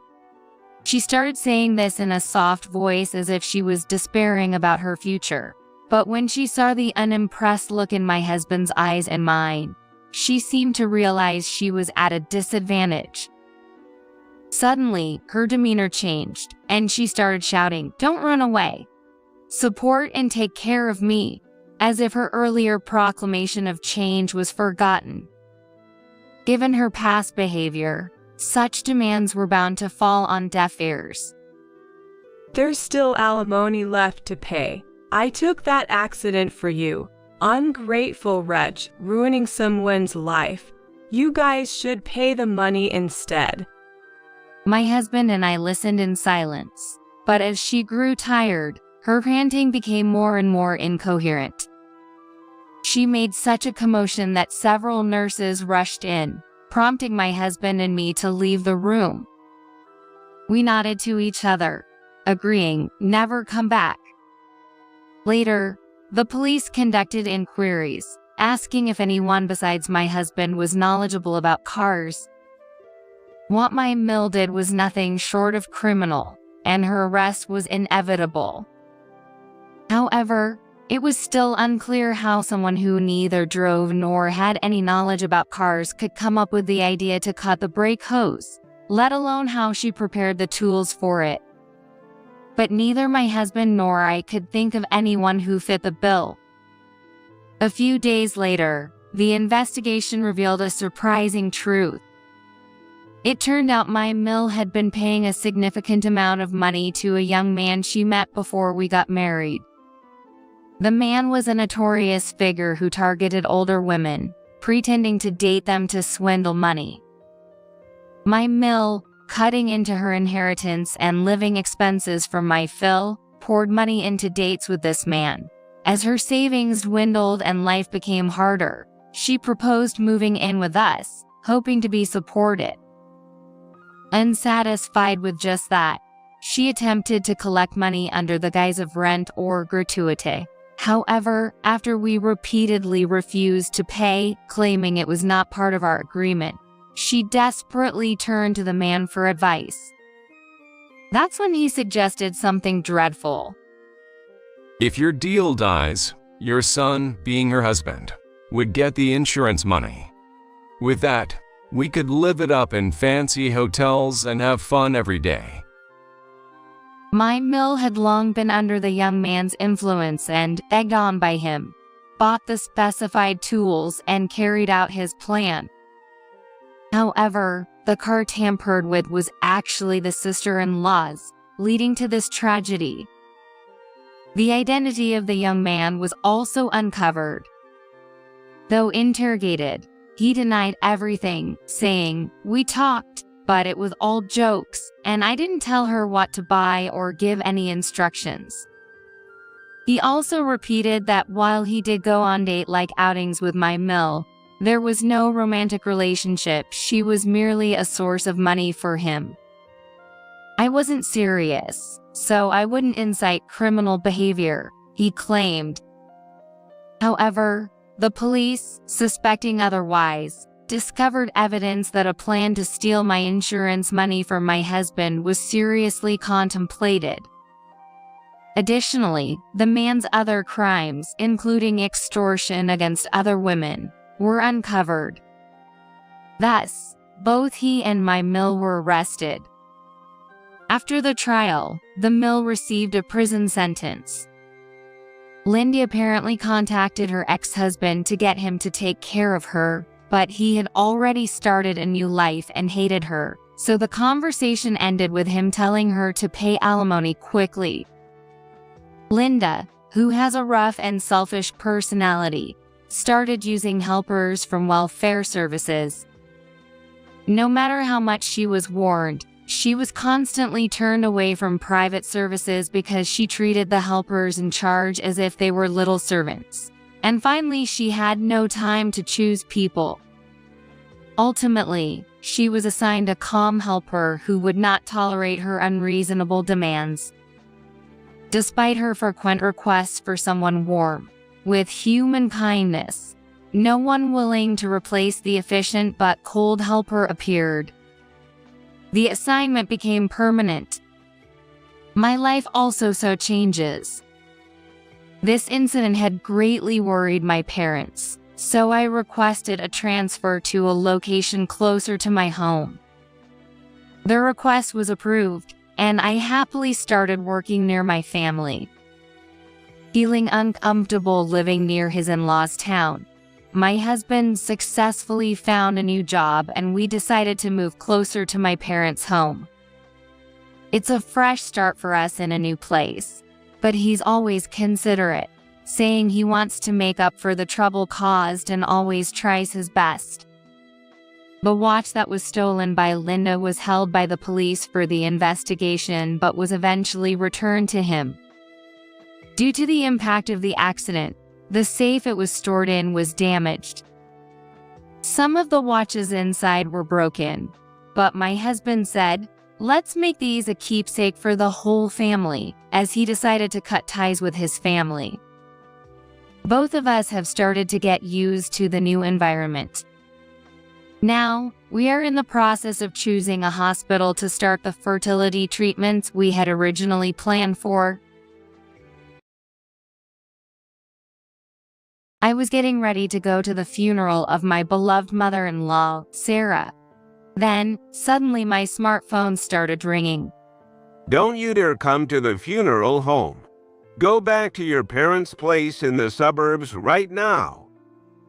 She started saying this in a soft voice as if she was despairing about her future. But when she saw the unimpressed look in my husband's eyes and mine, she seemed to realize she was at a disadvantage. Suddenly, her demeanor changed, and she started shouting, "Don't run away. Support and take care of me," as if her earlier proclamation of change was forgotten. Given her past behavior, such demands were bound to fall on deaf ears. There's still alimony left to pay. I took that accident for you. Ungrateful wretch, ruining someone's life. You guys should pay the money instead. My husband and I listened in silence, but as she grew tired, her panting became more and more incoherent. She made such a commotion that several nurses rushed in, prompting my husband and me to leave the room. We nodded to each other, agreeing never come back. Later, the police conducted inquiries, asking if anyone besides my husband was knowledgeable about cars. What my mill did was nothing short of criminal, and her arrest was inevitable. However, it was still unclear how someone who neither drove nor had any knowledge about cars could come up with the idea to cut the brake hose, let alone how she prepared the tools for it. But neither my husband nor I could think of anyone who fit the bill. A few days later, the investigation revealed a surprising truth. It turned out my mill had been paying a significant amount of money to a young man she met before we got married. The man was a notorious figure who targeted older women, pretending to date them to swindle money. My mill, cutting into her inheritance and living expenses from my fill, poured money into dates with this man. As her savings dwindled and life became harder, she proposed moving in with us, hoping to be supported. Unsatisfied with just that, she attempted to collect money under the guise of rent or gratuity. However, after we repeatedly refused to pay, claiming it was not part of our agreement, she desperately turned to the man for advice. That's when he suggested something dreadful. If your deal dies, your son, being her husband, would get the insurance money. With that, we could live it up in fancy hotels and have fun every day. My mill had long been under the young man's influence and, egged on by him, bought the specified tools and carried out his plan. However, the car tampered with was actually the sister-in-law's, leading to this tragedy. The identity of the young man was also uncovered. Though interrogated, he denied everything, saying, "We talked, but it was all jokes, and I didn't tell her what to buy or give any instructions." He also repeated that while he did go on date-like outings with my mill, there was no romantic relationship. She was merely a source of money for him. I wasn't serious, so I wouldn't incite criminal behavior, he claimed. However, the police, suspecting otherwise, discovered evidence that a plan to steal my insurance money from my husband was seriously contemplated. Additionally, the man's other crimes, including extortion against other women, were uncovered. Thus, both he and my mill were arrested. After the trial, the mill received a prison sentence. Lindy apparently contacted her ex-husband to get him to take care of her, but he had already started a new life and hated her, so the conversation ended with him telling her to pay alimony quickly. Linda, who has a rough and selfish personality, started using helpers from welfare services. No matter how much she was warned, she was constantly turned away from private services because she treated the helpers in charge as if they were little servants. And finally, she had no time to choose people. Ultimately, she was assigned a calm helper who would not tolerate her unreasonable demands. Despite her frequent requests for someone warm, with human kindness, no one willing to replace the efficient but cold helper appeared. The assignment became permanent. My life also saw changes. This incident had greatly worried my parents, so I requested a transfer to a location closer to my home. The request was approved, and I happily started working near my family. Feeling uncomfortable living near his in-laws' town, my husband successfully found a new job and we decided to move closer to my parents' home. It's a fresh start for us in a new place, but he's always considerate, saying he wants to make up for the trouble caused and always tries his best. The watch that was stolen by Linda was held by the police for the investigation but was eventually returned to him. Due to the impact of the accident, the safe it was stored in was damaged. Some of the watches inside were broken, but my husband said, Let's make these a keepsake for the whole family, as he decided to cut ties with his family. Both of us have started to get used to the new environment. Now, we are in the process of choosing a hospital to start the fertility treatments we had originally planned for. I was getting ready to go to the funeral of my beloved mother-in-law, Sarah. Then, suddenly my smartphone started ringing. Don't you dare come to the funeral home. Go back to your parents' place in the suburbs right now.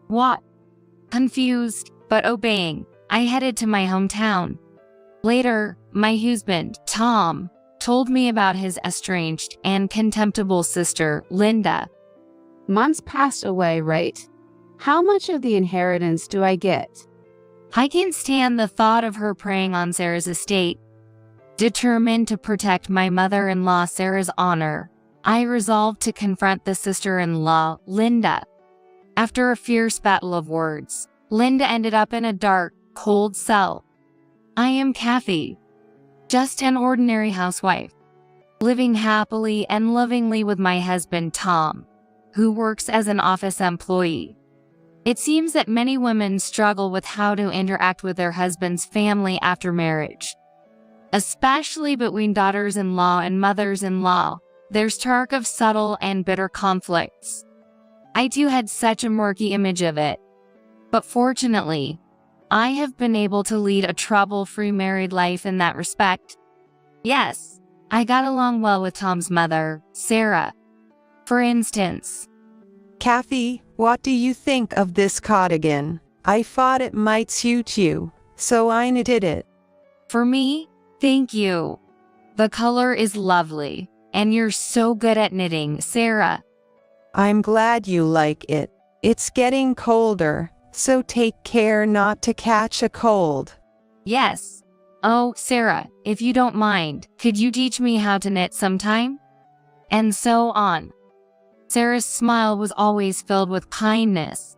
What? Confused, but obeying, I headed to my hometown. Later, my husband, Tom, told me about his estranged and contemptible sister, Linda. Mom's passed away, right? How much of the inheritance do I get? I can't stand the thought of her preying on Sarah's estate. Determined to protect my mother-in-law Sarah's honor, I resolved to confront the sister-in-law, Linda. After a fierce battle of words, Linda ended up in a dark, cold cell. I am Kathy, just an ordinary housewife, living happily and lovingly with my husband Tom, who works as an office employee. It seems that many women struggle with how to interact with their husband's family after marriage. Especially between daughters-in-law and mothers-in-law, there's talk of subtle and bitter conflicts. I too had such a murky image of it. But fortunately, I have been able to lead a trouble-free married life in that respect. Yes, I got along well with Tom's mother, Sarah. For instance, Kathy, what do you think of this cardigan? I thought it might suit you, so I knitted it. For me? Thank you. The color is lovely, and you're so good at knitting, Sarah. I'm glad you like it. It's getting colder, so take care not to catch a cold. Yes. Oh, Sarah, if you don't mind, could you teach me how to knit sometime? And so on. Sarah's smile was always filled with kindness.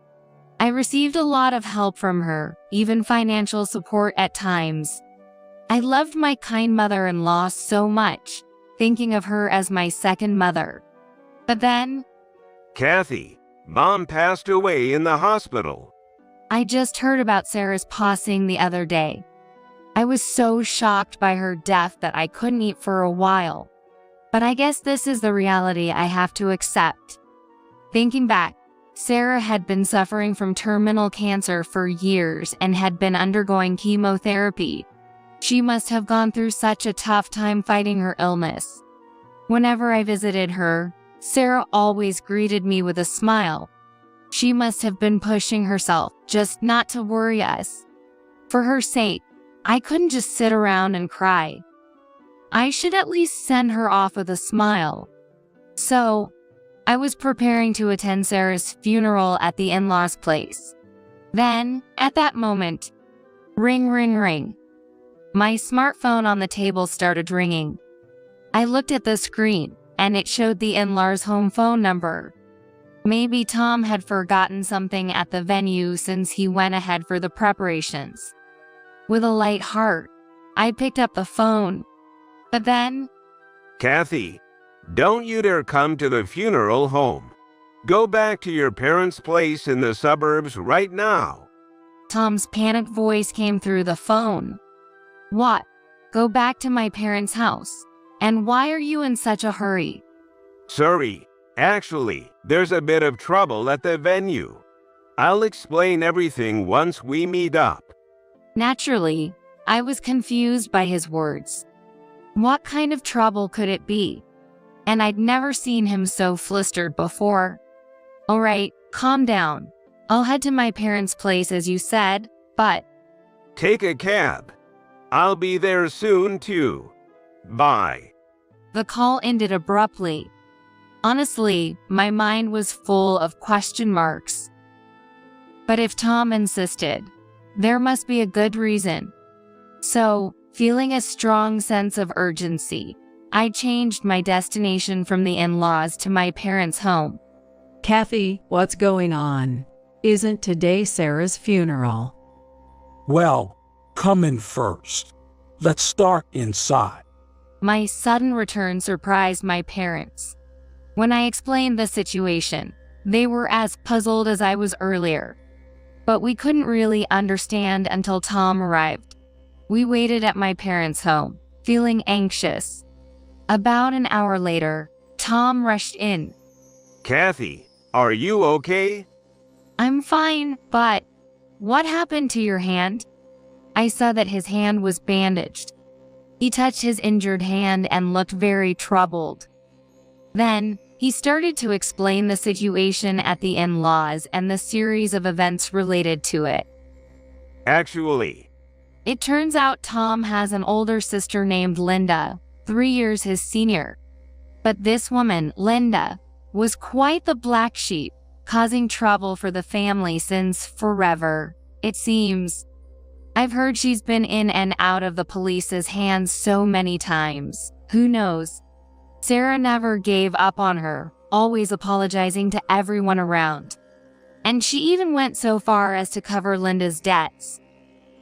I received a lot of help from her, even financial support at times. I loved my kind mother-in-law so much, thinking of her as my second mother. But then, Kathy, Mom passed away in the hospital. I just heard about Sarah's passing the other day. I was so shocked by her death that I couldn't eat for a while. But I guess this is the reality I have to accept. Thinking back, Sarah had been suffering from terminal cancer for years and had been undergoing chemotherapy. She must have gone through such a tough time fighting her illness. Whenever I visited her, Sarah always greeted me with a smile. She must have been pushing herself just not to worry us. For her sake, I couldn't just sit around and cry. I should at least send her off with a smile. So, I was preparing to attend Sarah's funeral at the in-laws' place. Then, at that moment, ring, ring, ring. My smartphone on the table started ringing. I looked at the screen, and it showed the in-laws' home phone number. Maybe Tom had forgotten something at the venue since he went ahead for the preparations. With a light heart, I picked up the phone. But then, Kathy, don't you dare come to the funeral home. Go back to your parents' place in the suburbs right now. Tom's panicked voice came through the phone. What? Go back to my parents' house? And why are you in such a hurry? Sorry, actually, there's a bit of trouble at the venue. I'll explain everything once we meet up. Naturally, I was confused by his words. What kind of trouble could it be? And I'd never seen him so flustered before. All right, calm down. I'll head to my parents' place as you said, but... Take a cab. I'll be there soon too. Bye. The call ended abruptly. Honestly, my mind was full of question marks. But if Tom insisted, there must be a good reason. So, feeling a strong sense of urgency, I changed my destination from the in-laws to my parents' home. Kathy, what's going on? Isn't today Sarah's funeral? Well, come in first. Let's start inside. My sudden return surprised my parents. When I explained the situation, they were as puzzled as I was earlier. But we couldn't really understand until Tom arrived. We waited at my parents' home, feeling anxious. About an hour later, Tom rushed in. Kathy, are you okay? I'm fine, but what happened to your hand? I saw that his hand was bandaged. He touched his injured hand and looked very troubled. Then, he started to explain the situation at the in-laws and the series of events related to it. Actually, it turns out Tom has an older sister named Linda, 3 years his senior. But this woman, Linda, was quite the black sheep, causing trouble for the family since forever, it seems. I've heard she's been in and out of the police's hands so many times. Who knows? Sarah never gave up on her, always apologizing to everyone around. And she even went so far as to cover Linda's debts.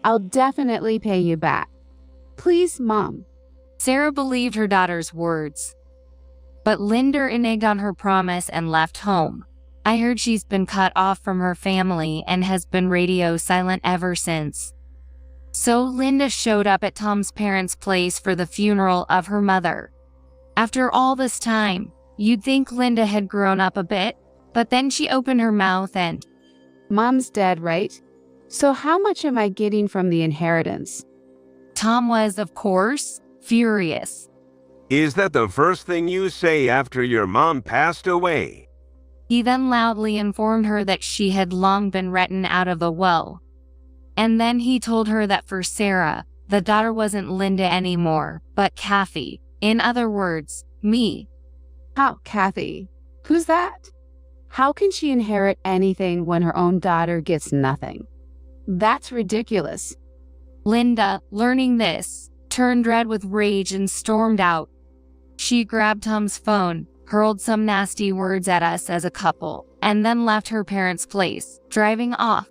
I'll definitely pay you back. Please, Mom. Sarah believed her daughter's words. But Linda reneged on her promise and left home. I heard she's been cut off from her family and has been radio silent ever since. So Linda showed up at Tom's parents' place for the funeral of her mother. After all this time, you'd think Linda had grown up a bit, but then she opened her mouth and… Mom's dead, right? So how much am I getting from the inheritance? Tom was, of course, furious. Is that the first thing you say after your mom passed away? He then loudly informed her that she had long been written out of the will. And then he told her that for Sarah, the daughter wasn't Linda anymore, but Kathy. In other words, me. How, Kathy? Who's that? How can she inherit anything when her own daughter gets nothing? That's ridiculous. Linda, learning this, turned red with rage and stormed out. She grabbed Tom's phone, hurled some nasty words at us as a couple, and then left her parents' place, driving off.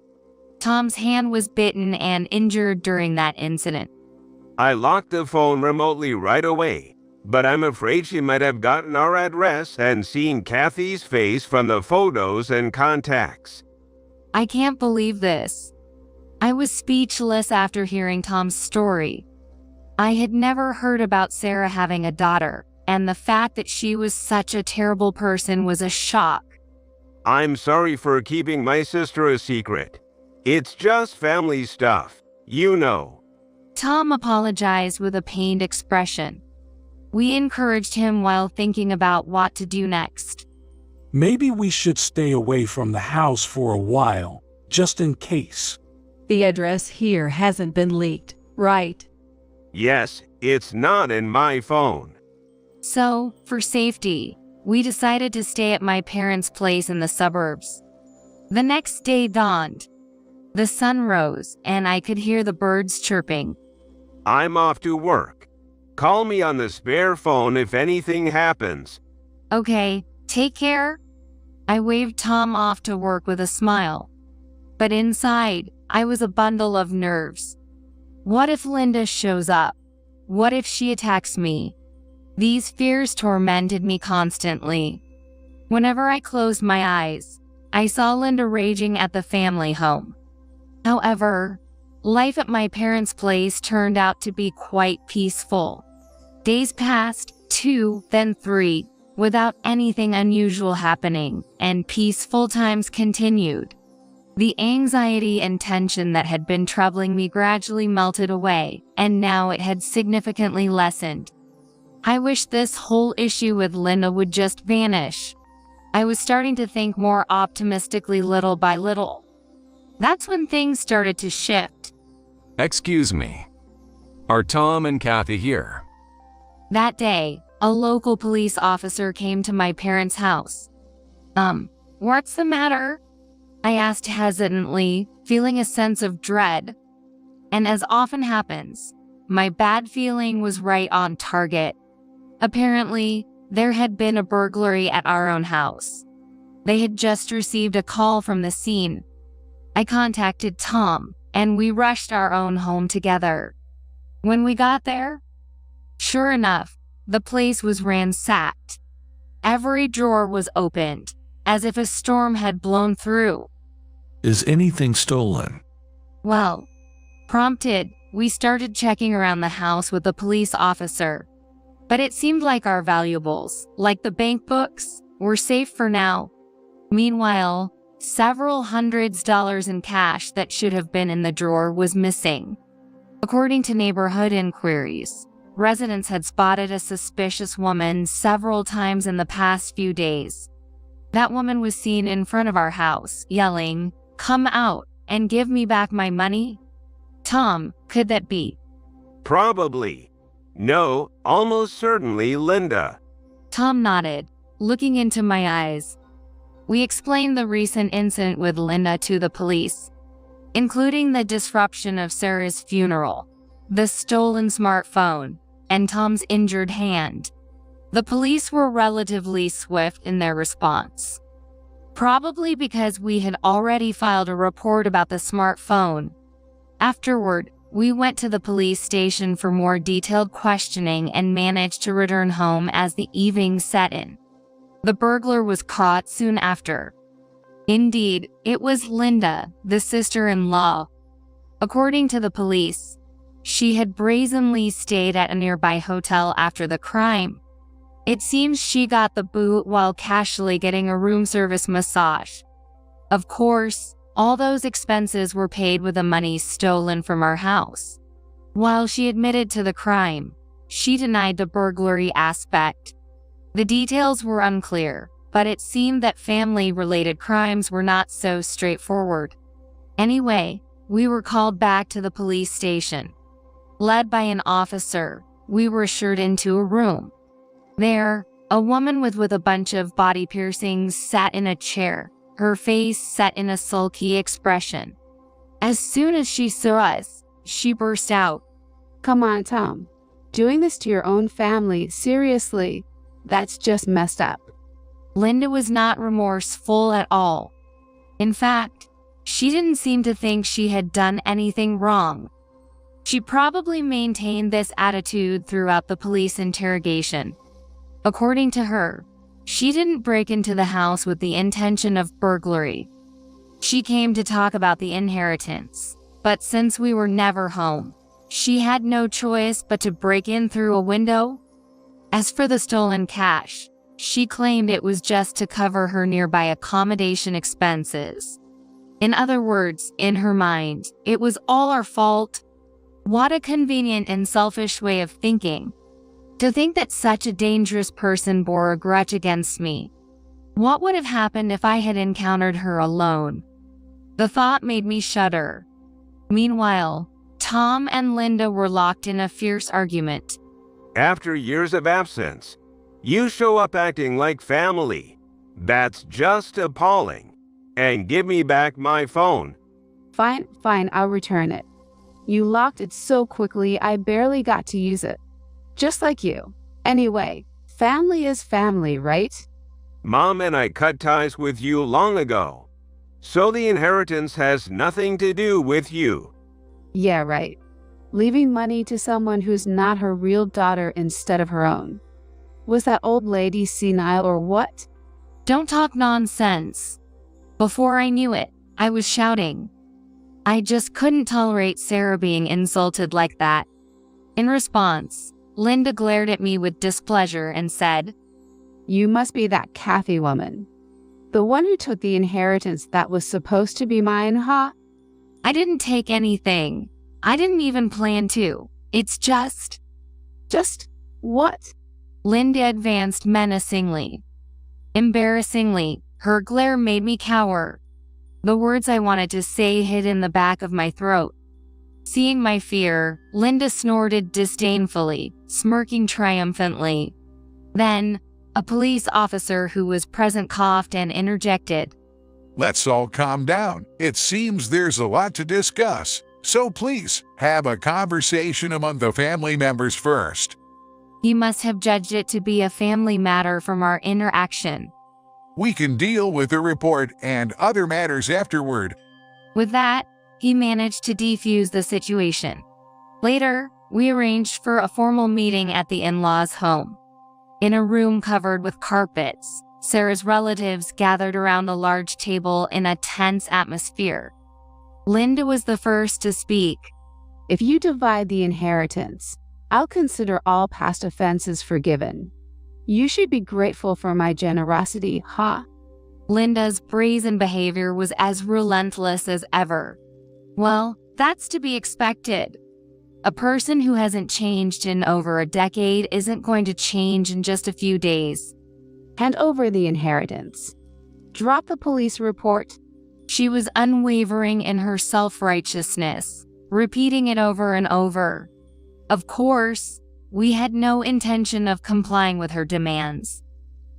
Tom's hand was bitten and injured during that incident. I locked the phone remotely right away, but I'm afraid she might have gotten our address and seen Kathy's face from the photos and contacts. I can't believe this. I was speechless after hearing Tom's story. I had never heard about Sarah having a daughter, and the fact that she was such a terrible person was a shock. I'm sorry for keeping my sister a secret. It's just family stuff, you know. Tom apologized with a pained expression. We encouraged him while thinking about what to do next. Maybe we should stay away from the house for a while, just in case. The address here hasn't been leaked, right? Yes, it's not in my phone. So, for safety, we decided to stay at my parents' place in the suburbs. The next day dawned. The sun rose, and I could hear the birds chirping. I'm off to work. Call me on the spare phone if anything happens. Okay, take care. I waved Tom off to work with a smile. But inside, I was a bundle of nerves. What if Linda shows up? What if she attacks me? These fears tormented me constantly. Whenever I closed my eyes, I saw Linda raging at the family home. However, life at my parents' place turned out to be quite peaceful. Days passed, 2, then 3, without anything unusual happening, and peaceful times continued. The anxiety and tension that had been troubling me gradually melted away, and now it had significantly lessened. I wish this whole issue with Linda would just vanish. I was starting to think more optimistically little by little. That's when things started to shift. Excuse me. Are Tom and Kathy here? That day, a local police officer came to my parents' house. What's the matter? I asked hesitantly, feeling a sense of dread. And as often happens, my bad feeling was right on target. Apparently, there had been a burglary at our own house. They had just received a call from the scene. I contacted Tom, and we rushed our own home together. When we got there, sure enough, the place was ransacked. Every drawer was opened, as if a storm had blown through. Is anything stolen? Well, prompted, we started checking around the house with the police officer. But it seemed like our valuables, like the bank books, were safe for now. Meanwhile, several $100s in cash that should have been in the drawer was missing. According to neighborhood inquiries, residents had spotted a suspicious woman several times in the past few days. That woman was seen in front of our house, yelling, "Come out and give me back my money." Tom, could that be? Probably. No, almost certainly Linda. Tom nodded, looking into my eyes. We explained the recent incident with Linda to the police, including the disruption of Sarah's funeral, the stolen smartphone, and Tom's injured hand. The police were relatively swift in their response. Probably because we had already filed a report about the smartphone. Afterward, we went to the police station for more detailed questioning and managed to return home as the evening set in. The burglar was caught soon after. Indeed, it was Linda, the sister-in-law. According to the police, she had brazenly stayed at a nearby hotel after the crime. It seems she got the boot while casually getting a room service massage. Of course, all those expenses were paid with the money stolen from our house. While she admitted to the crime, she denied the burglary aspect. The details were unclear, but it seemed that family-related crimes were not so straightforward. Anyway, we were called back to the police station. Led by an officer, we were ushered into a room. There, a woman with a bunch of body piercings sat in a chair, her face set in a sulky expression. As soon as she saw us, she burst out, "Come on, Tom. Doing this to your own family, seriously, that's just messed up." Linda was not remorseful at all. In fact, she didn't seem to think she had done anything wrong. She probably maintained this attitude throughout the police interrogation. According to her, she didn't break into the house with the intention of burglary. She came to talk about the inheritance, but since we were never home, she had no choice but to break in through a window. As for the stolen cash, she claimed it was just to cover her nearby accommodation expenses. In other words, in her mind, it was all our fault. What a convenient and selfish way of thinking. To think that such a dangerous person bore a grudge against me. What would have happened if I had encountered her alone? The thought made me shudder. Meanwhile, Tom and Linda were locked in a fierce argument. After years of absence, you show up acting like family. That's just appalling. And give me back my phone. Fine, I'll return it. You locked it so quickly I barely got to use it. Just like you. Anyway, family is family, right? Mom and I cut ties with you long ago. So the inheritance has nothing to do with you. Yeah, right. Leaving money to someone who's not her real daughter instead of her own. Was that old lady senile or what? Don't talk nonsense. Before I knew it, I was shouting. I just couldn't tolerate Sarah being insulted like that. In response, Linda glared at me with displeasure and said, "You must be that Kathy woman. The one who took the inheritance that was supposed to be mine, huh?" I didn't take anything. I didn't even plan to. It's just... Just what? Linda advanced menacingly. Embarrassingly, her glare made me cower. The words I wanted to say hid in the back of my throat. Seeing my fear, Linda snorted disdainfully, smirking triumphantly. Then, a police officer who was present coughed and interjected. "Let's all calm down. It seems there's a lot to discuss. So please, have a conversation among the family members first." He must have judged it to be a family matter from our interaction. "We can deal with the report and other matters afterward." With that, he managed to defuse the situation. Later, We arranged for a formal meeting at the in-laws' home. In a room covered with carpets, Sarah's relatives gathered around a large table in a tense atmosphere. Linda was the first to speak. If you divide the inheritance, I'll consider all past offenses forgiven. You should be grateful for my generosity, huh? Linda's brazen behavior was as relentless as ever. Well, that's to be expected. A person who hasn't changed in over a decade isn't going to change in just a few days. Hand over the inheritance. Drop the police report. She was unwavering in her self-righteousness, repeating it over and over. Of course, we had no intention of complying with her demands.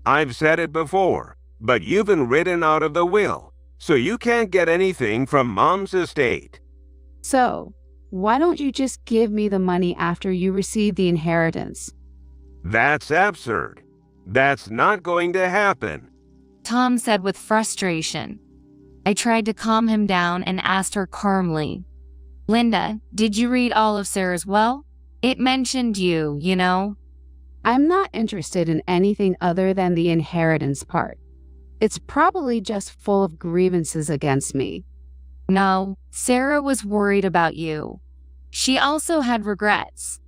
I've said it before, but you've been written out of the will, so you can't get anything from Mom's estate. So, why don't you just give me the money after you receive the inheritance? That's absurd. That's not going to happen, Tom said with frustration. I tried to calm him down and asked her calmly, Linda, did you read all of Sarah's will? It mentioned you, you know. I'm not interested in anything other than the inheritance part. It's probably just full of grievances against me. No, Sarah was worried about you. She also had regrets.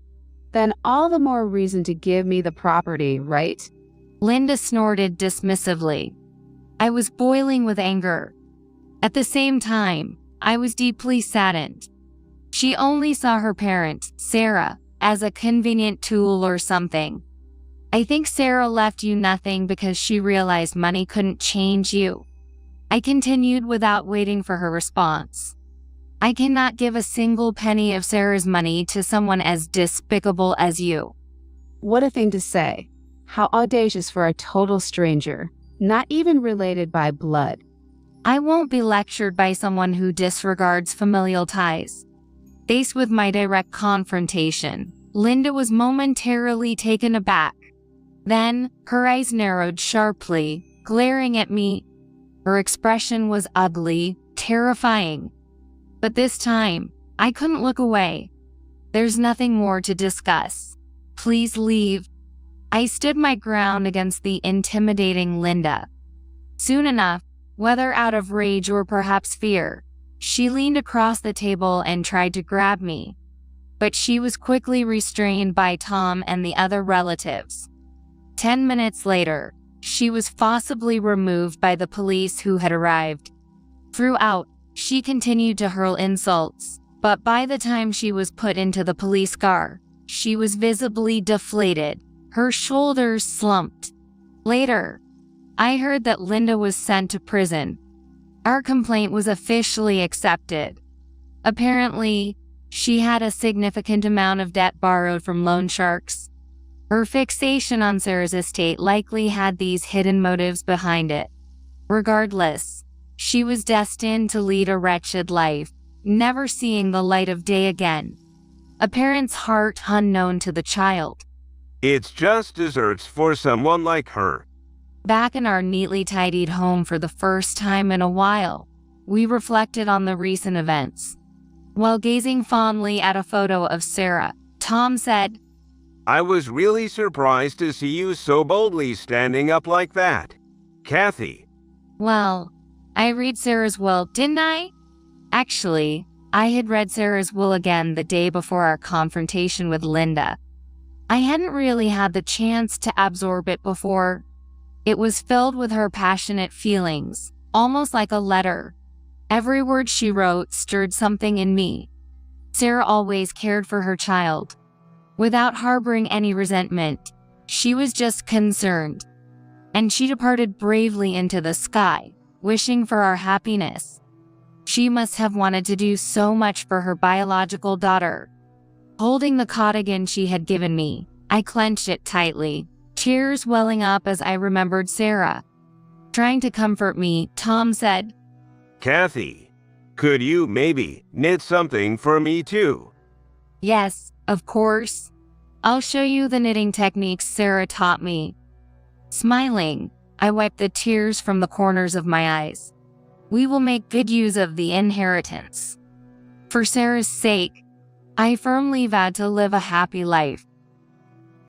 Then all the more reason to give me the property, right? Linda snorted dismissively. I was boiling with anger. At the same time, I was deeply saddened. She only saw her parent, Sarah, as a convenient tool or something. I think Sarah left you nothing because she realized money couldn't change you. I continued without waiting for her response. I cannot give a single penny of Sarah's money to someone as despicable as you. What a thing to say. How audacious for a total stranger, not even related by blood. I won't be lectured by someone who disregards familial ties. Faced with my direct confrontation, Linda was momentarily taken aback. Then, her eyes narrowed sharply, glaring at me. Her expression was ugly, terrifying. But this time, I couldn't look away. There's nothing more to discuss. Please leave. I stood my ground against the intimidating Linda. Soon enough, whether out of rage or perhaps fear, she leaned across the table and tried to grab me. But she was quickly restrained by Tom and the other relatives. 10 minutes later, she was forcibly removed by the police who had arrived. Throughout, she continued to hurl insults, but by the time she was put into the police car, she was visibly deflated. Her shoulders slumped. Later, I heard that Linda was sent to prison. Our complaint was officially accepted. Apparently, she had a significant amount of debt borrowed from loan sharks. Her fixation on Sarah's estate likely had these hidden motives behind it. Regardless, she was destined to lead a wretched life, never seeing the light of day again. A parent's heart unknown to the child. It's just desserts for someone like her. Back in our neatly tidied home for the first time in a while, we reflected on the recent events. While gazing fondly at a photo of Sarah, Tom said, I was really surprised to see you so boldly standing up like that. Kathy. Well, I read Sarah's will, didn't I? Actually, I had read Sarah's will again the day before our confrontation with Linda. I hadn't really had the chance to absorb it before. It was filled with her passionate feelings, almost like a letter. Every word she wrote stirred something in me. Sarah always cared for her child. Without harboring any resentment, she was just concerned. And she departed bravely into the sky, wishing for our happiness. She must have wanted to do so much for her biological daughter. Holding the cardigan she had given me, I clenched it tightly, tears welling up as I remembered Sarah. Trying to comfort me, Tom said, Kathy, could you maybe knit something for me too? Yes, of course. I'll show you the knitting techniques Sarah taught me. Smiling, I wiped the tears from the corners of my eyes. We will make good use of the inheritance. For Sarah's sake, I firmly vowed to live a happy life,